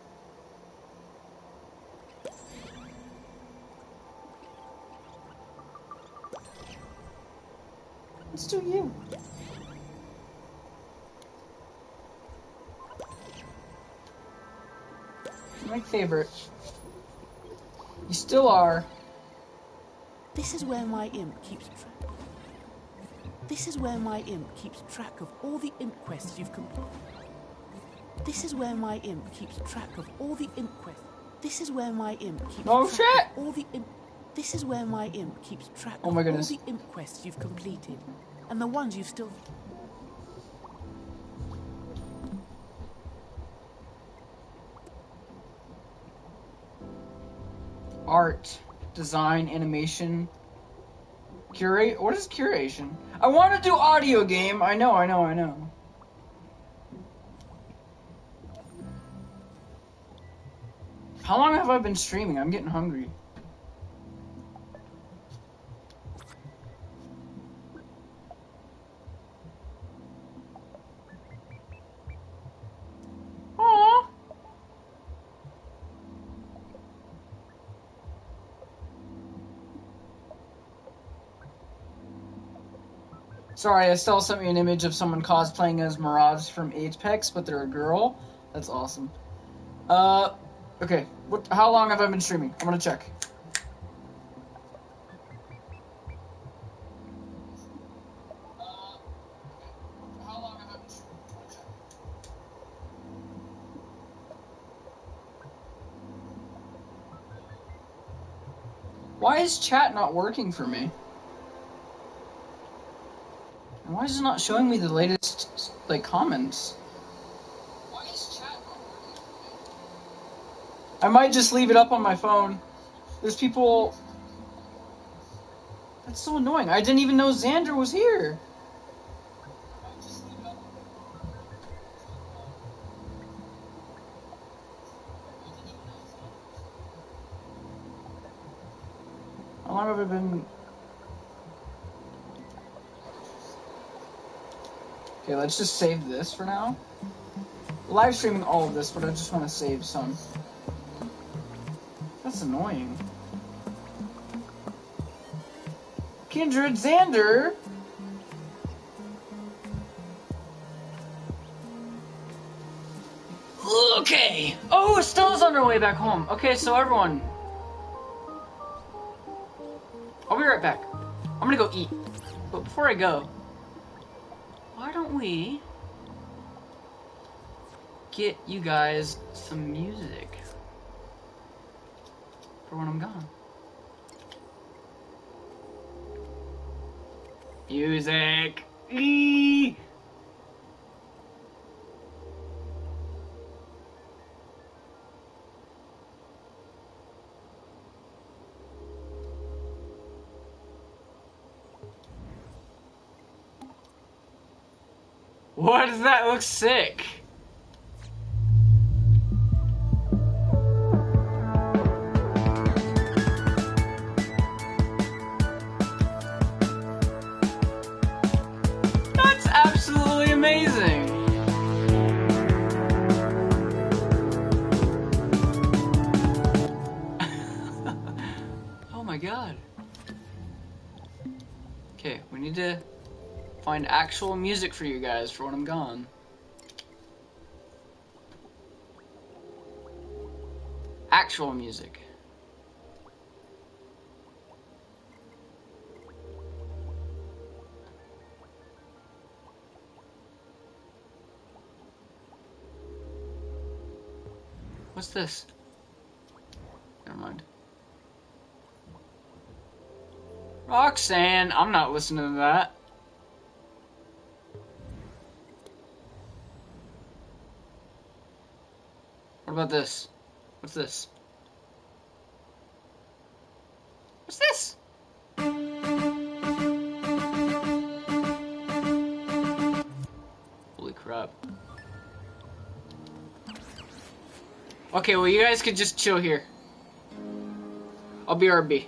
Let's do you. My favorite. You still are. This is where my imp keeps track. This is where my imp keeps track of all the imp quests you've completed. This is where my imp keeps track of all the imp quests. This is where my imp keeps Oh, track shit! of all the imp. This is where my imp keeps track Oh of my all goodness. the imp quests you've completed, and the ones you've still. Art, design, animation, curate. What is curation? I want to do audio game. I know. How long have I been streaming? I'm getting hungry. Aww. Sorry, Estelle sent me an image of someone cosplaying as Mirage from Apex, but they're a girl. That's awesome. Okay. How long have I been streaming? I'm gonna check. Why is chat not working for me? And why is it not showing me the latest, like, comments? Why is chat not working for me? I might just leave it up on my phone. There's people... That's so annoying. I didn't even know Xander was here. How long have I been... Okay, let's just save this for now. Live streaming all of this, but I just want to save some. That's annoying. Kindred Xander! Okay! Oh, Estella's on her way back home. Okay, so everyone. I'll be right back. I'm gonna go eat. But before I go, why don't we get you guys some music for when I'm gone? Music! Eee! What does that look sick? That's absolutely amazing. Oh my god. Okay, we need to find actual music for you guys for when I'm gone. actual music. What's this? Never mind. Roxanne, I'm not listening to that. What about this? What's this? What's this? Holy crap. Okay, well, you guys could just chill here. I'll be RB.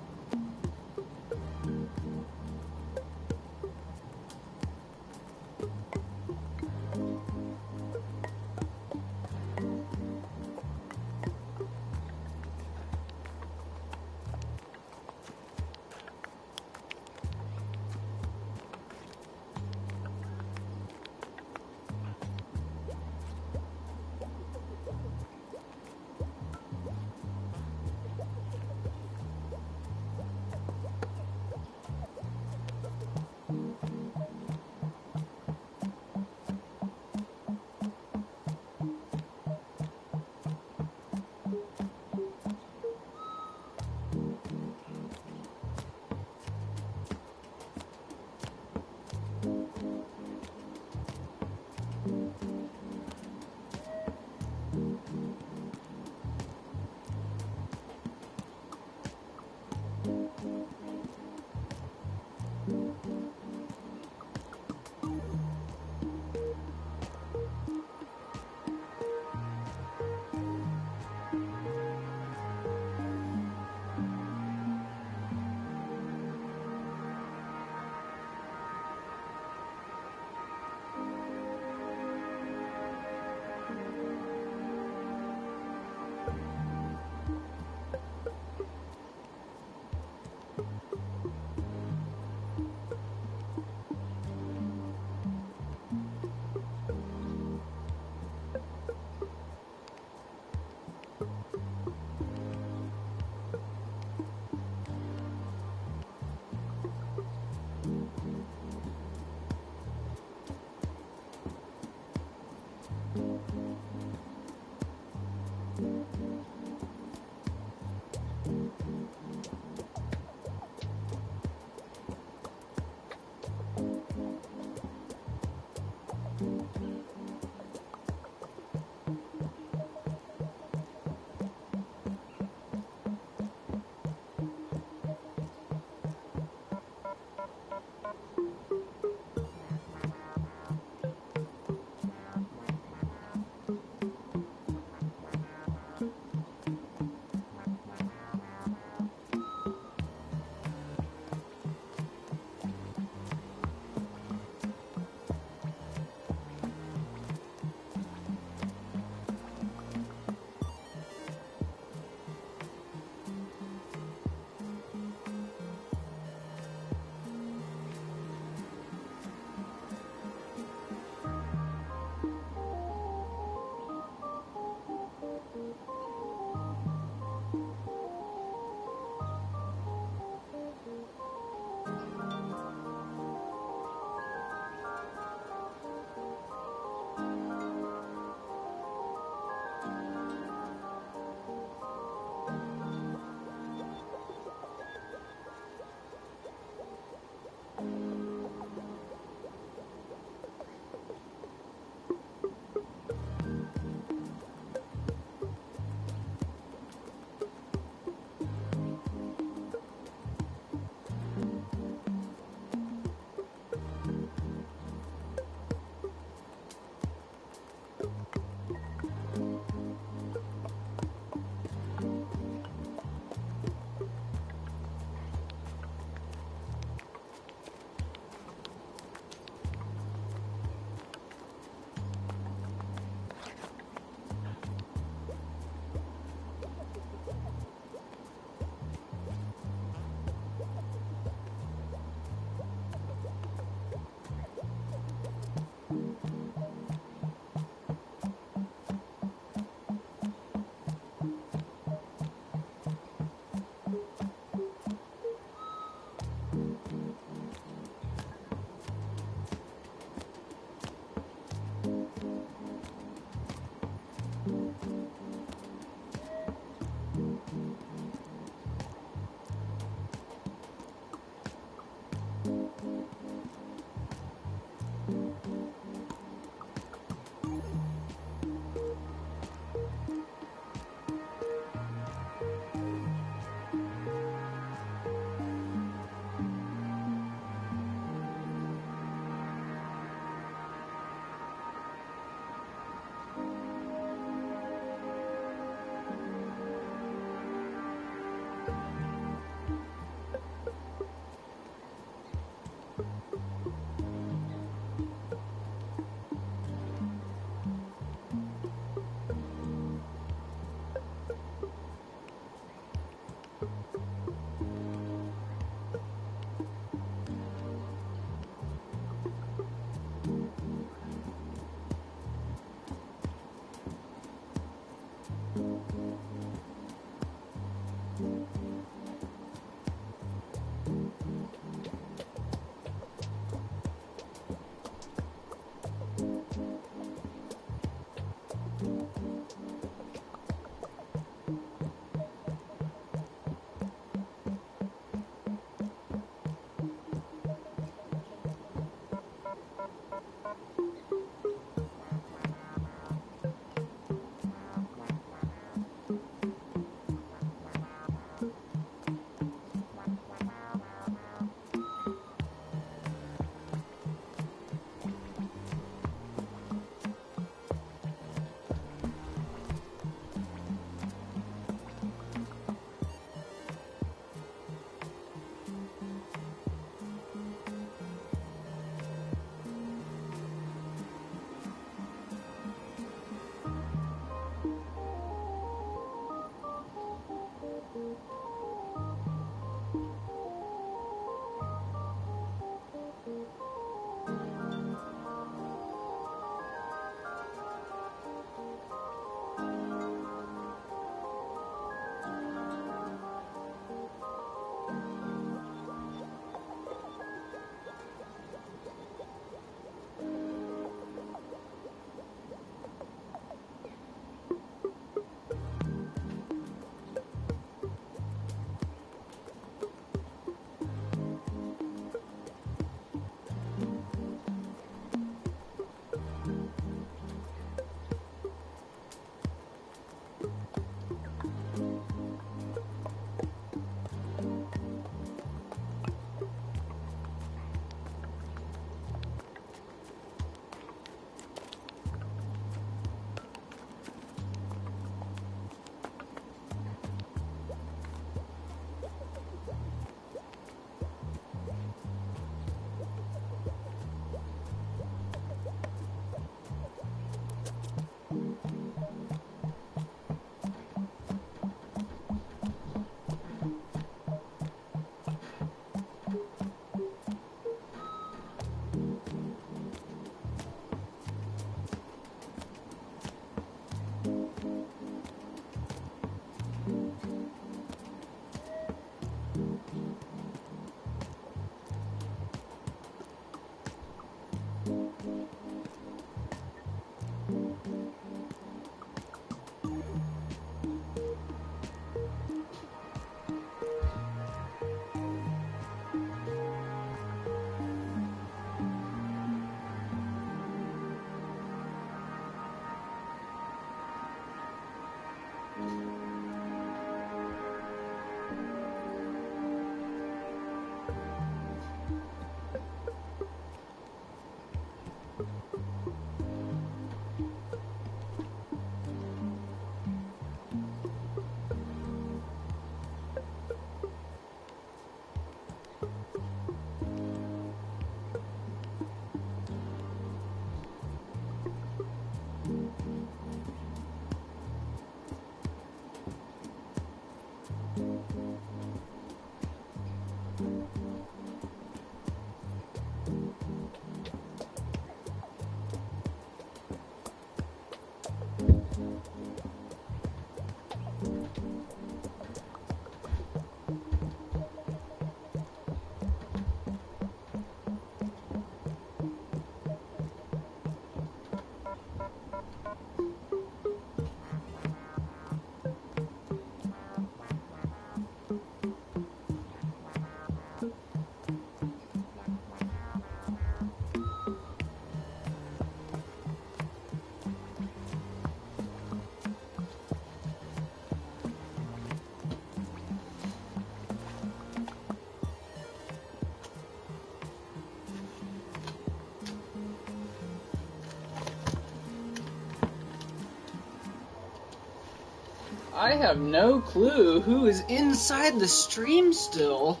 I have no clue who is inside the stream still,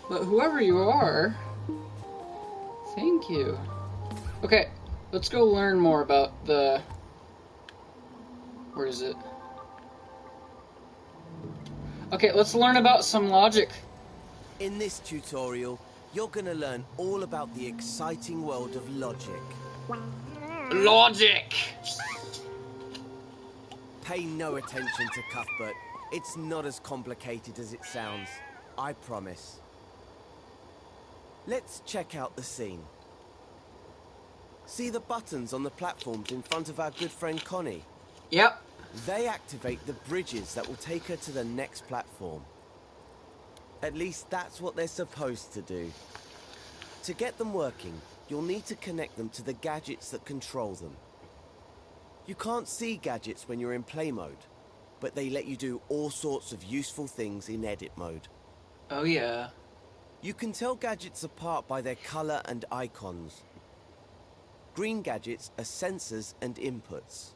but whoever you are, thank you. Okay, let's go learn more about the... Where is it? Okay, let's learn about some logic. In this tutorial, you're gonna learn all about the exciting world of logic. Logic! Pay no attention to Cuthbert. It's not as complicated as it sounds. I promise. Let's check out the scene. See the buttons on the platforms in front of our good friend Connie? Yep. They activate the bridges that will take her to the next platform. At least that's what they're supposed to do. To get them working, you'll need to connect them to the gadgets that control them. You can't see gadgets when you're in play mode, but they let you do all sorts of useful things in edit mode. Oh yeah. You can tell gadgets apart by their color and icons. Green gadgets are sensors and inputs.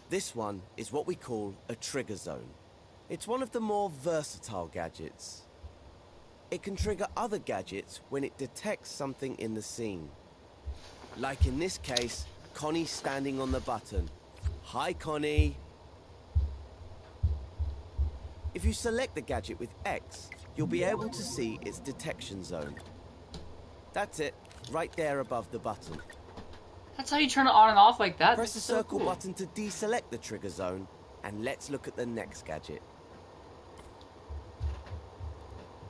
This one is what we call a trigger zone. It's one of the more versatile gadgets. It can trigger other gadgets when it detects something in the scene. Like in this case, Connie standing on the button. Hi, Connie. If you select the gadget with X, you'll be able to see its detection zone. That's it, right there above the button. That's how you turn it on and off like that? Press the This is so circle cool. button to deselect the trigger zone, and let's look at the next gadget.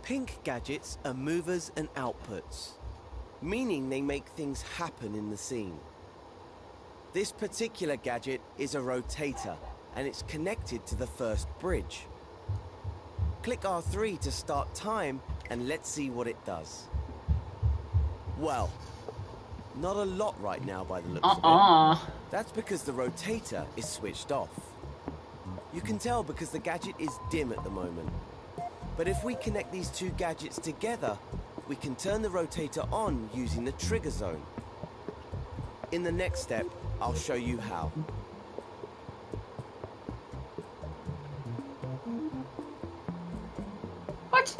Pink gadgets are movers and outputs, meaning they make things happen in the scene. This particular gadget is a rotator, and it's connected to the first bridge. Click R3 to start time, and let's see what it does. Well, not a lot right now by the looks of it. That's because the rotator is switched off. You can tell because the gadget is dim at the moment. But if we connect these two gadgets together, we can turn the rotator on using the trigger zone. In the next step, I'll show you how. What?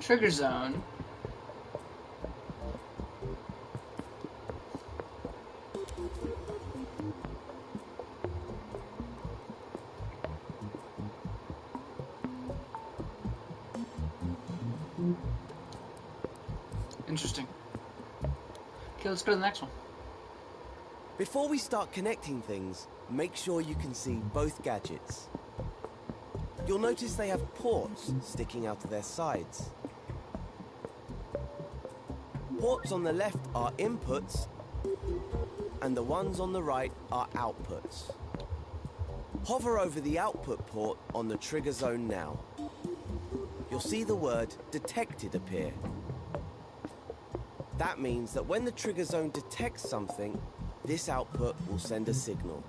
Trigger zone. Interesting. Okay, let's go to the next one. Before we start connecting things, make sure you can see both gadgets. You'll notice they have ports sticking out of their sides. Ports on the left are inputs, and the ones on the right are outputs. Hover over the output port on the trigger zone now. You'll see the word detected appear. That means that when the trigger zone detects something, this output will send a signal.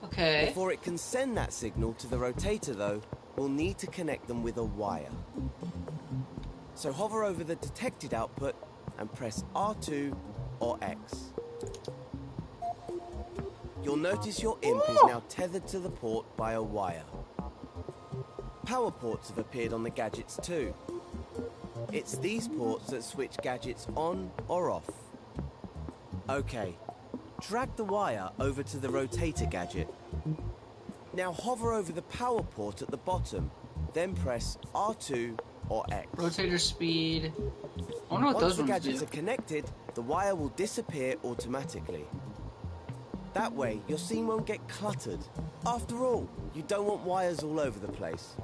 Okay. Before it can send that signal to the rotator though, we'll need to connect them with a wire. So hover over the detected output and press R2 or X. You'll notice your imp is now tethered to the port by a wire. Power ports have appeared on the gadgets too. It's these ports that switch gadgets on or off. Okay, drag the wire over to the rotator gadget. Now hover over the power port at the bottom, then press R2 or X. Rotator speed. I wonder what Once those the ones gadgets do. are connected, the wire will disappear automatically. That way, your scene won't get cluttered. After all, you don't want wires all over the place.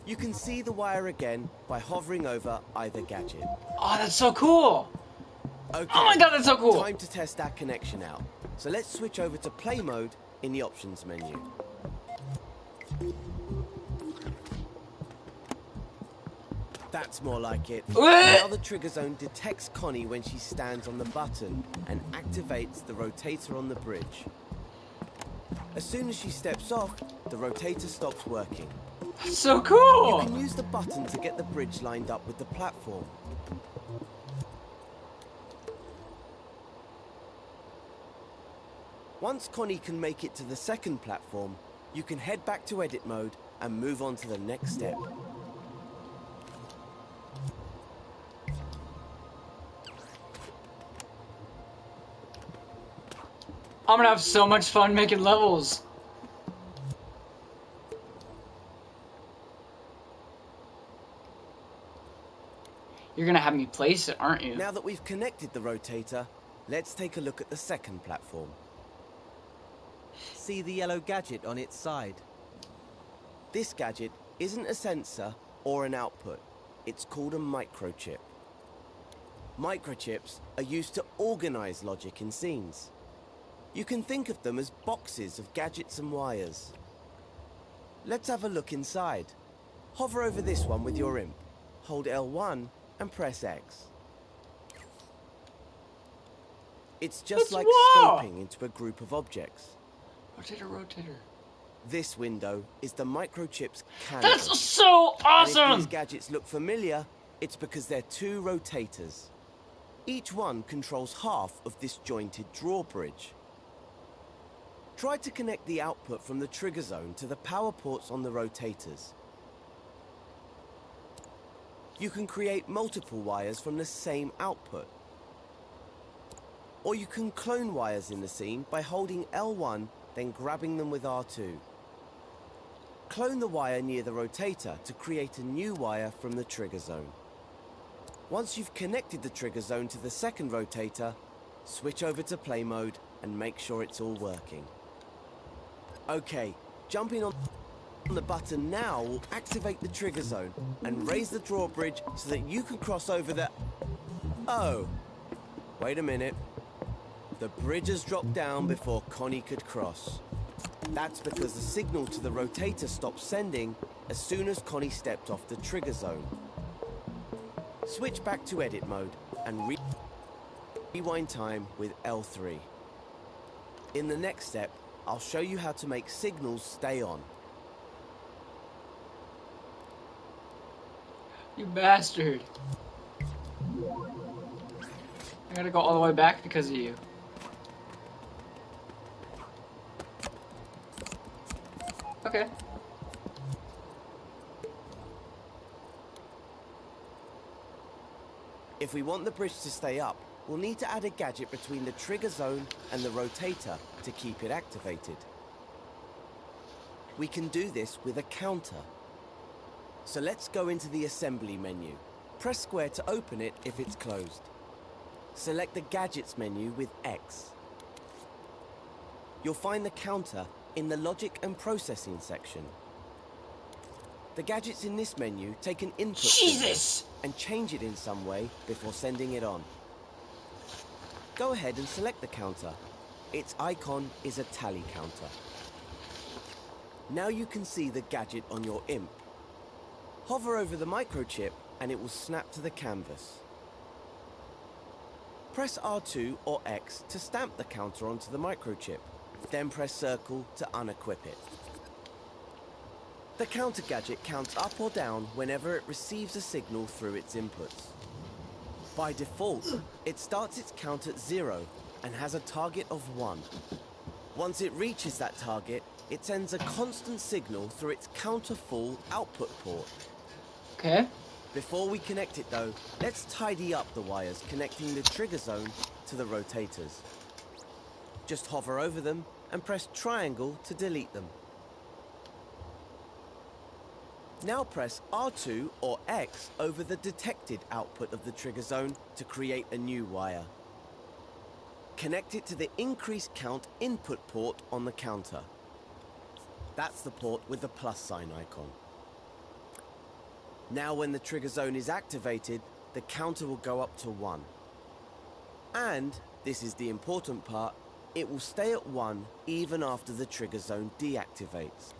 You can see the wire again by hovering over either gadget. Oh, that's so cool! Okay, Oh my god, that's so cool! time to test that connection out. So let's switch over to play mode in the options menu. That's more like it. Now the trigger zone detects Connie when she stands on the button and activates the rotator on the bridge. As soon as she steps off, the rotator stops working. That's so cool! You can use the button to get the bridge lined up with the platform. Once Connie can make it to the second platform, you can head back to edit mode and move on to the next step. I'm gonna have so much fun making levels. You're gonna have me place it, aren't you? Now that we've connected the rotator, let's take a look at the second platform. See the yellow gadget on its side? This gadget isn't a sensor or an output. It's called a microchip. Microchips are used to organize logic in scenes. You can think of them as boxes of gadgets and wires. Let's have a look inside. Hover over this one with your imp. Hold L1 and press X. It's just like scoping into a group of objects. Rotator, rotator. This window is the microchip's canvas. That's so awesome! And if these gadgets look familiar, it's because they're two rotators. Each one controls half of this jointed drawbridge. Try to connect the output from the trigger zone to the power ports on the rotators. You can create multiple wires from the same output. Or you can clone wires in the scene by holding L1, then grabbing them with R2. Clone the wire near the rotator to create a new wire from the trigger zone. Once you've connected the trigger zone to the second rotator, switch over to play mode and make sure it's all working. Okay, jumping on the button now will activate the trigger zone and raise the drawbridge so that you can cross over the... Oh, wait a minute. The bridge has dropped down before Connie could cross. That's because the signal to the rotator stopped sending as soon as Connie stepped off the trigger zone. Switch back to edit mode and rewind time with L3. In the next step, I'll show you how to make signals stay on. You bastard. I gotta go all the way back because of you. Okay. If we want the bridge to stay up, we'll need to add a gadget between the trigger zone and the rotator to keep it activated. We can do this with a counter. So let's go into the assembly menu. Press square to open it if it's closed. Select the gadgets menu with X. You'll find the counter in the logic and processing section. The gadgets in this menu take an input signal and change it in some way before sending it on. Go ahead and select the counter. Its icon is a tally counter. Now you can see the gadget on your imp. Hover over the microchip and it will snap to the canvas. Press R2 or X to stamp the counter onto the microchip. Then press circle to unequip it. The counter gadget counts up or down whenever it receives a signal through its inputs. By default, it starts its count at 0 and has a target of 1. Once it reaches that target, it sends a constant signal through its counter full output port. Okay. Before we connect it though, let's tidy up the wires connecting the trigger zone to the rotators. Just hover over them and press triangle to delete them. Now press R2 or X over the detected output of the trigger zone to create a new wire. Connect it to the increased count input port on the counter. That's the port with the plus sign icon. Now when the trigger zone is activated, the counter will go up to 1. And, this is the important part, it will stay at 1 even after the trigger zone deactivates.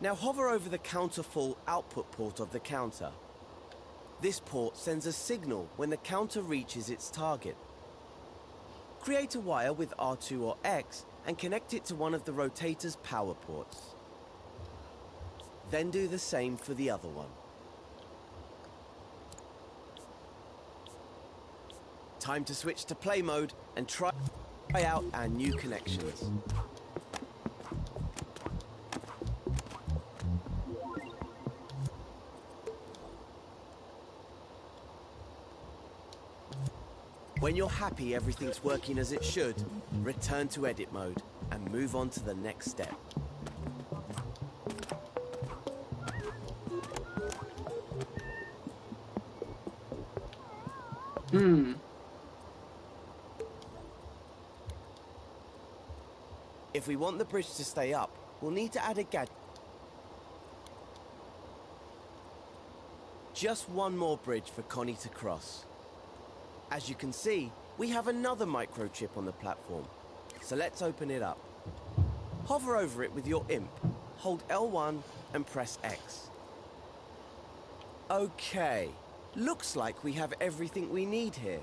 Now hover over the counter full output port of the counter. This port sends a signal when the counter reaches its target. Create a wire with R2 or X and connect it to one of the rotator's power ports. Then do the same for the other one. Time to switch to play mode and try out our new connections. When you're happy everything's working as it should, return to edit mode and move on to the next step. If we want the bridge to stay up, we'll need to add a gadget. Just one more bridge for Connie to cross. As you can see, we have another microchip on the platform. So let's open it up. Hover over it with your imp, hold L1 and press X. Okay, looks like we have everything we need here.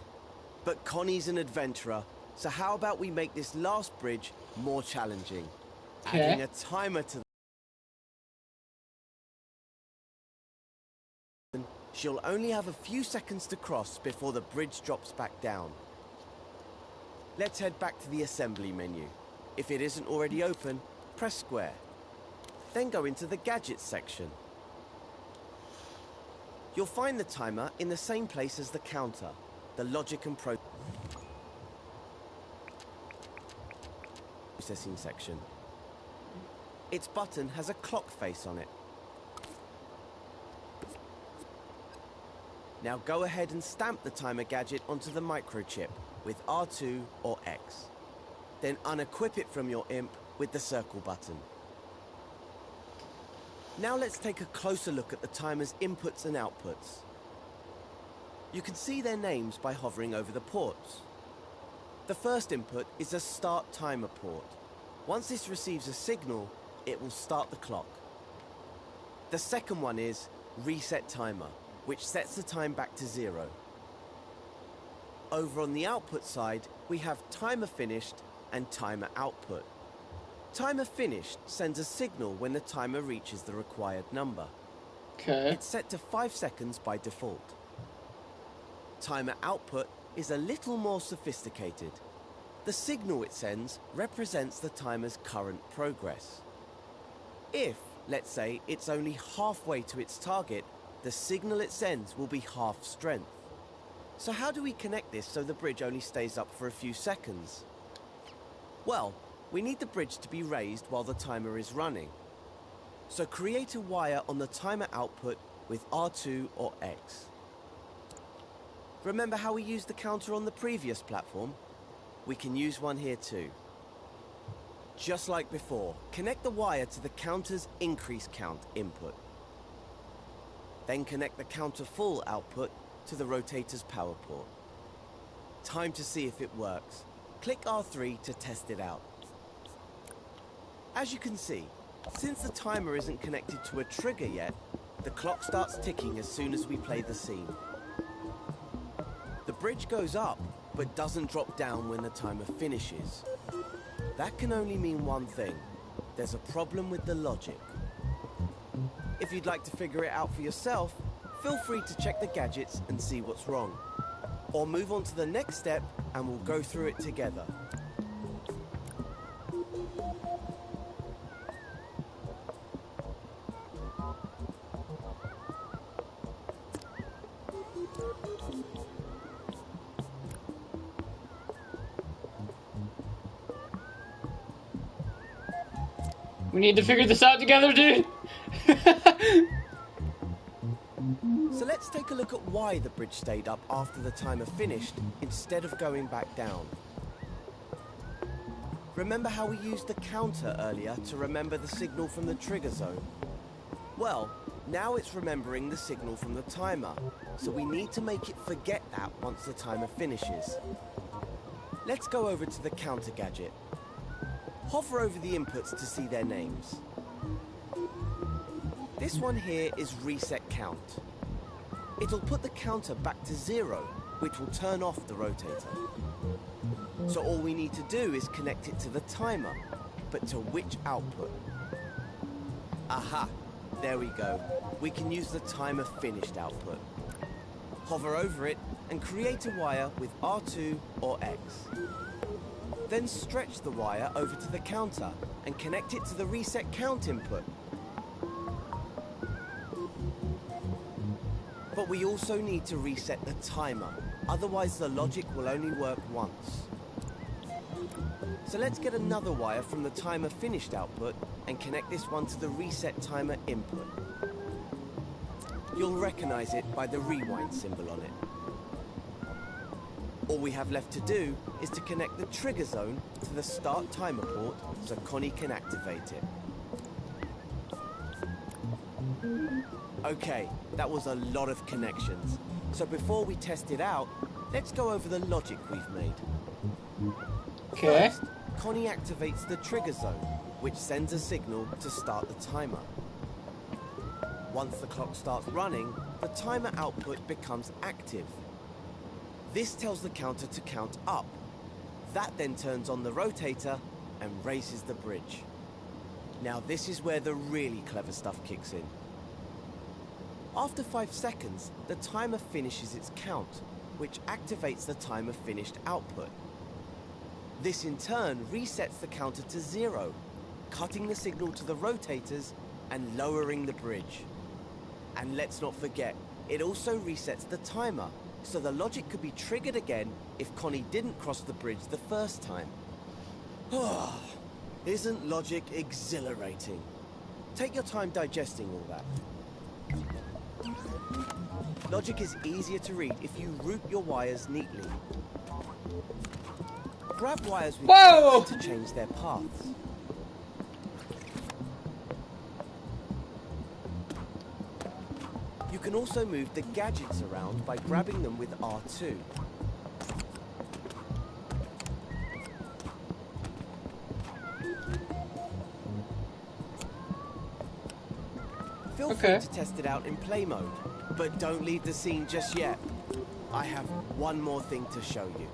But Connie's an adventurer, so how about we make this last bridge more challenging? Adding a timer to she'll only have a few seconds to cross before the bridge drops back down. Let's head back to the assembly menu. If it isn't already open, press square. Then go into the gadgets section. You'll find the timer in the same place as the counter, the logic and processing section. Its button has a clock face on it. Now go ahead and stamp the timer gadget onto the microchip with R2 or X. Then unequip it from your imp with the circle button. Now let's take a closer look at the timer's inputs and outputs. You can see their names by hovering over the ports. The first input is a start timer port. Once this receives a signal, it will start the clock. The second one is reset timer, which sets the time back to 0. Over on the output side, we have timer finished and timer output. Timer finished sends a signal when the timer reaches the required number. Okay. It's set to 5 seconds by default. Timer output is a little more sophisticated. The signal it sends represents the timer's current progress. If, let's say, it's only halfway to its target, the signal it sends will be half strength. So how do we connect this so the bridge only stays up for a few seconds? Well, we need the bridge to be raised while the timer is running. So create a wire on the timer output with R2 or X. Remember how we used the counter on the previous platform? We can use one here too. Just like before, connect the wire to the counter's increase count input. Then connect the counter full output to the rotator's power port. Time to see if it works. Click R3 to test it out. As you can see, since the timer isn't connected to a trigger yet, the clock starts ticking as soon as we play the scene. The bridge goes up, but doesn't drop down when the timer finishes. That can only mean one thing. There's a problem with the logic. If you'd like to figure it out for yourself, feel free to check the gadgets and see what's wrong. Or move on to the next step and we'll go through it together. We need to figure this out together, dude. So let's take a look at why the bridge stayed up after the timer finished instead of going back down. Remember how we used the counter earlier to remember the signal from the trigger zone? Well, now it's remembering the signal from the timer, so we need to make it forget that once the timer finishes. Let's go over to the counter gadget. Hover over the inputs to see their names. This one here is reset count. It'll put the counter back to 0, which will turn off the rotator. So all we need to do is connect it to the timer, but to which output? Aha! There we go. We can use the timer finished output. Hover over it and create a wire with R2 or X. Then stretch the wire over to the counter and connect it to the reset count input. But we also need to reset the timer, otherwise the logic will only work once. So let's get another wire from the timer finished output and connect this one to the reset timer input. You'll recognize it by the rewind symbol on it. All we have left to do is to connect the trigger zone to the start timer port so Connie can activate it. Okay, that was a lot of connections. So before we test it out, let's go over the logic we've made. Okay. First, Connie activates the trigger zone, which sends a signal to start the timer. Once the clock starts running, the timer output becomes active. This tells the counter to count up. That then turns on the rotator and raises the bridge. Now this is where the really clever stuff kicks in. After 5 seconds, the timer finishes its count, which activates the timer finished output. This in turn resets the counter to 0, cutting the signal to the rotators and lowering the bridge. And let's not forget, it also resets the timer, so the logic could be triggered again if Connie didn't cross the bridge the first time. Isn't logic exhilarating? Take your time digesting all that. Logic is easier to read if you route your wires neatly. Grab wires with Whoa! to change their paths. You can also move the gadgets around by grabbing them with R2. Feel free to test it out in play mode, but don't leave the scene just yet. I have one more thing to show you.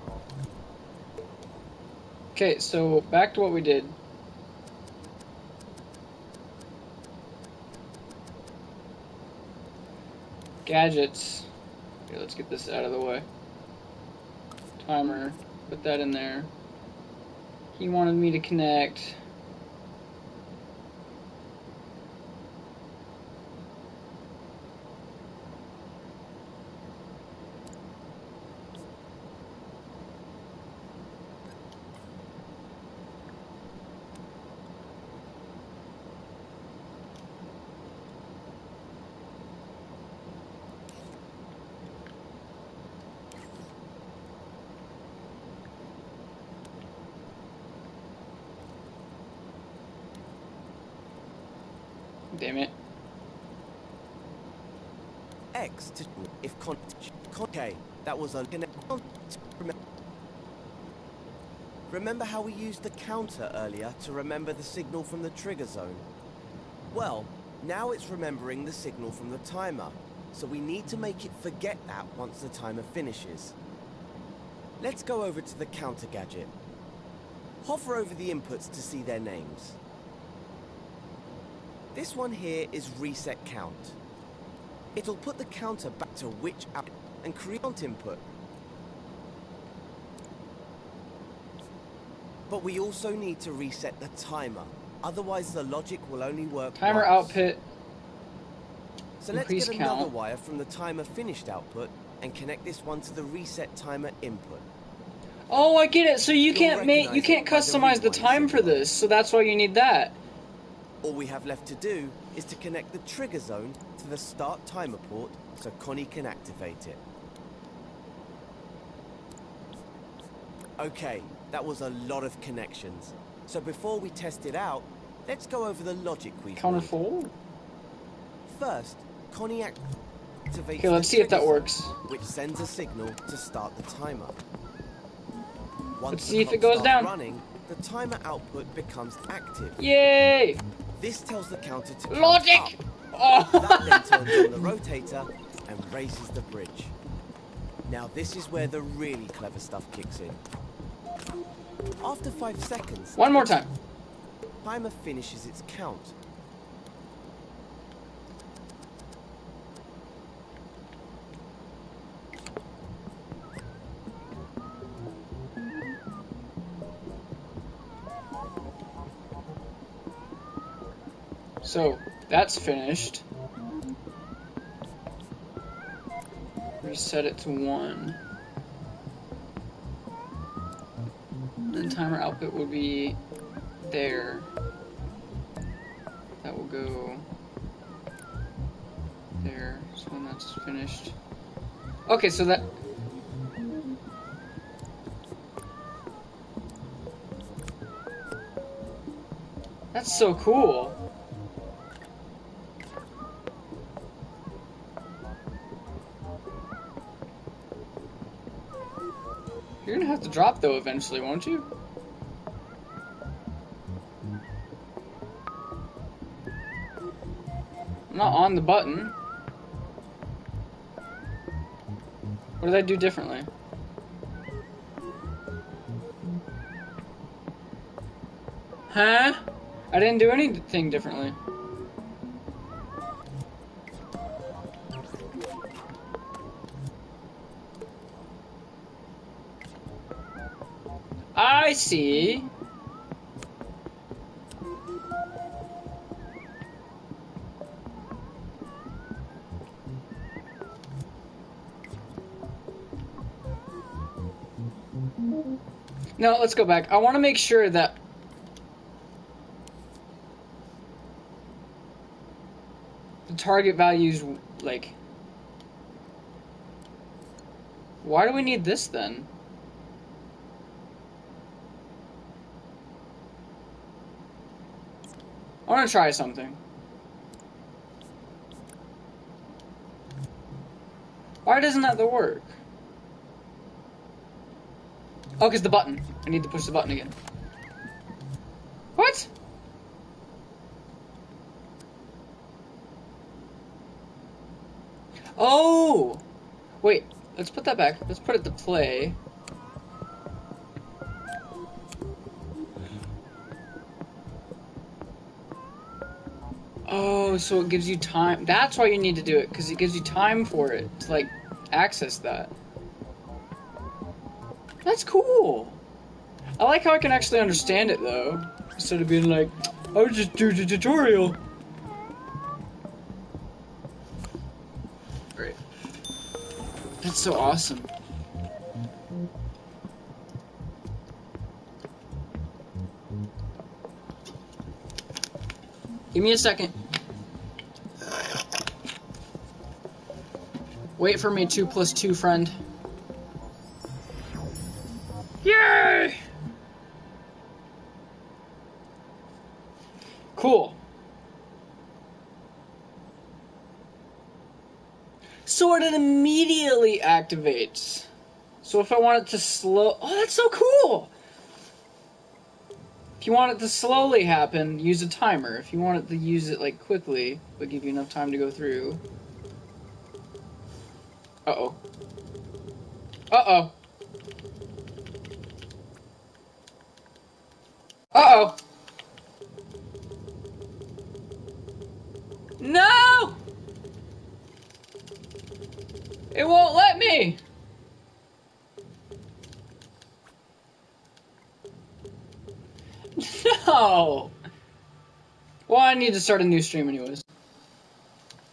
Okay, so back to what we did. Gadgets. Okay, let's get this out of the way. Timer. Put that in there. He wanted me to connect. Damn it. X to if okay, that was a remember how we used the counter earlier to remember the signal from the trigger zone? Well, now it's remembering the signal from the timer, so we need to make it forget that once the timer finishes. Let's go over to the counter gadget. Hover over the inputs to see their names. This one here is reset count. It'll put the counter back to which output and create input. But we also need to reset the timer, otherwise the logic will only work Timer once. output. So let's get another wire from the timer finished output and connect this one to the reset timer input. Oh, I get it. So you can't customize the time for this, so that's why you need that. All we have left to do is to connect the trigger zone to the start timer port so Connie can activate it. Okay, that was a lot of connections. So before we test it out, let's go over the logic we've Counter made. 4? First, Connie activates Okay, let's see if that works. which sends a signal to start the timer. Once Let's the see if it clock goes starts down. running, the timer output becomes active. Yay! This tells the counter to count Logic! up. Oh. That then turns on the rotator and raises the bridge. Now this is where the really clever stuff kicks in. After 5 seconds, One more time. the timer finishes its count. So, that's finished. Reset it to 1. Then timer output would be there. That will go there. So when that's finished. Okay, so that... That's so cool. You're gonna have to drop though eventually, won't you? I'm not on the button. What did I do differently? Huh? I didn't do anything differently. I see. No, let's go back. I want to make sure that the target values, like... Why do we need this then? I want to try something. Why doesn't that work? Oh, because the button. I need to push the button again. What? Oh! Wait, let's put that back. Let's put it to play. Oh, so it gives you time. That's why you need to do it, because it gives you time for it to, like, access that. That's cool. I like how I can actually understand it, though. Instead of being like, I would just do the tutorial. Great. That's so awesome. Give me a second. Wait for me, 2 + 2 friend. Yay! Cool. So it immediately activates. So if I want it to slow... Oh, that's so cool! If you want it to slowly happen, use a timer. If you want it to use it, like, quickly, but give you enough time to go through... Uh-oh. Uh-oh. Uh-oh. No! It won't let me! No! Well, I need to start a new stream anyways.